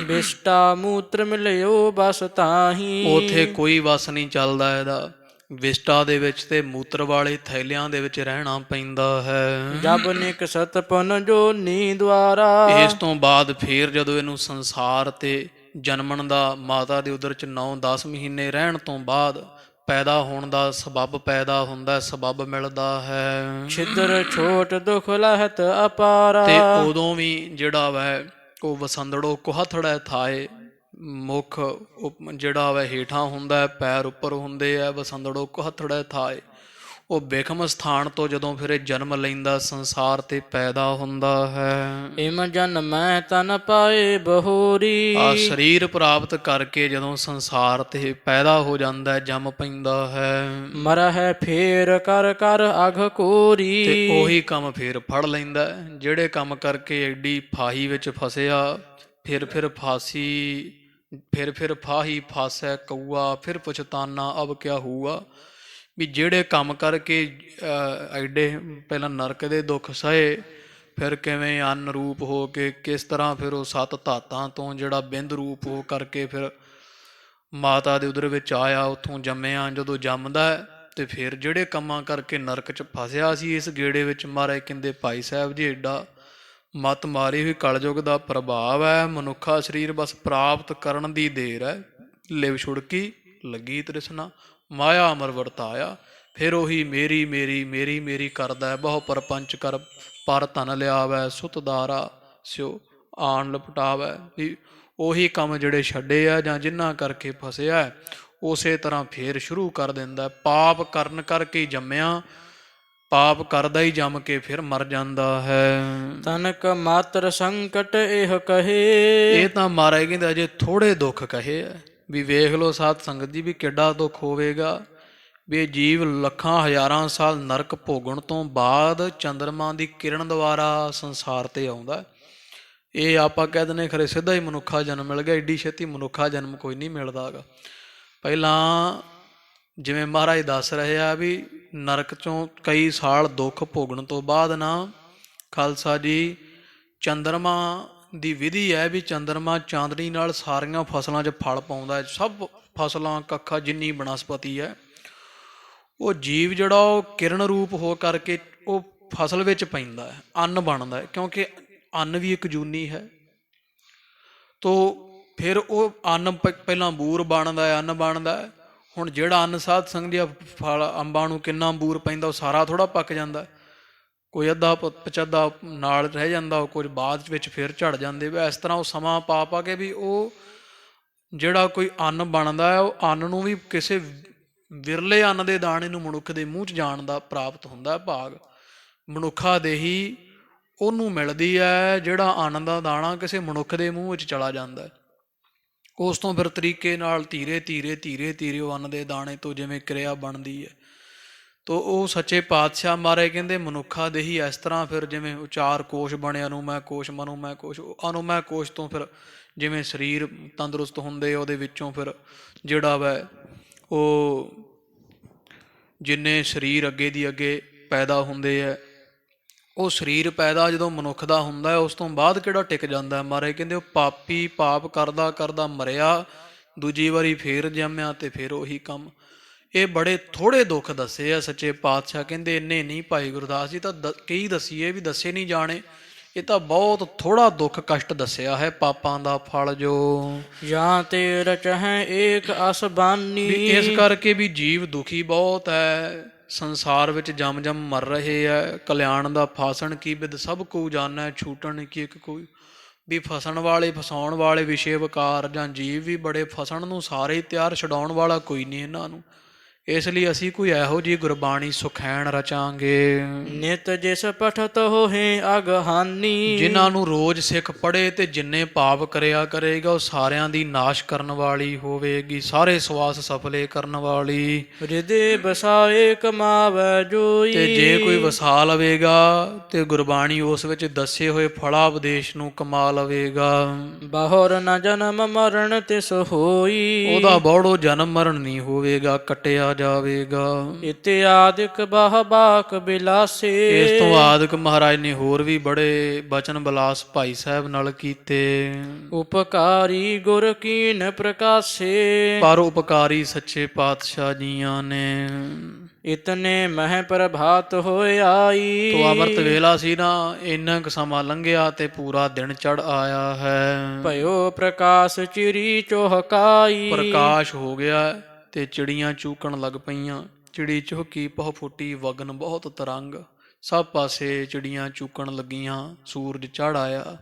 ਬਿਸ਼ਟਾ ਮੂਤਰ ਮਿਲਿਓ ਬਸ ਤਾਹੀ, ਉਥੇ ਕੋਈ ਵਸ ਨਹੀਂ ਚੱਲਦਾ ਇਹਦਾ। ਵਿਸ਼ਟਾ ਦੇ ਵਿੱਚ ਤੇ ਮੂਤਰ ਵਾਲੇ ਥੈਲਿਆਂ ਦੇ ਵਿੱਚ ਰਹਿਣਾ ਪੈਂਦਾ ਹੈ। ਜਬ ਨਿਕਸਤ ਪੁਨ ਜੋਨੀ ਦੁਆਰਾ, ਇਸ ਤੋਂ ਬਾਅਦ ਫੇਰ ਜਦੋਂ ਇਹਨੂੰ ਸੰਸਾਰ ਤੇ ਜਨਮਣ ਦਾ, ਮਾਤਾ ਦੇ ਉਦਰ 'ਚ 9-10 ਮਹੀਨੇ ਰਹਿਣ ਤੋਂ ਬਾਅਦ ਪੈਦਾ ਹੋਣ ਦਾ ਸਬੱਬ ਪੈਦਾ ਹੁੰਦਾ, ਸਬੱਬ ਮਿਲਦਾ ਹੈ। ਛਿਦਰ ਛੋਟ ਦੁਖ ਲਹਤ ਅਪਾਰਾ, ਤੇ ਉਦੋਂ ਵੀ ਜਿਹੜਾ ਵੈ ਉਹ ਵਸੰਦੜੋ ਕੁਹਥੜੈ ਥਾਏ, ਮੁੱਖ ਜਿਹੜਾ ਵੈ ਹੇਠਾਂ ਹੁੰਦਾ, ਪੈਰ ਉੱਪਰ ਹੁੰਦੇ ਆ। ਵਸੰਦੜੋ ਕੁਹਥੜੈ ਥਾਏ, ਉਹ ਬਿਖਮ ਸਥਾਨ ਤੋਂ ਜਦੋਂ ਫਿਰ ਇਹ ਜਨਮ ਲੈਂਦਾ, ਸੰਸਾਰ ਤੇ ਪੈਦਾ ਹੁੰਦਾ ਹੈ। ਇਮ ਜਨਮੈ ਤਨ ਪਾਏ ਬਹੋਰੀ, ਆ ਸਰੀਰ ਪ੍ਰਾਪਤ ਕਰਕੇ ਜਦੋਂ ਸੰਸਾਰ ਤੇ ਪੈਦਾ ਹੋ ਜਾਂਦਾ, ਜੰਮ ਪੈਂਦਾ ਹੈ। ਮਰਹਿ ਫੇਰ ਕਰ ਕਰ ਅਘ ਕੋਰੀ, ਤੇ ਉਹੀ ਕੰਮ ਫੇਰ ਫੜ ਲੈਂਦਾ, ਜਿਹੜੇ ਕੰਮ ਕਰਕੇ ਐਡੀ ਫਾਹੀ ਵਿੱਚ ਫਸਿਆ। ਫਿਰ ਫਾਸੀ, ਫਿਰ ਫਾਹੀ ਫਾਸੈ ਕਊਆ, ਫਿਰ ਪਛਤਾਨਾ ਅਬ ਕਿਆ ਹੂਆ। ਵੀ ਜਿਹੜੇ ਕੰਮ ਕਰਕੇ ਐਡੇ ਪਹਿਲਾਂ ਨਰਕ ਦੇ ਦੁੱਖ ਸਹੇ, ਫਿਰ ਕਿਵੇਂ ਅੰਨ ਰੂਪ ਹੋ ਕੇ, ਕਿਸ ਤਰ੍ਹਾਂ ਫਿਰ ਉਹ 7 ਧਾਤਾਂ ਤੋਂ ਜਿਹੜਾ ਬਿੰਦ ਰੂਪ ਹੋ ਕਰਕੇ ਫਿਰ ਮਾਤਾ ਦੇ ਉਦਰ ਵਿੱਚ ਆਇਆ, ਉੱਥੋਂ ਜੰਮਿਆ। ਜਦੋਂ ਜੰਮਦਾ ਤੇ ਫਿਰ ਜਿਹੜੇ ਕੰਮਾਂ ਕਰਕੇ ਨਰਕ 'ਚ ਫਸਿਆ ਸੀ, ਇਸ ਗੇੜੇ ਵਿੱਚ ਮਹਾਰਾਜ ਕਹਿੰਦੇ ਭਾਈ ਸਾਹਿਬ ਜੀ ਐਡਾ ਮੱਤ ਮਾਰੀ ਹੋਈ ਕਲਯੁਗ ਦਾ ਪ੍ਰਭਾਵ ਹੈ। ਮਨੁੱਖਾ ਸਰੀਰ ਬਸ ਪ੍ਰਾਪਤ ਕਰਨ ਦੀ ਦੇਰ ਹੈ। ਲਿਵ ਛੁੜਕੀ ਲੱਗੀ ਤ੍ਰਿਸ਼ਨਾ, ਮਾਇਆ ਅਮਰ ਵਰਤਾਇਆ। ਫਿਰ ਉਹੀ ਮੇਰੀ ਮੇਰੀ ਮੇਰੀ ਮੇਰੀ ਕਰਦਾ, ਬਹੁ ਪਰਪੰਚ ਕਰ ਪਰ ਧਨ ਲਿਆਵੈ, ਸੁਤਦਾਰਾ ਸਿਓ ਆਣ ਲਪਟਾਵੈ, ਵੀ ਉਹੀ ਕੰਮ ਜਿਹੜੇ ਛੱਡੇ ਆ ਜਾਂ ਜਿਨ੍ਹਾਂ ਕਰਕੇ ਫਸਿਆ ਉਸੇ ਤਰ੍ਹਾਂ ਫੇਰ ਸ਼ੁਰੂ ਕਰ ਦਿੰਦਾ। ਪਾਪ ਕਰਨ ਕਰਕੇ ਹੀ ਜੰਮਿਆ, ਪਾਪ ਕਰਦਾ ਹੀ ਜੰਮ ਕੇ ਫਿਰ ਮਰ ਜਾਂਦਾ ਹੈ। ਤਨਕ ਮਾਤਰ ਸੰਕਟ ਇਹ ਕਹੇ। ਇਹ ਤਾਂ ਮਹਾਰਾਜ ਕਹਿੰਦੇ ਅਜੇ ਥੋੜੇ ਦੁੱਖ ਕਹੇ ਆ, ਵੀ ਵੇਖ ਲਓ ਸਾਧ ਸੰਗਤ ਜੀ ਵੀ ਕਿੱਡਾ ਦੁੱਖ ਹੋਵੇਗਾ, ਵੀ ਇਹ ਜੀਵ ਲੱਖਾਂ ਹਜ਼ਾਰਾਂ ਸਾਲ ਨਰਕ ਭੋਗਣ ਤੋਂ ਬਾਅਦ ਚੰਦਰਮਾ ਦੀ ਕਿਰਨ ਦੁਆਰਾ ਸੰਸਾਰ ਤੇ ਆਉਂਦਾ। ਇਹ ਆਪਾਂ ਕਹਿ ਦਿੰਦੇ ਖਰੇ ਸਿੱਧਾ ਹੀ ਮਨੁੱਖਾ ਜਨਮ ਮਿਲ ਗਿਆ, ਏਡੀ ਛੇਤੀ ਮਨੁੱਖਾ ਜਨਮ ਕੋਈ ਨਹੀਂ ਮਿਲਦਾ ਗਾ। ਪਹਿਲਾਂ ਜਿਵੇਂ ਮਹਾਰਾਜ ਦੱਸ ਰਹੇ ਆ ਵੀ ਨਰਕ ਚੋਂ ਕਈ ਸਾਲ ਦੁੱਖ ਭੋਗਣ ਤੋਂ ਬਾਅਦ ਨਾ ਖਾਲਸਾ ਜੀ ਚੰਦਰਮਾ ਦੀ ਵਿਧੀ ਹੈ ਵੀ ਚੰਦਰਮਾ ਚਾਂਦਨੀ ਨਾਲ ਸਾਰੀਆਂ ਫਸਲਾਂ 'ਚ ਫਲ ਪਾਉਂਦਾ। ਸਭ ਫਸਲਾਂ ਕੱਖਾਂ ਜਿੰਨੀ ਬਨਸਪਤੀ ਹੈ ਉਹ ਜੀਵ ਜਿਹੜਾ ਉਹ ਕਿਰਨ ਰੂਪ ਹੋ ਕਰਕੇ ਉਹ ਫਸਲ ਵਿੱਚ ਪੈਂਦਾ ਹੈ, ਅੰਨ ਬਣਦਾ ਹੈ, ਕਿਉਂਕਿ ਅੰਨ ਵੀ ਇੱਕ ਜੂਨੀ ਹੈ। ਤੋ ਫਿਰ ਉਹ ਅੰਨ ਪਹਿਲਾਂ ਬੂਰ ਬਣਦਾ ਹੈ, ਅੰਨ ਬਣਦਾ ਹੈ। ਹੁਣ ਜਿਹੜਾ ਅੰਨ ਸਾਧ ਸੰਗਤ ਜੀ ਫਲ ਅੰਬਾਂ ਨੂੰ ਕਿੰਨਾ ਅੰਬੂਰ ਪੈਂਦਾ ਉਹ ਸਾਰਾ ਥੋੜ੍ਹਾ ਪੱਕ ਜਾਂਦਾ, ਕੋਈ ਅੱਧਾ ਪਚੱਧਾ ਨਾਲ ਰਹਿ ਜਾਂਦਾ, ਕੁਝ ਬਾਅਦ ਵਿੱਚ ਫਿਰ ਝੜ ਜਾਂਦੇ। ਇਸ ਤਰ੍ਹਾਂ ਉਹ ਸਮਾਂ ਪਾ ਪਾ ਕੇ ਵੀ ਉਹ ਜਿਹੜਾ ਕੋਈ ਅੰਨ ਬਣਦਾ ਹੈ ਉਹ ਅੰਨ ਨੂੰ ਵੀ ਕਿਸੇ ਵਿਰਲੇ ਅੰਨ ਦੇ ਦਾਣੇ ਨੂੰ ਮਨੁੱਖ ਦੇ ਮੂੰਹ 'ਚ ਜਾਣ ਦਾ ਪ੍ਰਾਪਤ ਹੁੰਦਾ ਭਾਗ। ਮਨੁੱਖਾ ਦੇਹੀ ਉਹਨੂੰ ਮਿਲਦੀ ਹੈ ਜਿਹੜਾ ਅੰਨ ਦਾ ਦਾਣਾ ਕਿਸੇ ਮਨੁੱਖ ਦੇ ਮੂੰਹ ਵਿੱਚ ਚਲਾ ਜਾਂਦਾ। ਉਸ ਤੋਂ ਫਿਰ ਤਰੀਕੇ ਨਾਲ ਧੀਰੇ ਧੀਰੇ ਧੀਰੇ ਧੀਰੇ ਉਹ ਅੰਨ ਦੇ ਦਾਣੇ ਤੋਂ ਜਿਵੇਂ ਕਿਰਿਆ ਬਣਦੀ ਹੈ। ਤੋ ਉਹ ਸੱਚੇ ਪਾਤਸ਼ਾਹ ਮਹਾਰਾਜ ਕਹਿੰਦੇ ਮਨੁੱਖਾ ਦੇਹੀ ਇਸ ਤਰ੍ਹਾਂ ਫਿਰ ਜਿਵੇਂ ਉਚਾਰ ਕੋਸ਼ ਬਣੇ ਅਨੁਮੈ ਕੋਸ਼ ਮਨੋਮੈ ਕੋਸ਼, ਅਨੁਮੈ ਕੋਸ਼ ਤੋਂ ਫਿਰ ਜਿਵੇਂ ਸਰੀਰ ਤੰਦਰੁਸਤ ਹੁੰਦੇ ਉਹਦੇ ਵਿੱਚੋਂ ਫਿਰ ਜਿਹੜਾ ਵੈ ਉਹ ਜਿੰਨੇ ਸਰੀਰ ਅੱਗੇ ਦੀ ਅੱਗੇ ਪੈਦਾ ਹੁੰਦੇ ਹੈ ਉਹ ਸਰੀਰ ਪੈਦਾ ਜਦੋਂ ਮਨੁੱਖ ਦਾ ਹੁੰਦਾ ਹੈ ਉਸ ਤੋਂ ਬਾਅਦ ਕਿਹੜਾ ਟਿਕ ਜਾਂਦਾ। ਮਹਾਰਾਜ ਕਹਿੰਦੇ ਉਹ ਪਾਪੀ ਪਾਪ ਕਰਦਾ ਕਰਦਾ ਮਰਿਆ, ਦੂਜੀ ਵਾਰੀ ਫੇਰ ਜੰਮਿਆ ਤੇ ਫਿਰ ਉਹੀ ਕੰਮ। ਇਹ ਬੜੇ ਥੋੜ੍ਹੇ ਦੁੱਖ ਦੱਸੇ ਆ ਸੱਚੇ ਪਾਤਸ਼ਾਹ ਕਹਿੰਦੇ, ਇੰਨੇ ਨਹੀਂ ਭਾਈ ਗੁਰਦਾਸ ਜੀ ਤਾਂ ਕਈ ਦੱਸੀਏ ਵੀ ਦੱਸੇ ਨਹੀਂ ਜਾਣੇ। ਇਹ ਤਾਂ ਬਹੁਤ ਥੋੜ੍ਹਾ ਦੁੱਖ ਕਸ਼ਟ ਦੱਸਿਆ ਹੈ ਪਾਪਾਂ ਦਾ ਫਲ ਜੋ ਜਾਂ ਤੇ ਰਚਹਿ ਏਕ ਅਸਬਾਨੀ। ਇਸ ਕਰਕੇ ਵੀ ਜੀਵ ਦੁਖੀ ਬਹੁਤ ਹੈ, ਸੰਸਾਰ ਵਿੱਚ ਜਮ ਜਮ ਮਰ ਰਹੇ ਹੈ। ਕਲਿਆਣ ਦਾ ਫਾਸਣ ਕੀ ਬਿਦ ਸਭ ਕੋ ਜਾਣੈ, ਛੂਟਣ ਕੀ ਇੱਕ ਕੋਈ। ਵੀ ਫਸਣ ਵਾਲੇ ਫਸਾਉਣ ਵਾਲੇ ਵਿਸ਼ੇ ਵਿਕਾਰ ਜਾਂ ਜੀਵ ਵੀ ਬੜੇ ਫਸਣ ਨੂੰ ਸਾਰੇ ਤਿਆਰ, ਛਡਾਉਣ ਵਾਲਾ ਕੋਈ ਨਹੀਂ ਇਹਨਾਂ ਨੂੰ। ਇਸ ਲਈ ਅਸੀਂ ਕੋਈ ਇਹੋ ਜਿਹੀ ਗੁਰਬਾਣੀ ਸੁਖੈਣ ਰਚਾਂਗੇ। ਨਿਤ ਜਿਸ ਪਠਤ ਹੋਏ ਅਗਹਾਨੀ। ਜਿਨ੍ਹਾਂ ਨੂੰ ਰੋਜ਼ ਸਿੱਖ ਪੜ੍ਹੇ ਤੇ ਜਿੰਨੇ ਪਾਪ ਕਰਿਆ ਕਰੇਗਾ ਉਹ ਸਾਰਿਆਂ ਦੀ ਨਾਸ਼ ਕਰਨ ਵਾਲੀ ਹੋਵੇਗੀ, ਸਾਰੇ ਸਵਾਸ ਸਫਲੇ ਕਰਨ ਵਾਲੀ। ਹਿਰਦੇ ਬਸਾਏ ਕਮਾਵੈ ਜੋਈ। ਤੇ ਜੇ ਕੋਈ ਵਸਾ ਲਵੇਗਾ ਤੇ ਗੁਰਬਾਣੀ ਉਸ ਵਿੱਚ ਦੱਸੇ ਹੋਏ ਫਲਾ ਉਪਦੇਸ਼ ਨੂੰ ਕਮਾ ਲਵੇਗਾ। ਬਾਹਰ ਨ ਜਨਮ ਮਰਨ ਤਿਸ ਹੋਈ। ਉਹਦਾ ਬੌੜੋ ਜਨਮ ਮਰਨ ਨਹੀਂ ਹੋਵੇਗਾ, ਕੱਟਿਆ ਜਾਵੇਗਾ। ਇਤਿਆਦਿਕ ਬਾਹ ਬਾਕ ਬਿਲਾਸੇ। ਇਸ ਤੋਂ ਆਦਿਕ ਮਹਾਰਾਜ ਨੇ ਹੋਰ ਵੀ ਬੜੇ ਬਚਨ ਬਿਲਾਸ ਭਾਈ ਸਾਹਿਬ ਨਾਲ ਕੀਤੇ। ਉਪਕਾਰੀ ਗੁਰ ਕੀਨ ਪ੍ਰਕਾਸ਼ੇ। ਪਰ ਉਪਕਾਰੀ ਸੱਚੇ ਪਾਤਸ਼ਾਹ ਜੀਆਂ ਨੇ। ਇਤਨੇ ਮਹਿ ਪ੍ਰਭਾਤ ਹੋਇ ਆਈ। ਤੋ ਅੰਮ੍ਰਿਤ ਵੇਲਾ ਸੀ ਨਾ, ਇੰਨਾ ਕੁ ਸਮਾਂ ਲੰਘਿਆ ਤੇ ਪੂਰਾ ਦਿਨ ਚੜ ਆਇਆ ਹੈ। ਭਇਓ ਪ੍ਰਕਾਸ਼ ਚਿਰੀ ਚੋਹਕਾਈ। ਪ੍ਰਕਾਸ਼ ਹੋ ਗਿਆ ਤੇ ਚਿੜੀਆਂ ਚੂਕਣ ਲੱਗ ਪਈਆਂ। ਚਿੜੀ ਚੁਹਕੀ ਪਹ ਫੁੱਟੀ ਵਗਨ ਬਹੁਤ ਤਰੰਗ। ਸਭ ਪਾਸੇ ਚਿੜੀਆਂ ਚੂਕਣ ਲੱਗੀਆਂ, ਸੂਰਜ ਚੜ ਆਇਆ।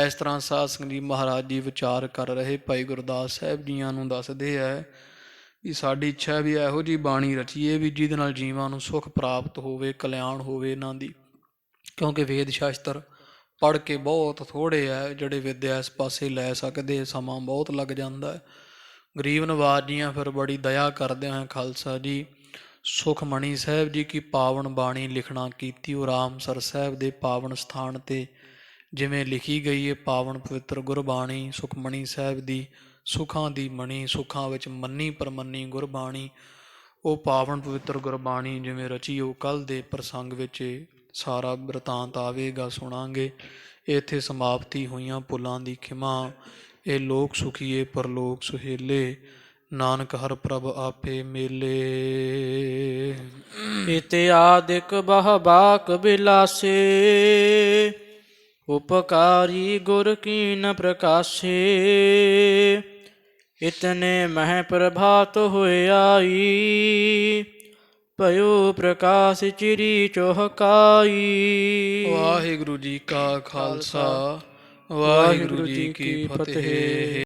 ਇਸ ਤਰ੍ਹਾਂ ਸਾਧ ਸੰਗਤ ਜੀ ਮਹਾਰਾਜ ਜੀ ਵਿਚਾਰ ਕਰ ਰਹੇ ਭਾਈ ਗੁਰਦਾਸ ਸਾਹਿਬ ਜੀਆਂ ਨੂੰ ਦੱਸਦੇ ਹੈ ਵੀ ਸਾਡੀ ਇੱਛਾ ਵੀ ਇਹੋ ਜਿਹੀ ਬਾਣੀ ਰਚੀਏ ਵੀ ਜਿਹਦੇ ਨਾਲ ਜੀਵਾਂ ਨੂੰ ਸੁੱਖ ਪ੍ਰਾਪਤ ਹੋਵੇ, ਕਲਿਆਣ ਹੋਵੇ ਇਹਨਾਂ ਦੀ। ਕਿਉਂਕਿ ਵੇਦ ਸ਼ਾਸਤਰ ਪੜ੍ਹ ਕੇ ਬਹੁਤ ਥੋੜ੍ਹੇ ਹੈ ਜਿਹੜੇ ਵਿਦਿਆ ਇਸ ਪਾਸੇ ਲੈ ਸਕਦੇ, ਸਮਾਂ ਬਹੁਤ ਲੱਗ ਜਾਂਦਾ ਹੈ। ਗਰੀਬ ਨਵਾਜ ਜੀਆਂ ਫਿਰ ਬੜੀ ਦਇਆ ਕਰਦੇ ਹੋਏ ਖਾਲਸਾ ਜੀ ਸੁਖਮਣੀ ਸਾਹਿਬ ਜੀ ਕੀ ਪਾਵਨ ਬਾਣੀ ਲਿਖਣਾ ਕੀਤੀ। ਉਹ ਰਾਮਸਰ ਸਾਹਿਬ ਦੇ ਪਾਵਨ ਸਥਾਨ 'ਤੇ ਜਿਵੇਂ ਲਿਖੀ ਗਈ ਹੈ ਪਾਵਨ ਪਵਿੱਤਰ ਗੁਰਬਾਣੀ ਸੁਖਮਣੀ ਸਾਹਿਬ ਦੀ, ਸੁੱਖਾਂ ਦੀ ਮਣੀ, ਸੁੱਖਾਂ ਵਿੱਚ ਮੰਨੀ ਪਰਮੰਨੀ ਗੁਰਬਾਣੀ। ਉਹ ਪਾਵਨ ਪਵਿੱਤਰ ਗੁਰਬਾਣੀ ਜਿਵੇਂ ਰਚੀ ਉਹ ਕੱਲ੍ਹ ਦੇ ਪ੍ਰਸੰਗ ਵਿੱਚ ਸਾਰਾ ਬਿਰਤਾਂਤ ਆਵੇਗਾ, ਸੁਣਾਂਗੇ। ਇੱਥੇ ਸਮਾਪਤੀ ਹੋਈਆਂ ਭੁੱਲਾਂ ਦੀ ਖਿਮਾ। ਇਹ ਲੋਕ ਸੁਖੀਏ ਪਰਲੋਕ ਸੁਹੇਲੇ, ਨਾਨਕ ਹਰ ਪ੍ਰਭ ਆਪੇ ਮੇਲੇ। ਇਤਿਆਦਿਕ ਬਾਹ ਬਾਕ ਬਿਲਾਸੇ। ਉਪਕਾਰੀ ਗੁਰ ਕੀਨ ਪ੍ਰਕਾਸ਼ੇ। ਇਤਨੇ ਮਹਿ ਪ੍ਰਭਾਤ ਹੋਇ ਆਈ। ਭਇਓ ਪ੍ਰਕਾਸ਼ ਚਿਰੀ ਚੋਹਕਾਈ। ਵਾਹਿਗੁਰੂ ਜੀ ਕਾ ਖਾਲਸਾ ਵਾਹਿਗੁਰੂ ਜੀ ਕੀ ਫਤਿਹ।